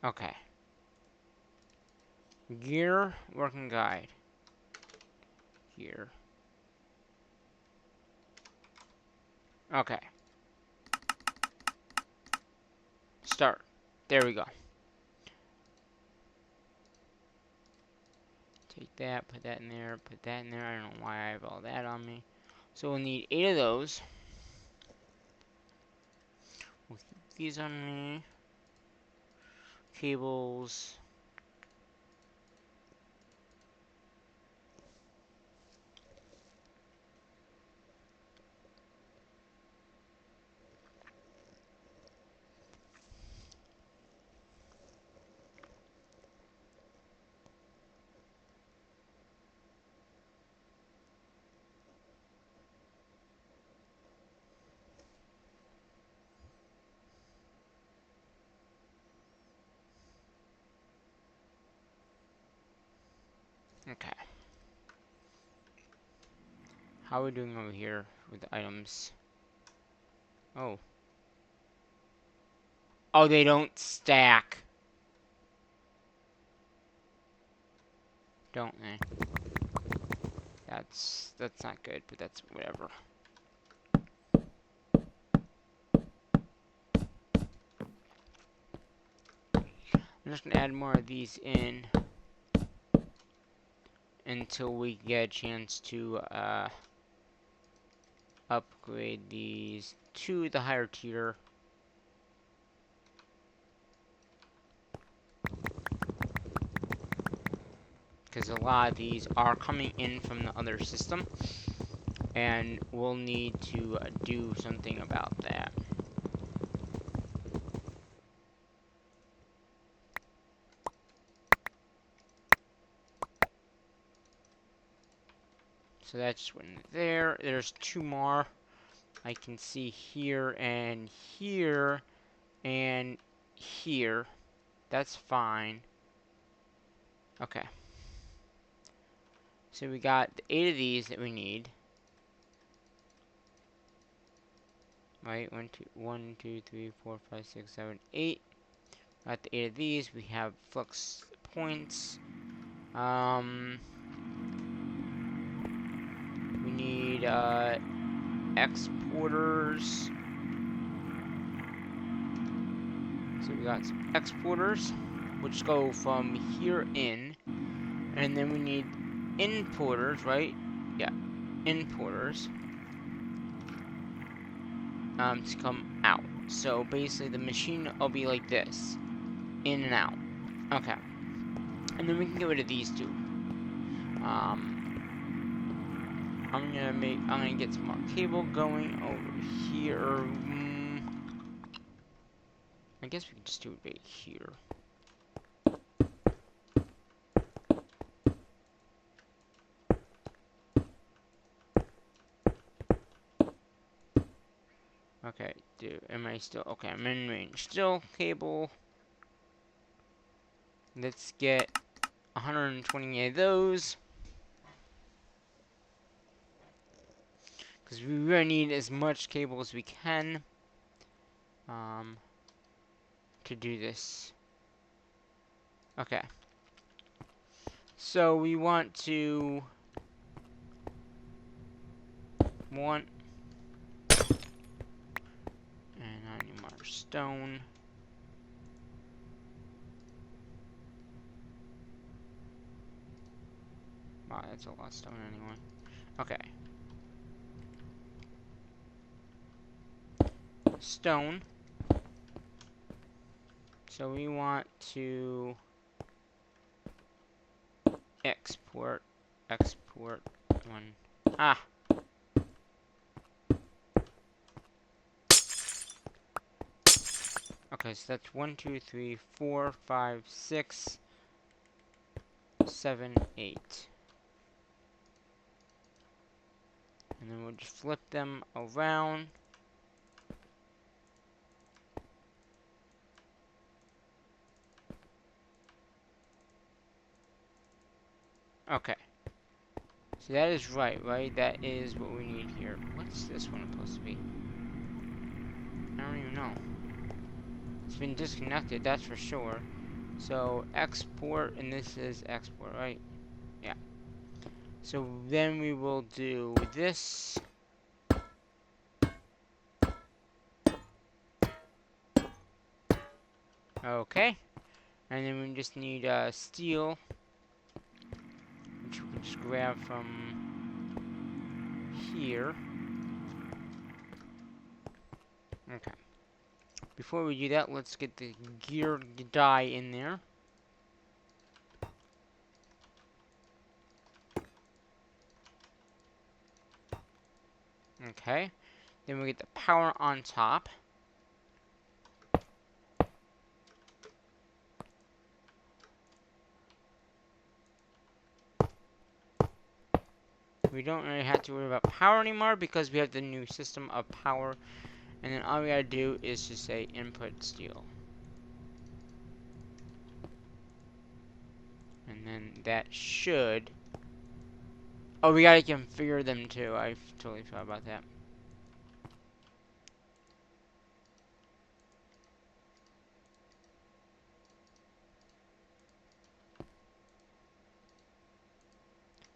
Okay. Gear working guide. Gear. Okay. Start. There we go. Take that, put that in there, put that in there. I don't know why I have all that on me. So we'll need 8 of those. We'll keep these on me. Cables. Okay. How are we doing over here with the items? Oh. Oh, they don't stack. Don't they? That's not good, but that's whatever. I'm just gonna add more of these in until we get a chance to upgrade these to the higher tier. Because a lot of these are coming in from the other system, and we'll need to do something about that. So that's one there. There's 2 more. I can see here and here and here. That's fine. Okay. So we got 8 of these that we need. Right, 1, 2, 3, 4, 5, 6, 7, 8. Got the 8 of these. We have flux points. We need exporters. So we got some exporters, which go from here in, and then we need importers, right? Yeah, importers to come out. So basically, the machine will be like this, in and out. Okay, and then we can get rid of these two. I'm gonna get some more cable going over here. I guess we can just do it right here. Okay, am I still? Okay, I'm in range. Still, cable. Let's get 120 of those. Because we really need as much cable as we can to do this. Okay. So we want to and I need more stone. Wow, that's a lot of stone anyway. Okay. Stone. So we want to export one. Ah. Okay, so that's 1, 2, 3, 4, 5, 6, 7, 8. And then we'll just flip them around. Okay. So that is right? That is what we need here. What's this one supposed to be? I don't even know. It's been disconnected, that's for sure. So export, and this is export, right? Yeah. So then we will do this. Okay. And then we just need steel, which we can just grab from here. Okay. Before we do that, let's get the gear die in there. Okay. Then we get the power on top. We don't really have to worry about power anymore because we have the new system of power. And then all we gotta do is just say input steel. And then that should... Oh, we gotta configure them too. I totally forgot about that.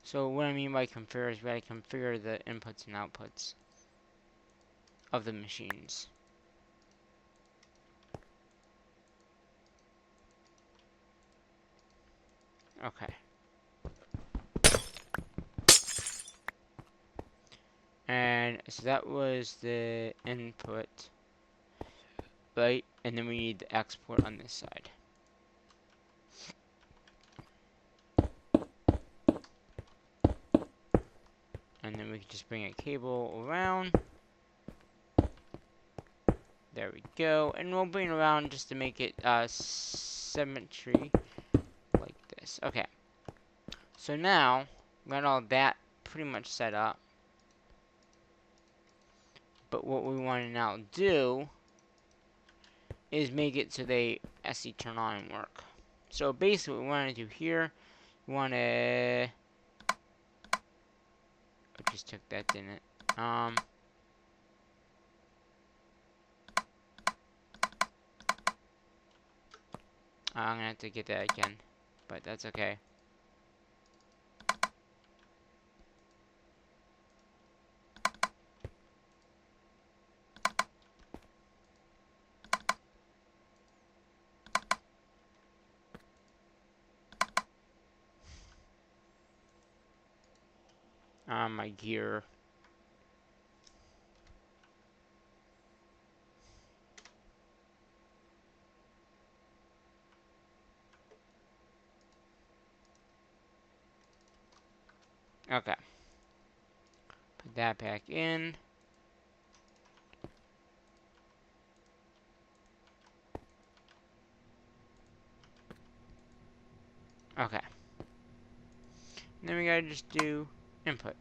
So what I mean by configure is we gotta configure the inputs and outputs of the machines. Okay. And so that was the input, right? And then we need the export on this side. And then we can just bring a cable around. There we go. And we'll bring it around just to make it symmetry like this. Okay. So now, we got all that pretty much set up. But what we want to now do is make it so they SE turn on and work. So basically what we want to do here, we want to... I just took that, didn't it? I'm gonna have to get that again, but that's okay. My gear. Okay. Put that back in. Okay. And then we gotta just do input.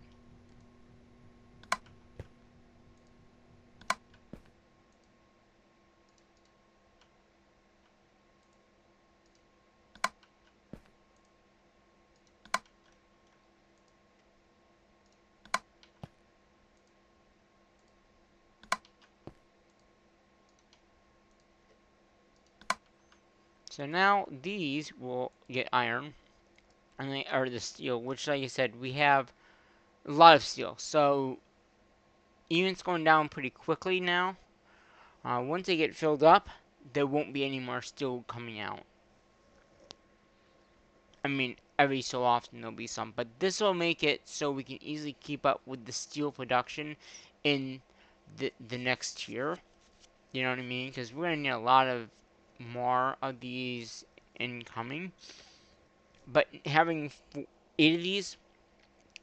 So now these will get iron, and they are the steel, which, like I said, we have a lot of steel. So even it's going down pretty quickly now. Once they get filled up, there won't be any more steel coming out. I mean, every so often there'll be some, but this will make it so we can easily keep up with the steel production in the next year. You know what I mean? Because we're gonna need a lot of more of these incoming. But having 8 of these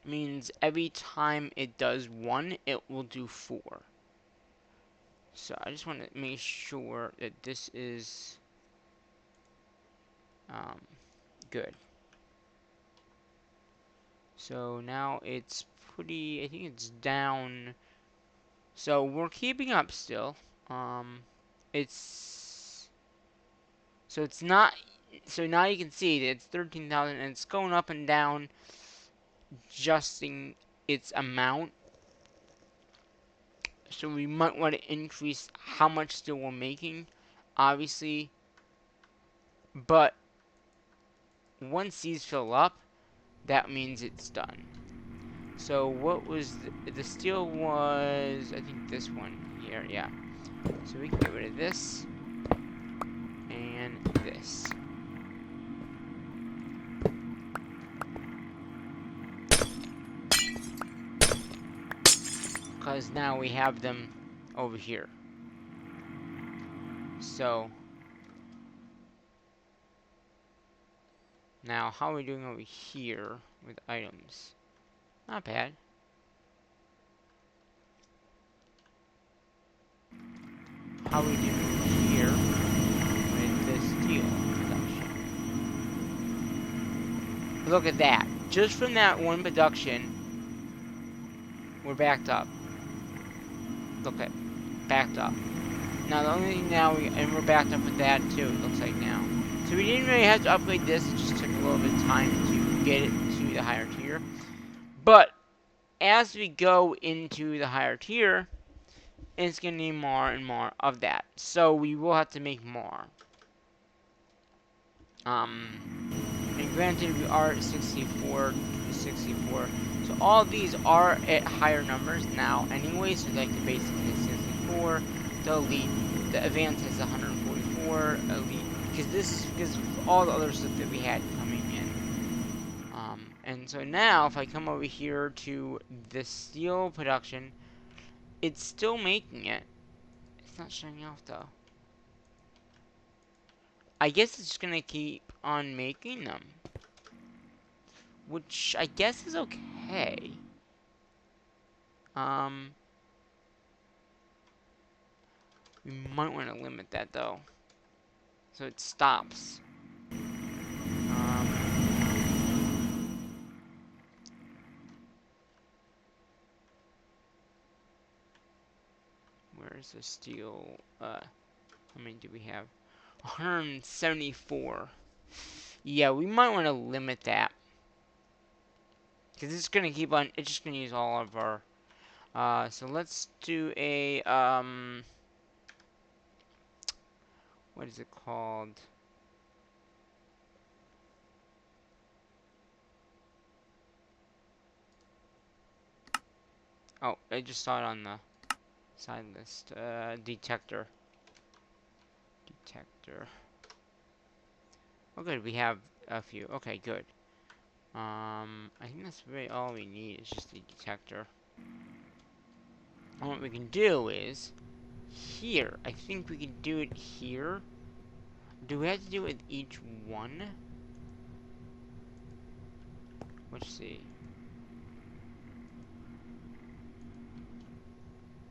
means every time it does one, it will do 4. So I just want to make sure that this is good. So now it's pretty, I think it's down. So we're keeping up still. It's, so it's not, so now you can see that it's 13,000 and it's going up and down, adjusting its amount. So we might want to increase how much steel we're making, obviously. But once these fill up, that means it's done. So what was the steel was, I think this one here, yeah. So we can get rid of this and this. Because now we have them over here. So now how are we doing over here with items? Not bad. How are we doing here with the steel production? Look at that. Just from that one production, we're backed up. Look at, backed up. Now the only thing now, and we're backed up with that too, it looks like now. So we didn't really have to upgrade this, it just took a little bit of time to get it to the higher tier. But, as we go into the higher tier, it's going to need more and more of that. So we will have to make more. And granted, we are at 64 to 64. So all these are at higher numbers now anyway. So like the basic is 64, the elite, the advanced is 144, elite. Because of all the other stuff that we had coming in. And so now, if I come over here to the steel production, it's still making it. It's not shutting off though. I guess it's just gonna keep on making them. Which I guess is okay. We might want to limit that though. So it stops. Where's the steel? How many do we have? 174. Yeah, we might want to limit that. Because it's going to keep on, it's just going to use all of our, so let's do a, what is it called? Oh, I just saw it on the side list. Detector. Detector. Oh, good. We have a few. Okay, good. I think that's really all we need is just the detector. And what we can do is here. I think we can do it here. Do we have to do it with each one? Let's see.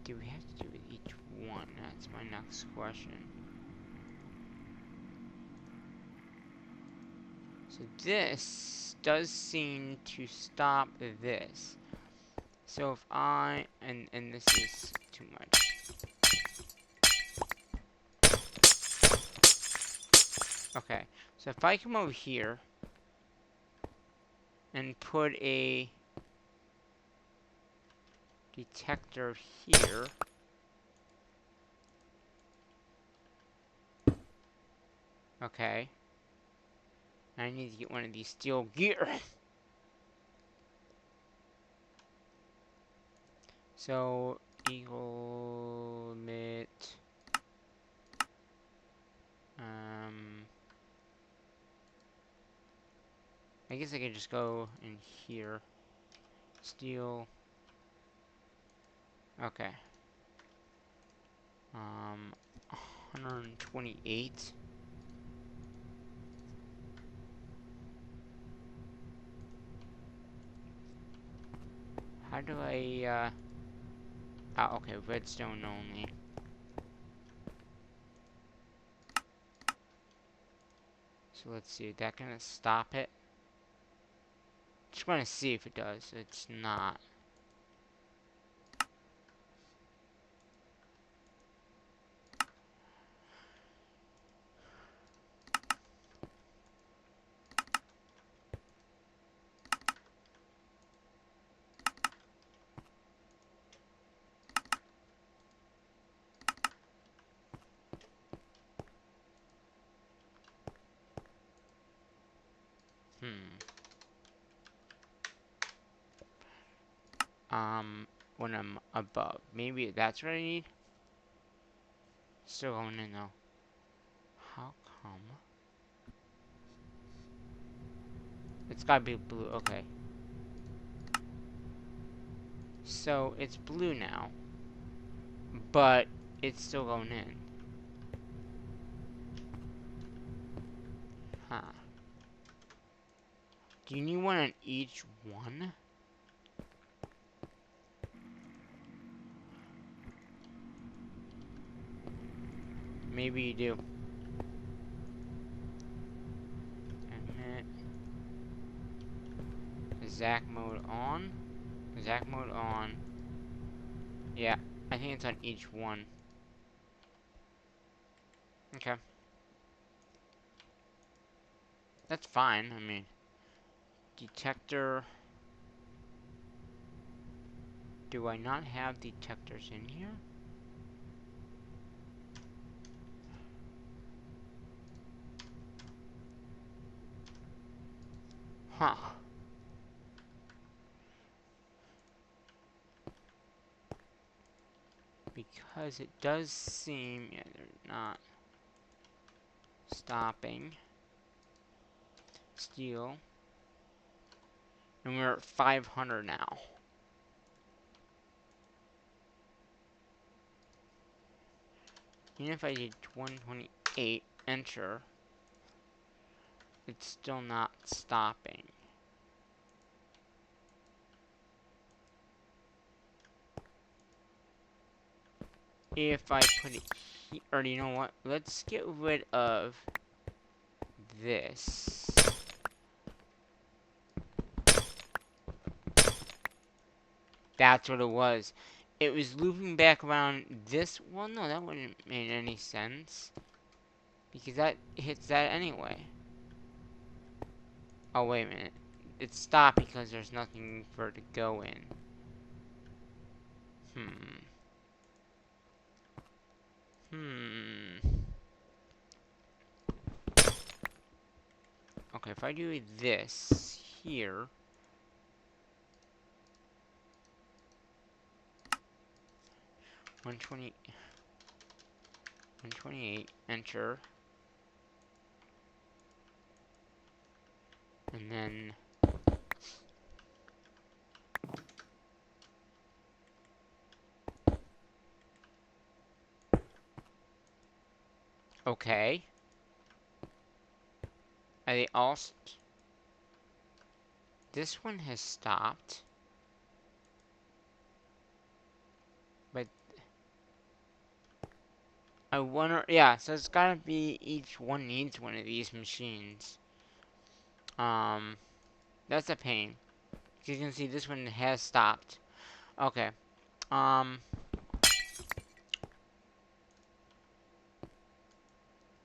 Do we have to do it with each one? That's my next question. So this does seem to stop this. So if I, and this is too much. Okay, so if I come over here and put a detector here. Okay. I need to get one of these steel gear. So, eagle limit. I guess I could just go in here. Steel. Okay. 128. How do I, oh, okay, redstone only. So let's see, is that gonna stop it? Just wanna see if it does. It's not. Hmm. When I'm above. Maybe that's what I need? Still going in though. How come? It's gotta be blue. Okay. So it's blue now. But it's still going in. Huh. Do you need one on each one? Maybe you do. Admit. Zac mode on. Zac mode on. Yeah, I think it's on each one. Okay. That's fine. I mean, detector. Do I not have detectors in here? Huh. Because it does seem, yeah, they're not stopping. Steel. And we're at 500 now. Even if I did 128, enter, it's still not stopping. If I put it here, or you know what? Let's get rid of this. That's what it was. It was looping back around this one. No, that wouldn't make any sense. Because that hits that anyway. Oh, wait a minute. It stopped because there's nothing for it to go in. Okay, if I do this here. 120, 128, enter. And then okay. Are they all this one has stopped. But I wonder, yeah, so it's gotta be each one needs one of these machines. That's a pain. You can see this one has stopped. Okay.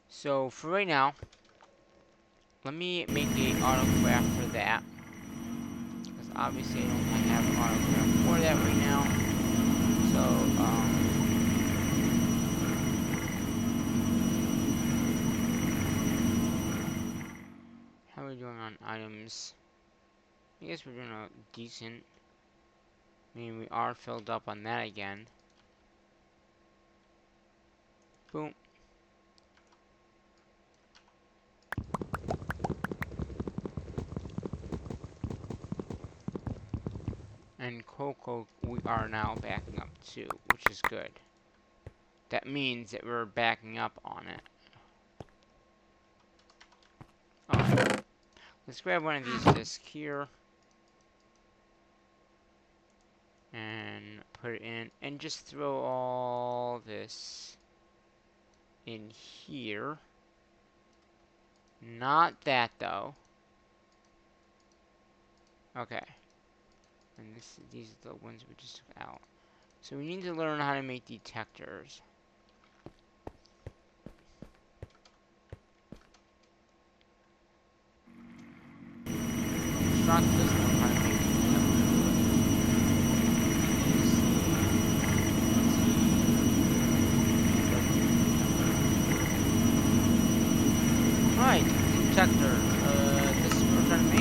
So for right now, let me make a autograph for that. Because obviously I don't have an autograph for that right now. So, how are we doing on items? I guess we're doing a decent. I mean, we are filled up on that again. Boom. And Cocoa, we are now backing up too, which is good. That means that we're backing up on it. Alright. Let's grab one of these discs here. And put it in. And just throw all this in here. Not that, though. Okay. And these are the ones we just took out. So we need to learn how to make detectors. Construct this one, how to make detectors. Alright, detectors. This we're gonna make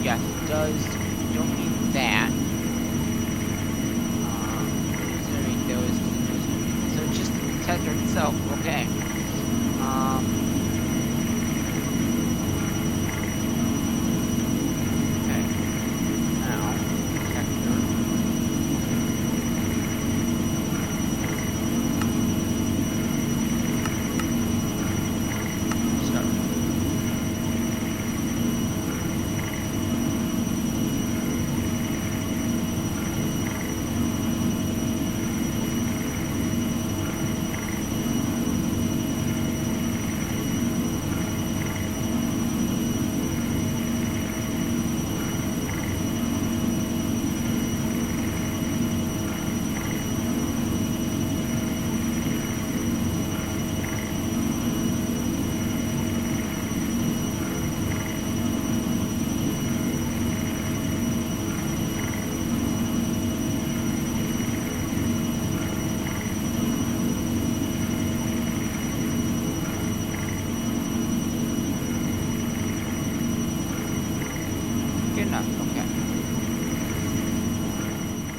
yes, it does. Don't need that. Those. So it's just Tetra itself. Okay. Okay. Now, Tetra. Start. Good enough. Okay.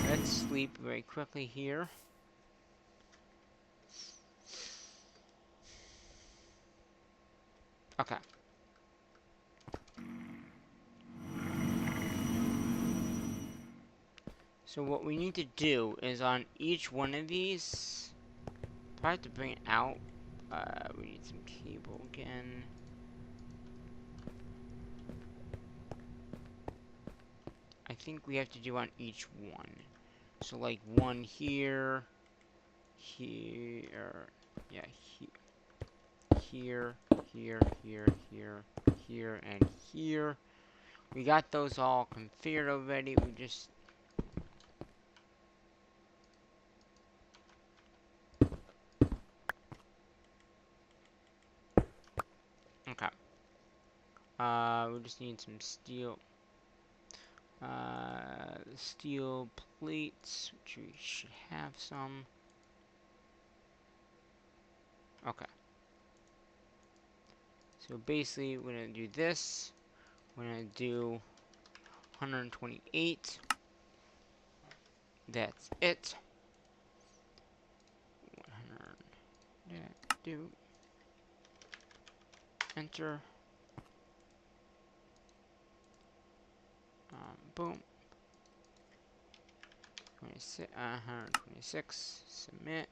Let's sleep very quickly here. Okay. So what we need to do is on each one of these, probably have to bring it out. We need some cable again. I think we have to do on each one. So like one here, here, yeah, here, here, here, and here. We got those all configured already. We just okay. We just need some steel. Steel plates, which we should have some. Okay. So basically, we're gonna do this. We're gonna do 128. That's it. 100. Yeah, do. Enter. Boom. 126. Submit.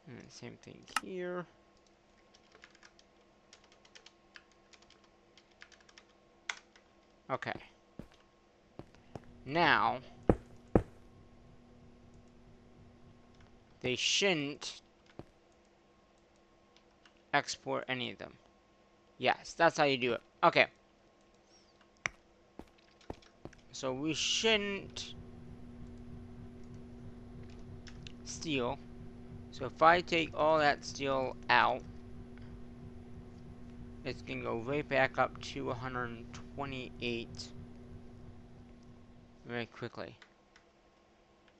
And same thing here. Okay. Now, they shouldn't export any of them. Yes, that's how you do it. Okay. So we shouldn't steal. So if I take all that steel out, it's going to go right back up to 128 very quickly.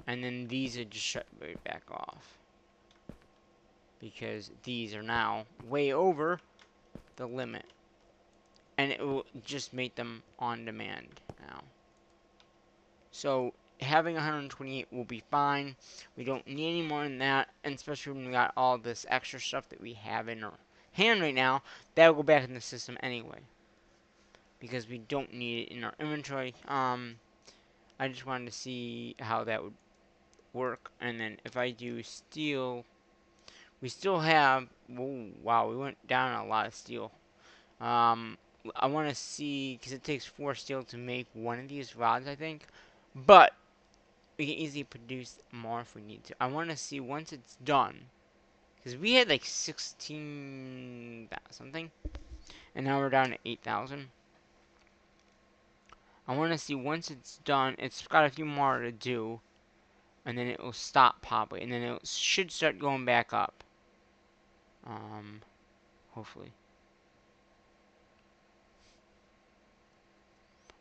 And then these are just shut right back off. Because these are now way over the limit. And it will just make them on demand now. So having 128 will be fine. We don't need any more than that. And especially when we got all this extra stuff that we have in our hand right now, that will go back in the system anyway. Because we don't need it in our inventory. I just wanted to see how that would work. And then if I do steel, we still have, oh, wow, we went down a lot of steel. I want to see, because it takes 4 steel to make one of these rods, I think. But we can easily produce more if we need to. I want to see once it's done, Because we had like 16 something, and now we're down to 8,000. I want to see once it's done, it's got a few more to do, and then it will stop probably, and then it should start going back up. Hopefully.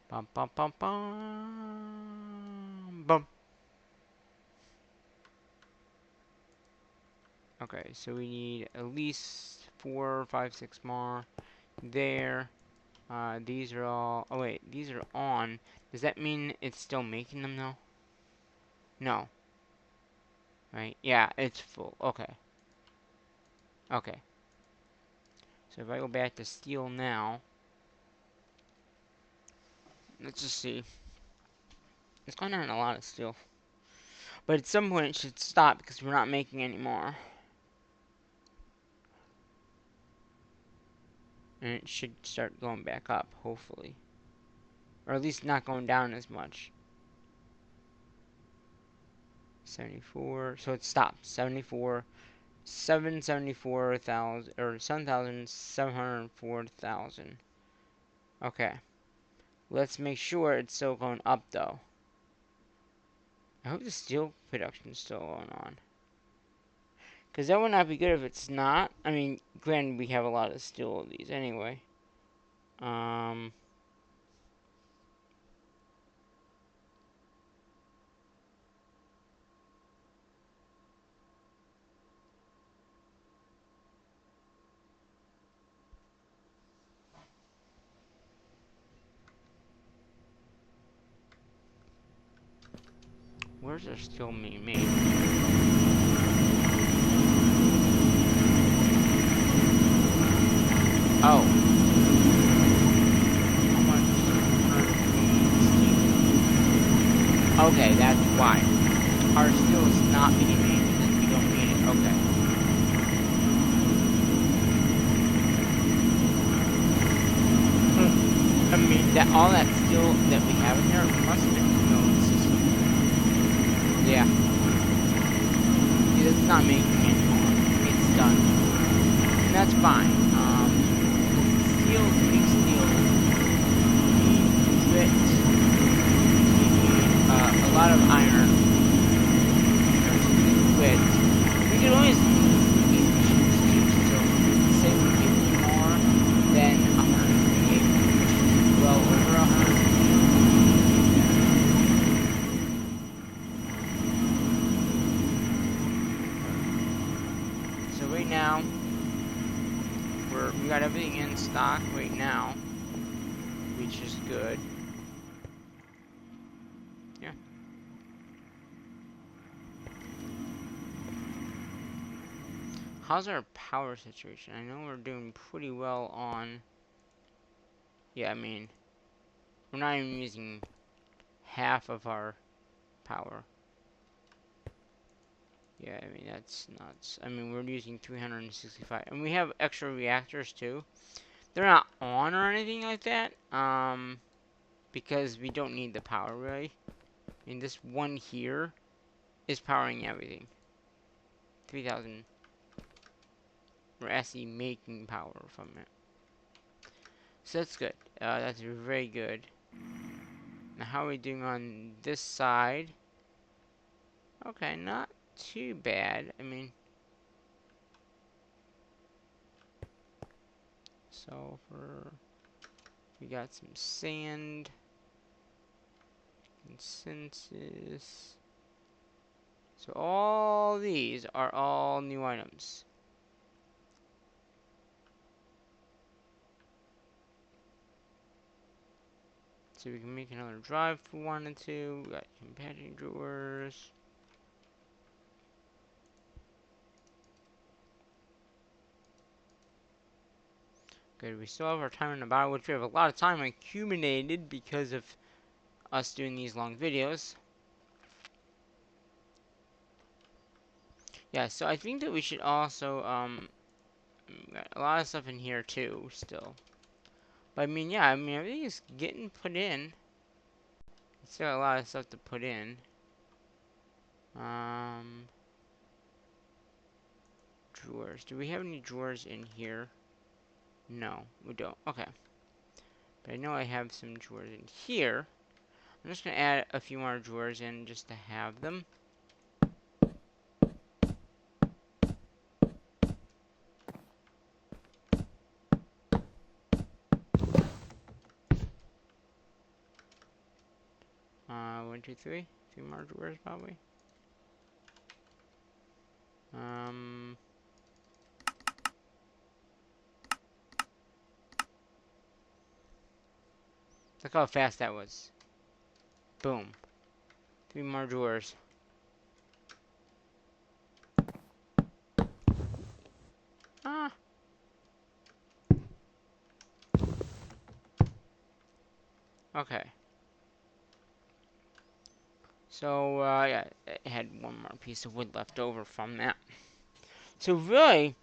Bum bum bum bum bum. Okay, so we need at least 4, 5, 6 more there. These are all. Oh wait, these are on. Does that mean it's still making them though? No. Right? Yeah, it's full. Okay. Okay. So if I go back to steel now, let's just see. It's going on a lot of steel. But at some point it should stop because we're not making any more. And it should start going back up, hopefully. Or at least not going down as much. 74. So it stopped. 74. 774,000 or 7,704,000. Okay. Let's make sure it's still going up though. I hope the steel production is still going on. Because that would not be good if it's not. I mean, granted, we have a lot of steel of these anyway. Where's our steel being made? Oh. How much steel? Okay, that's why. Our steel is not being made because we don't need it. Okay. I mean, that all that steel that we have in there must have been nodes. Yeah. It's not making it anymore. It's done. And that's fine. Steel, big steel, you need grit, you need a lot of iron, grit. We can always use these machines too, so say we give me more than 128, which is well over 100. So right now, we got everything in stock right now, which is good. Yeah. How's our power situation? I know we're doing pretty well on. Yeah, I mean, we're not even using half of our power. Yeah, I mean, that's nuts. I mean, we're using 365. And we have extra reactors, too. They're not on or anything like that. Because we don't need the power, really. I mean, this one here is powering everything. 3,000. We're actually making power from it. So that's good. That's very good. Now, how are we doing on this side? Okay, not too bad. I mean, sulfur. We got some sand. Consensus. So all these are all new items. So we can make another drive if we wanted to. We got companion drawers. Good, we still have our time in the battle, which we have a lot of time accumulated because of us doing these long videos. Yeah, so I think that we should also, got a lot of stuff in here too, still. But I mean, yeah, I mean, everything is getting put in. Still got a lot of stuff to put in. drawers. Do we have any drawers in here? No, we don't. Okay. But I know I have some drawers in here. I'm just going to add a few more drawers in just to have them. One, two, three. Three more drawers, probably. Look how fast that was. Boom. Three more drawers. Ah. Okay. So, yeah, I had one more piece of wood left over from that. So really,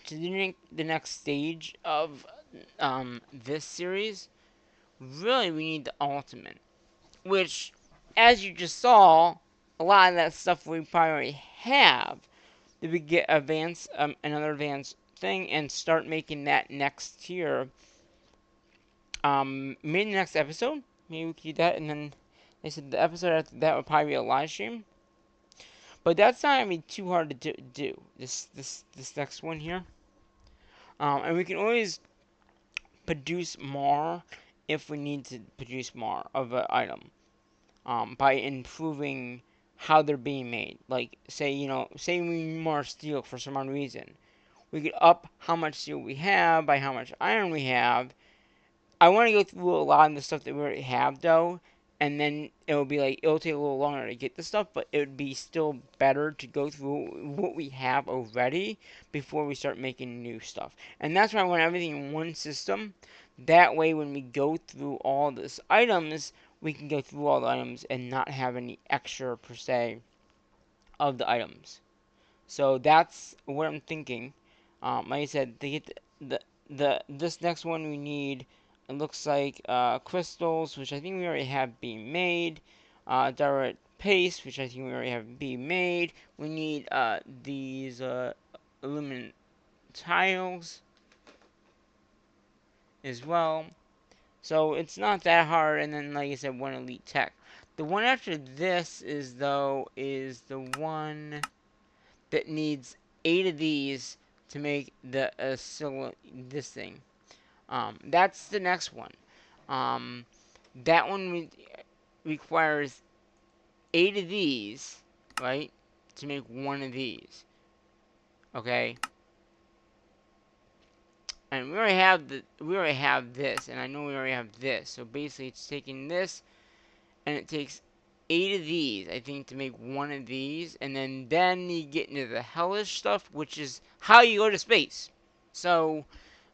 to the next stage of this series, really we need the ultimate, which, as you just saw, a lot of that stuff we probably already have. That we get another advanced thing, and start making that next tier. Maybe the next episode, maybe we could do that, and then they said the episode after that would probably be a live stream. But that's not gonna be too hard to do. This next one here. And we can always produce more if we need to produce more of an item. By improving how they're being made. Like, say we need more steel for some odd reason. We could up how much steel we have by how much iron we have. I want to go through a lot of the stuff that we already have, though, and then it'll take a little longer to get the stuff, but it would be still better to go through what we have already before we start making new stuff. And that's why I want everything in one system. That way, when we go through all these items, we can go through all the items and not have any extra, per se, of the items. So that's what I'm thinking. Like I said, to get this next one we need, it looks like crystals, which I think we already have being made. Direct paste, which I think we already have being made. We need these aluminum tiles as well. So it's not that hard. And then, like I said, one elite tech. The one after this is the one that needs 8 of these to make this thing. That's the next one. Um, that one requires 8 of these, right, to make one of these. Okay. And we already have this, and I know we already have this. So basically, it's taking this, and it takes 8 of these, I think, to make one of these, and then you get into the hellish stuff, which is how you go to space. So,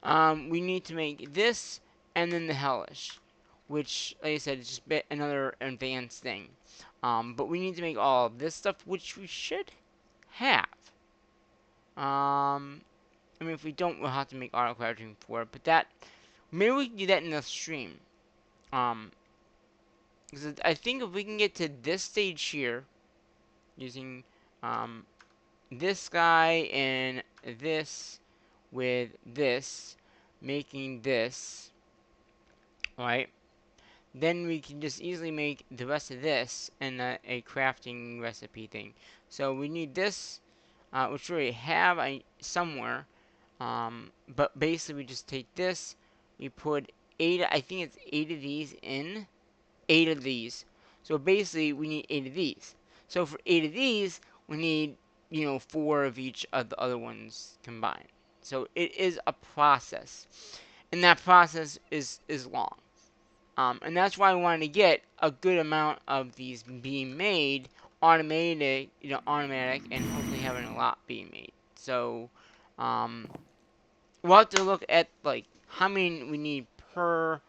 we need to make this, and then the hellish, which, like I said, is just another advanced thing. But we need to make all of this stuff, which we should have. I mean, if we don't, we'll have to make auto crafting for it. But that, maybe we can do that in the stream. Because I think if we can get to this stage here, using this guy and this with this, making this, right? Then we can just easily make the rest of this and a crafting recipe thing. So we need this, which we already have somewhere. But basically we just take this, we put 8, I think it's 8 of these in. 8 of these. So basically, we need 8 of these. So for 8 of these, we need, 4 of each of the other ones combined. So it is a process. And that process is long. And that's why I wanted to get a good amount of these being made automatic, and hopefully having a lot being made. So, we'll have to look at, like, how many we need per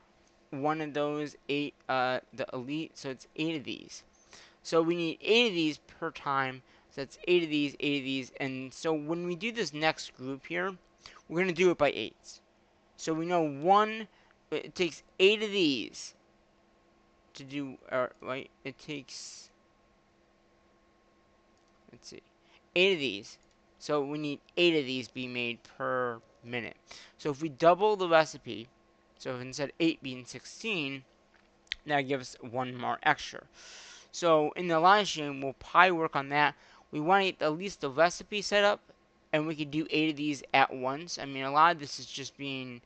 one of those 8, the elite, so it's 8 of these. So we need 8 of these per time, so that's 8 of these, 8 of these, and so when we do this next group here, we're going to do it by 8s. So we know it takes 8 of these to do, right, it takes, let's see, 8 of these So we need 8 of these being made per minute. So if we double the recipe, so if instead of 8 being 16, that gives us 1 more extra. So in the live stream, we'll probably work on that. We want to get at least the recipe set up, and we could do 8 of these at once. I mean, a lot of this is just being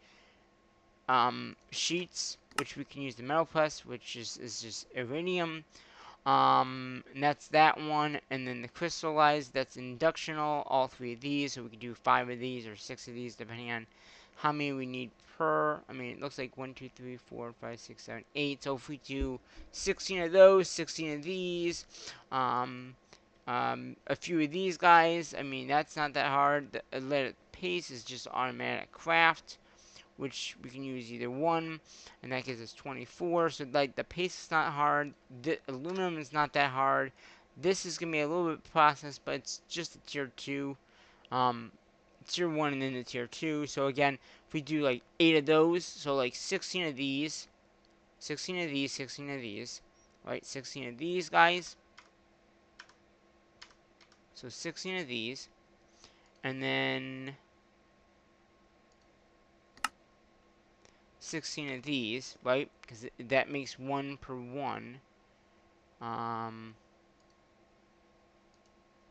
sheets, which we can use the metal press, which is just iridium. And that's that one, and then the crystallized, that's inductional, all 3 of these, so we could do 5 of these or 6 of these, depending on how many we need per. I mean, it looks like 1, 2, 3, 4, 5, 6, 7, 8. So if we do 16 of those, 16 of these, a few of these guys, I mean, that's not that hard. The lead paste is just automatic craft, which we can use either one, and that gives us 24. So like the paste is not hard, the aluminum is not that hard. This is gonna be a little bit processed, but it's just a tier 2. Um, tier 1 and then the tier 2. So again, if we do like 8 of those, so like 16 of these, 16 of these, 16 of these, right? 16 of these guys. So 16 of these, and then 16 of these, right? Because that makes 1 per 1. Um,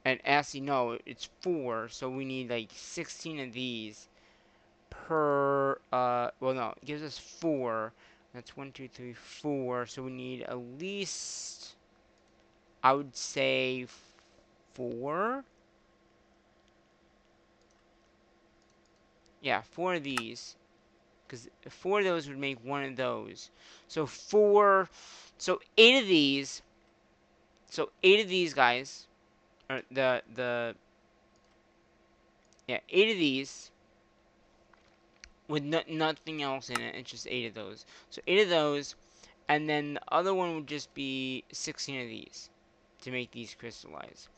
and actually, no, it's 4, so we need like 16 of these per, well, no, it gives us 4. That's 1, 2, 3, 4, so we need at least, I would say, 4? Yeah, 4 of these, because 4 of those would make 1 of those. So 4, so 8 of these, so 8 of these guys, or yeah, 8 of these, with nothing else in it. It's just 8 of those. So 8 of those, and then the other one would just be 16 of these to make these crystallize.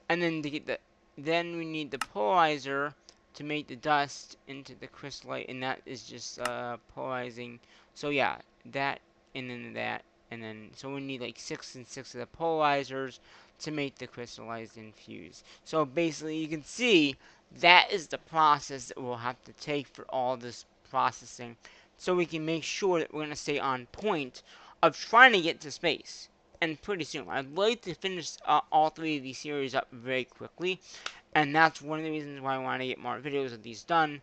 And then to get then we need the polarizer to make the dust into the crystallite, and that is just polarizing. So yeah, that and then that, and then so we need like 6 and 6 of the polarizers to make the crystallized infuse. So basically, you can see that is the process that we'll have to take for all this processing, so we can make sure that we're going to stay on point of trying to get to space. And pretty soon, I'd like to finish all 3 of these series up very quickly, and that's one of the reasons why I want to get more videos of these done.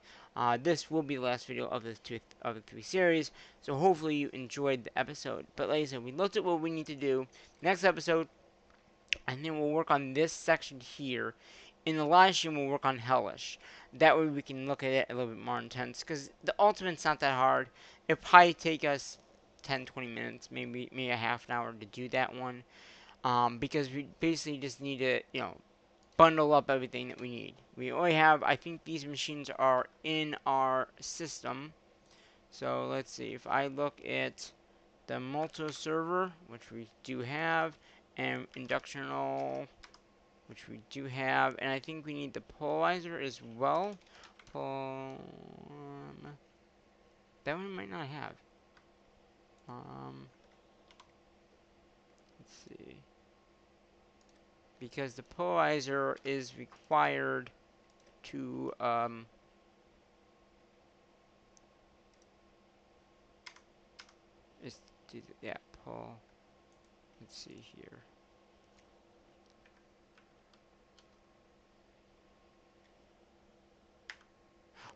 This will be the last video of the 3 series, so hopefully you enjoyed the episode. But like I said, we looked at what we need to do. Next episode, and then we'll work on this section here. In the live stream, we'll work on Hellish. That way we can look at it a little bit more intense, because the ultimate's not that hard. It'll probably take us 10-20 minutes, maybe a half an hour to do that one. Because we basically just need to, bundle up everything that we need. We only have, I think these machines are in our system. So let's see, if I look at the multi server, which we do have, and inductional, which we do have, and I think we need the polarizer as well. That one might not have. Let's see. Because the polarizer is required to, yeah, Paul. Let's see here.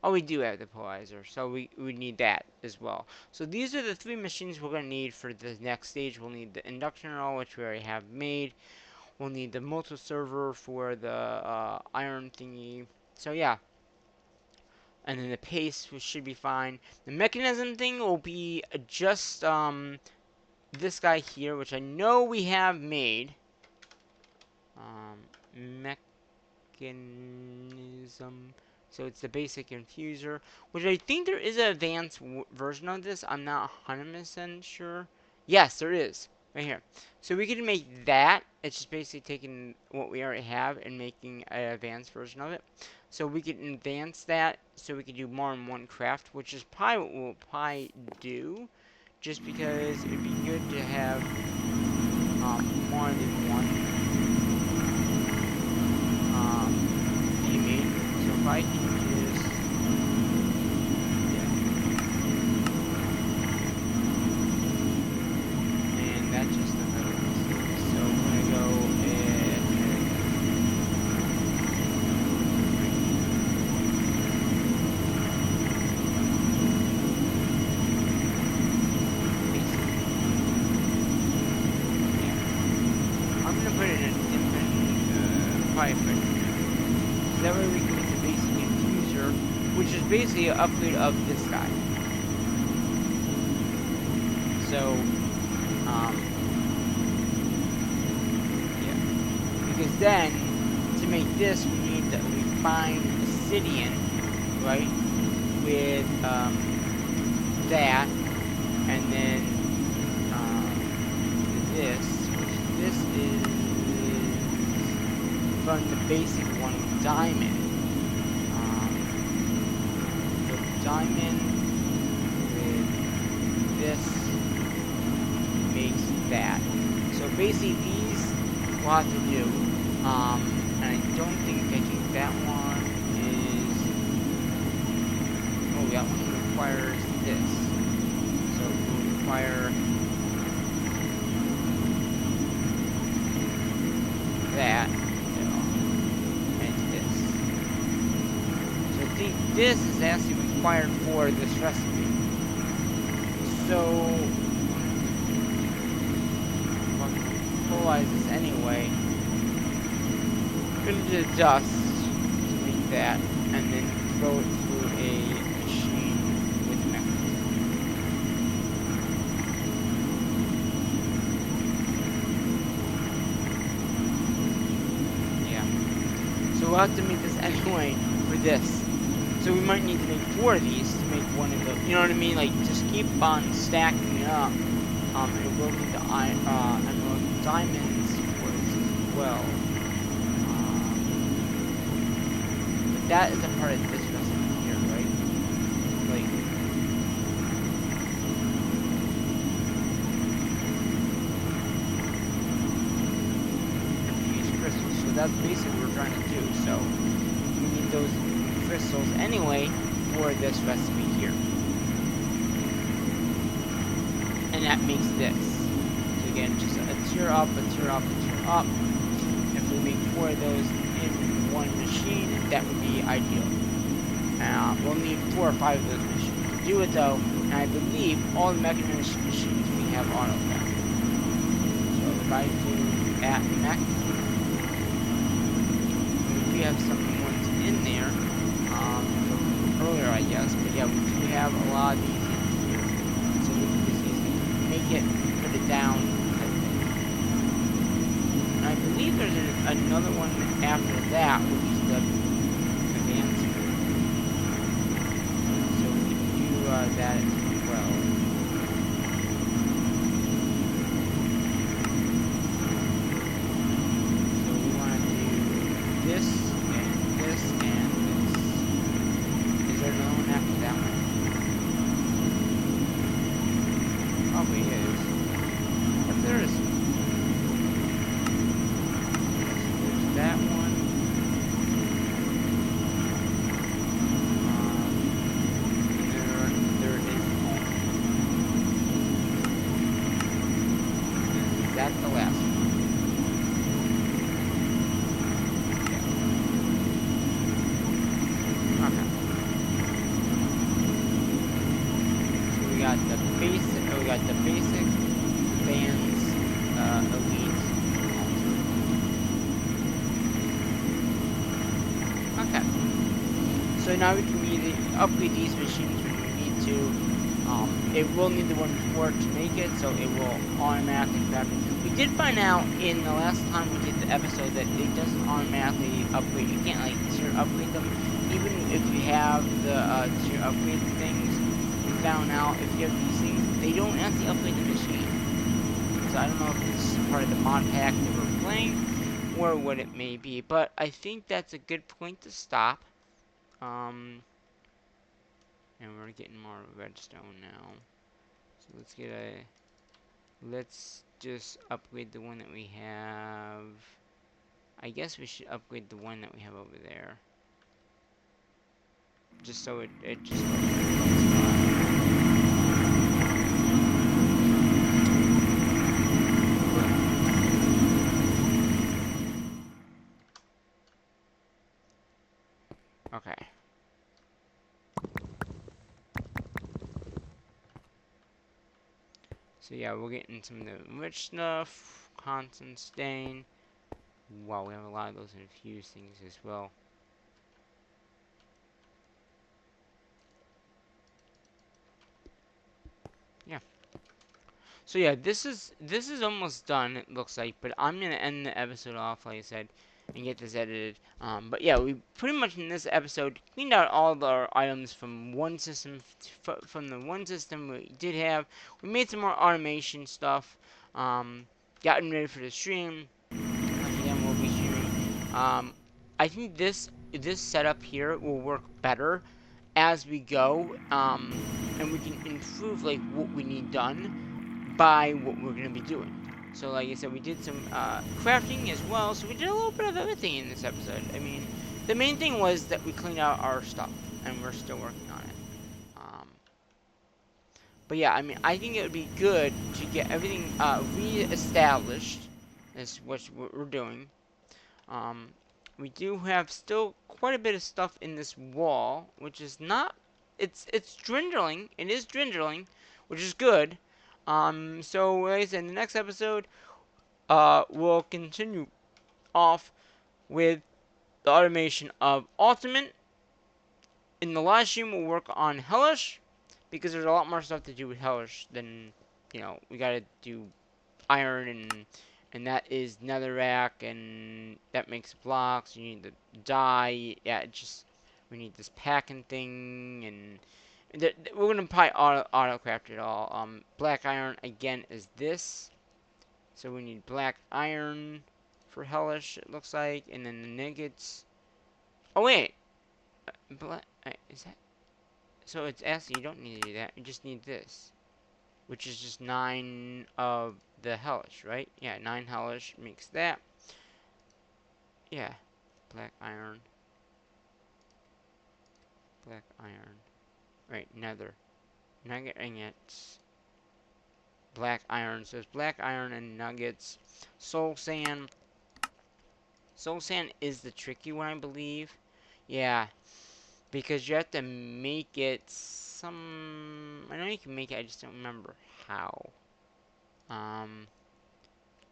Oh, we do have the polarizer, so we need that as well. So these are the 3 machines we're going to need for the next stage. We'll need the inductional, which we already have made. We'll need the multi-server for the iron thingy. So yeah. And then the paste, which should be fine. The mechanism thing will be just this guy here, which I know we have made. Mechanism. So it's the basic infuser, which I think there is an advanced version of this. I'm not 100% sure. Yes, there is. Right here. So we can make that. It's just basically taking what we already have and making an advanced version of it. So we can advance that so we can do more than one craft, which is probably what we'll probably do. Just because it'd be good to have more than one. if I can just, yeah, and that's just the middle. So I'm gonna go and yeah, I'm gonna put it in a different pipe right here. So that way we can make the basic infuser, which is basically an upgrade of this guy. So, yeah. Because then, to make this, we need the refined obsidian, right? With, that, and then, this, which this is from the basic one with diamond. So diamond with this makes that. So basically these we'll have to do. And I don't think I think that one is. Oh, that one requires this. So it will require that and this. So I think this is actually required for this recipe. So polarize this anyway. Put it into the dust to make that, and then throw it through a machine with a mechanism. Yeah. So we'll have to make this anyway for this. So we might need to make 4 of these to make one of those. You know what I mean? Like, just keep on stacking it up. And we'll need the emerald diamonds for this as well. But that is a part of this recipe here, right? Like, infused crystals. So that's basically what we're trying to do. So we need those crystals anyway for this recipe here. And that makes this. So again, just a tier up, a tier up, a tier up. If we make 4 of those in one machine, that would be ideal. We'll need 4 or 5 of those machines to do it though, and I believe all the mechanized machines we have auto-fast. So if I do at mech, we do have some ones in there, from earlier I guess, but yeah, we do have a lot of these in here. So we can just easily make it, put it down, type thing. And I believe there's another one after that, which is the advanced. So we can do that as well. So we want to do this, and this, and this. Is there another one after that one? Probably is. But there is. There's that one. There is home. And that's the last one. Yeah. Okay. So we got the basic. Oh, we got the basic, advanced, elite. Okay. So now we can immediately upgrade these machines when we need to. It will need the one before to make it, so it will automatically fabricate. We did find out in the last time we did the episode that it doesn't automatically upgrade. You can't like tier upgrade them. Even if you have the tier upgrade things, we found out if you have these things, they don't actually upgrade the machine. So I don't know if this is part of the mod pack that we're playing, or what it may be. But I think that's a good point to stop. And we're getting more redstone now. So let's just upgrade the one that we have. I guess we should upgrade the one that we have over there. just so it just goes in one spot. Okay. So yeah, we're getting some of the rich stuff, constant stain. Wow, we have a lot of those infused things as well. Yeah. So yeah, this is almost done. It looks like, but I'm gonna end the episode off, like I said, and get this edited. But yeah, we pretty much in this episode cleaned out all of our items from one system, from the one system we did have. We made some more automation stuff. Gotten ready for the stream. Again, we'll be streaming. I think this setup here will work better as we go, and we can improve like what we need done by what we're gonna be doing. So, like I said, we did some crafting as well. So we did a little bit of everything in this episode. I mean, the main thing was that we cleaned out our stuff, and we're still working on it. Um, but yeah, I mean, I think it would be good to get everything re-established. Is what we're doing. Um, we do have still quite a bit of stuff in this wall, which is not. It's dwindling. It is dwindling, which is good. So like I said, in the next episode, we'll continue off with the automation of Ultimate. In the live stream, we'll work on Hellish because there's a lot more stuff to do with Hellish than we gotta do iron and that is netherrack and that makes blocks. You need the dye. Yeah, it just we need this packing thing and we're gonna probably auto craft it all. Black iron again is this, so we need black iron for Hellish. It looks like, and then the nuggets. Oh wait, black is that? So it's actually you don't need to do that. You just need this, which is just 9 of the hellish, right? Yeah, 9 hellish makes that. Yeah, black iron, black iron. Right, nether, nugget ingots, black iron. So it's black iron and nuggets. Soul sand. Soul sand is the tricky one, I believe. Yeah, because you have to make it some. I know you can make it. I just don't remember how. Um,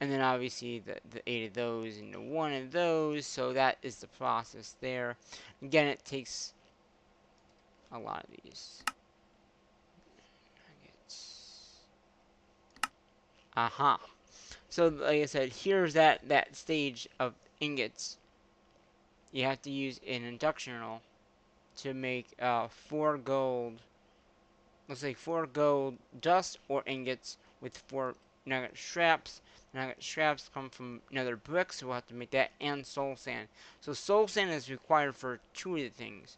and then obviously the 8 of those into 1 of those, so that is the process there. Again, it takes a lot of these nuggets. Aha. So like I said, here's that stage of ingots. You have to use an induction roll to make 4 gold. Looks like 4 gold dust or ingots with 4 nugget straps. Nugget straps come from nether bricks, so we'll have to make that, and soul sand. So soul sand is required for 2 of the things.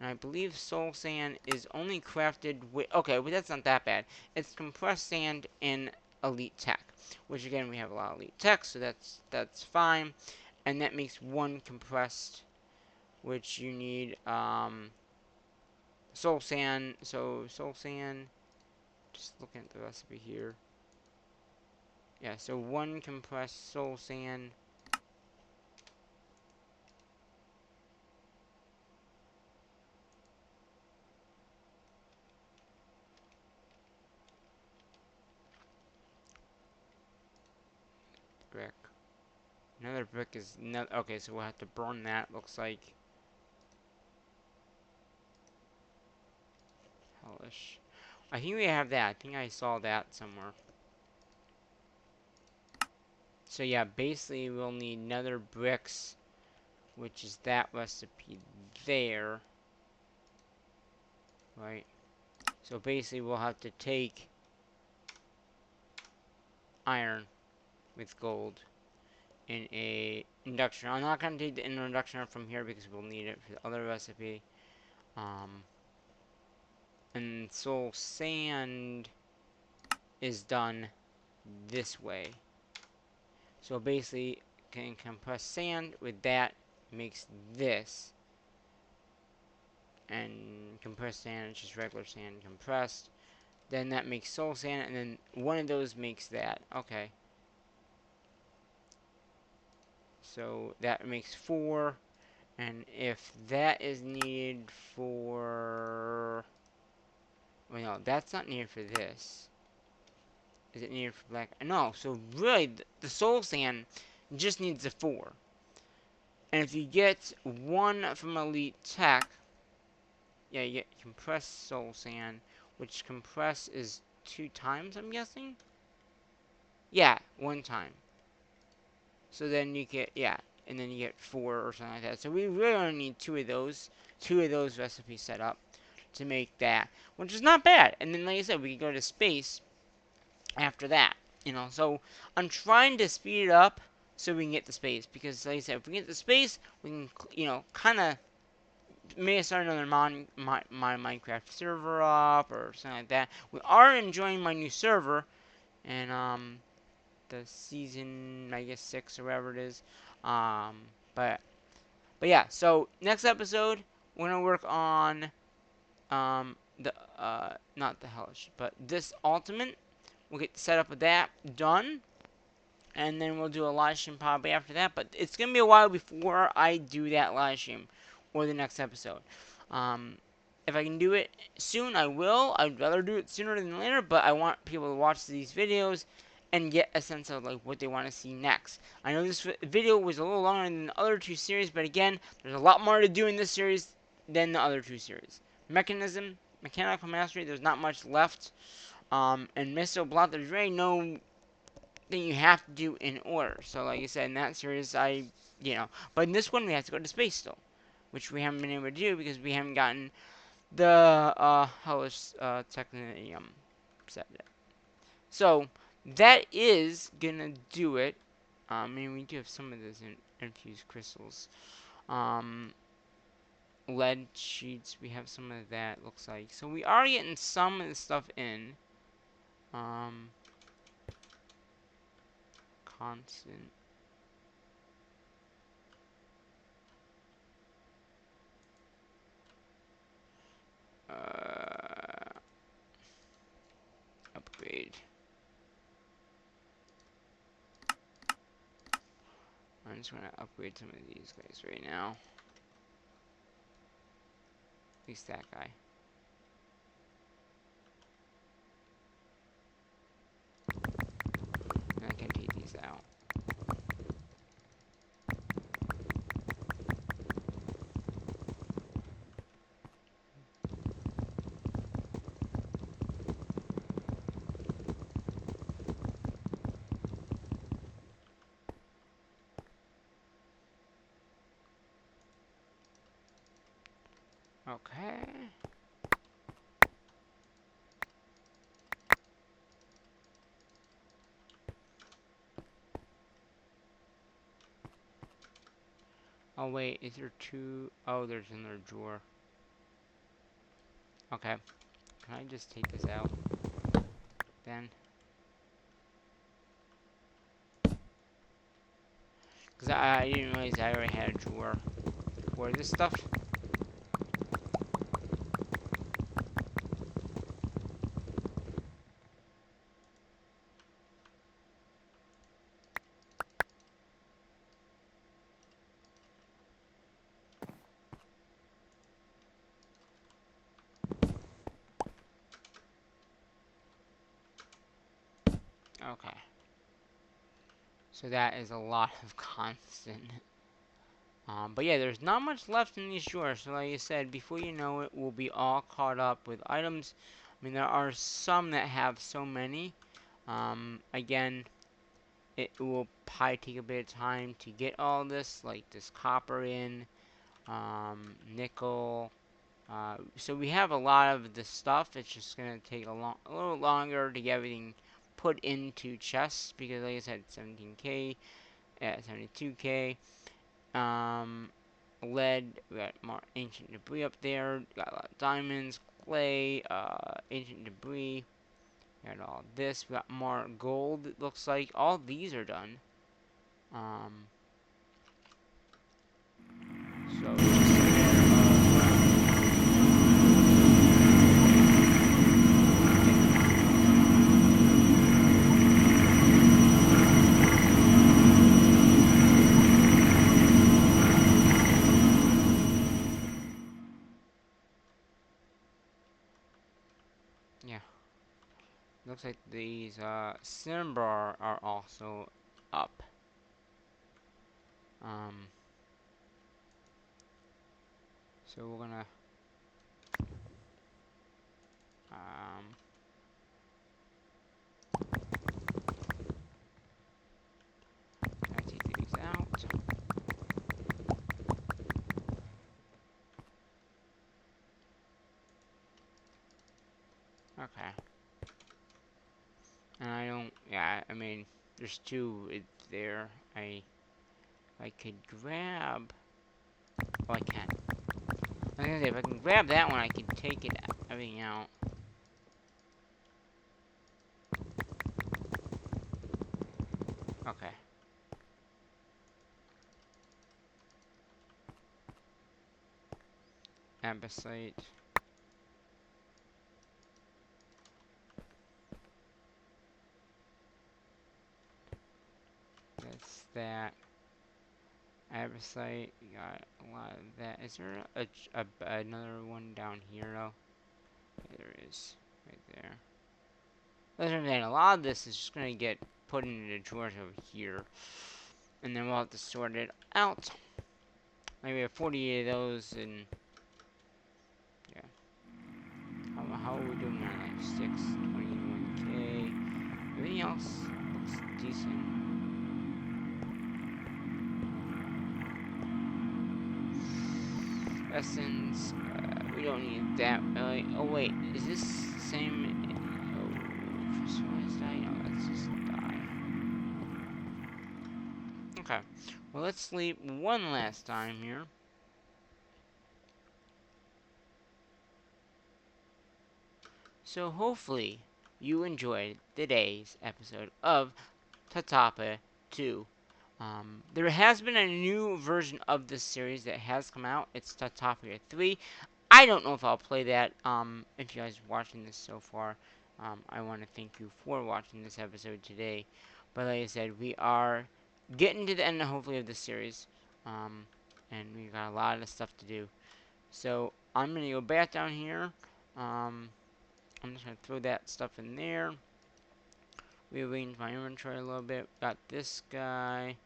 And I believe soul sand is only crafted with... Okay, but that's not that bad. It's compressed sand in elite tech. Which again, we have a lot of elite tech, so that's fine. And that makes 1 compressed, which you need soul sand. So soul sand... Just looking at the recipe here. Yeah, so 1 compressed soul sand. Brick. Another brick is not okay, so we'll have to burn that. Looks like hellish. I think we have that. I think I saw that somewhere. So yeah, basically we'll need nether bricks, which is that recipe there. Right? So basically we'll have to take iron with gold in a induction. I'm not gonna take the induction from here because we'll need it for the other recipe. And soul sand is done this way. So basically, can compress sand with that makes this. and compressed sand is just regular sand compressed. Then that makes soul sand, and then one of those makes that. Okay. So that makes 4, and if that is needed for... Well, no, that's not needed for this. Is it needed for black? No, so really, the soul sand just needs a 4. And if you get 1 from Elite Tech, yeah, you get compressed soul sand, which compress is 2 times, I'm guessing? Yeah, 1 time. So then you get, yeah, and then you get 4 or something like that. So we really only need 2 of those recipes set up to make that, which is not bad. And then, like I said, we can go to space after that, you know. So I'm trying to speed it up so we can get to space, because, like I said, if we get to space, we can, you know, kind of maybe start another my Minecraft server up or something like that. We are enjoying my new server, and the season, I guess 6 or whatever it is. Um, but yeah. So next episode, we're gonna work on the not the hellish, but this ultimate. We'll get the setup of that done, and then we'll do a live stream probably after that. But it's gonna be a while before I do that live stream or the next episode. Um, if I can do it soon, I will. I'd rather do it sooner than later, but I want people to watch these videos and get a sense of like what they want to see next. I know this video was a little longer than the other 2 series, but again, there's a lot more to do in this series than the other 2 series. Mechanical mastery, there's not much left. And Missile Block, there's really no thing you have to do in order. So, like I said, in that series, you know. But in this one, we have to go to space still, which we haven't been able to do because we haven't gotten the hellish technetium set yet. So, that is gonna do it. I mean, we do have some of those infused crystals. Um, lead sheets, we have some of that, looks like. So, we are getting some of the stuff in. Constant. Upgrade. I'm just gonna upgrade some of these guys right now. At least that guy. And I can take these out. Okay. Oh wait, is there 2? Oh, there's another drawer. Okay. Can I just take this out? Then? Because I didn't realize I already had a drawer for this stuff. Okay. So that is a lot of constant. But yeah, there's not much left in these drawers. So like I said, before you know it, we'll be all caught up with items. I mean, there are some that have so many. Again, it will probably take a bit of time to get all this, like this copper in, nickel. So we have a lot of the stuff. It's just gonna take a little longer to get everything put into chests because, like I said, 17k, 72k. Lead. We got more ancient debris up there. Got a lot of diamonds, clay, ancient debris. Got all this. We got more gold. It looks like all these are done. So it's just Yeah. Looks like these Simbar are also up. Um, so we're gonna um, take these out. Okay. And I don't. Yeah. I mean, there's two there. I could grab. Oh, I can. I was gonna say if I can grab that one, I can take it everything out. Okay. Ambisite. That's that. Ambisite. We got a lot of that. Is there another one down here though? Yeah, there is. Right there. That's what I'm saying. A lot of this is just gonna get put into the drawers over here, and then we'll have to sort it out. Like we have 48 of those, and yeah. How are we doing on that? 621K. Everything else looks decent. Essence, we don't need that really. Oh wait, is this the same? Oh, crystallized dye? No, that's just dye. Okay, well let's sleep one last time here. So hopefully you enjoyed today's episode of Tatapa 2. There has been a new version of this series that has come out. It's Tatapa 3. I don't know if I'll play that. If you guys are watching this so far, I want to thank you for watching this episode today. But like I said, we are getting to the end, hopefully, of this series. And we got a lot of stuff to do. So I'm going to go back down here. I'm just going to throw that stuff in there. Rearrange my inventory a little bit. Got this guy.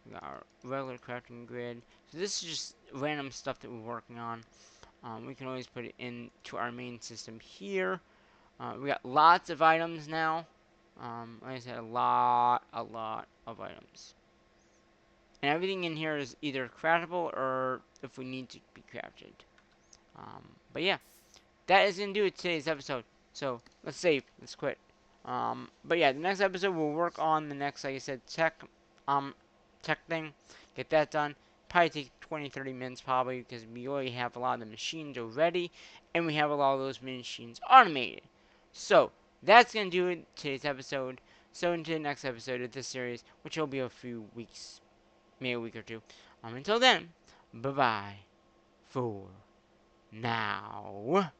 We got our regular crafting grid. So this is just random stuff that we're working on. We can always put it into our main system here. We got lots of items now. Like I said, a lot of items. And everything in here is either craftable or if we need to be crafted. But yeah, that is going to do it today's episode. So let's save. Let's quit. But yeah, the next episode we'll work on the next, like I said, tech thing. Get that done. Probably take 20-30 minutes probably because we already have a lot of the machines already, and we have a lot of those machines automated. So that's gonna do it today's episode. So into the next episode of this series, which will be a few weeks, maybe a week or two. Until then, bye bye for now.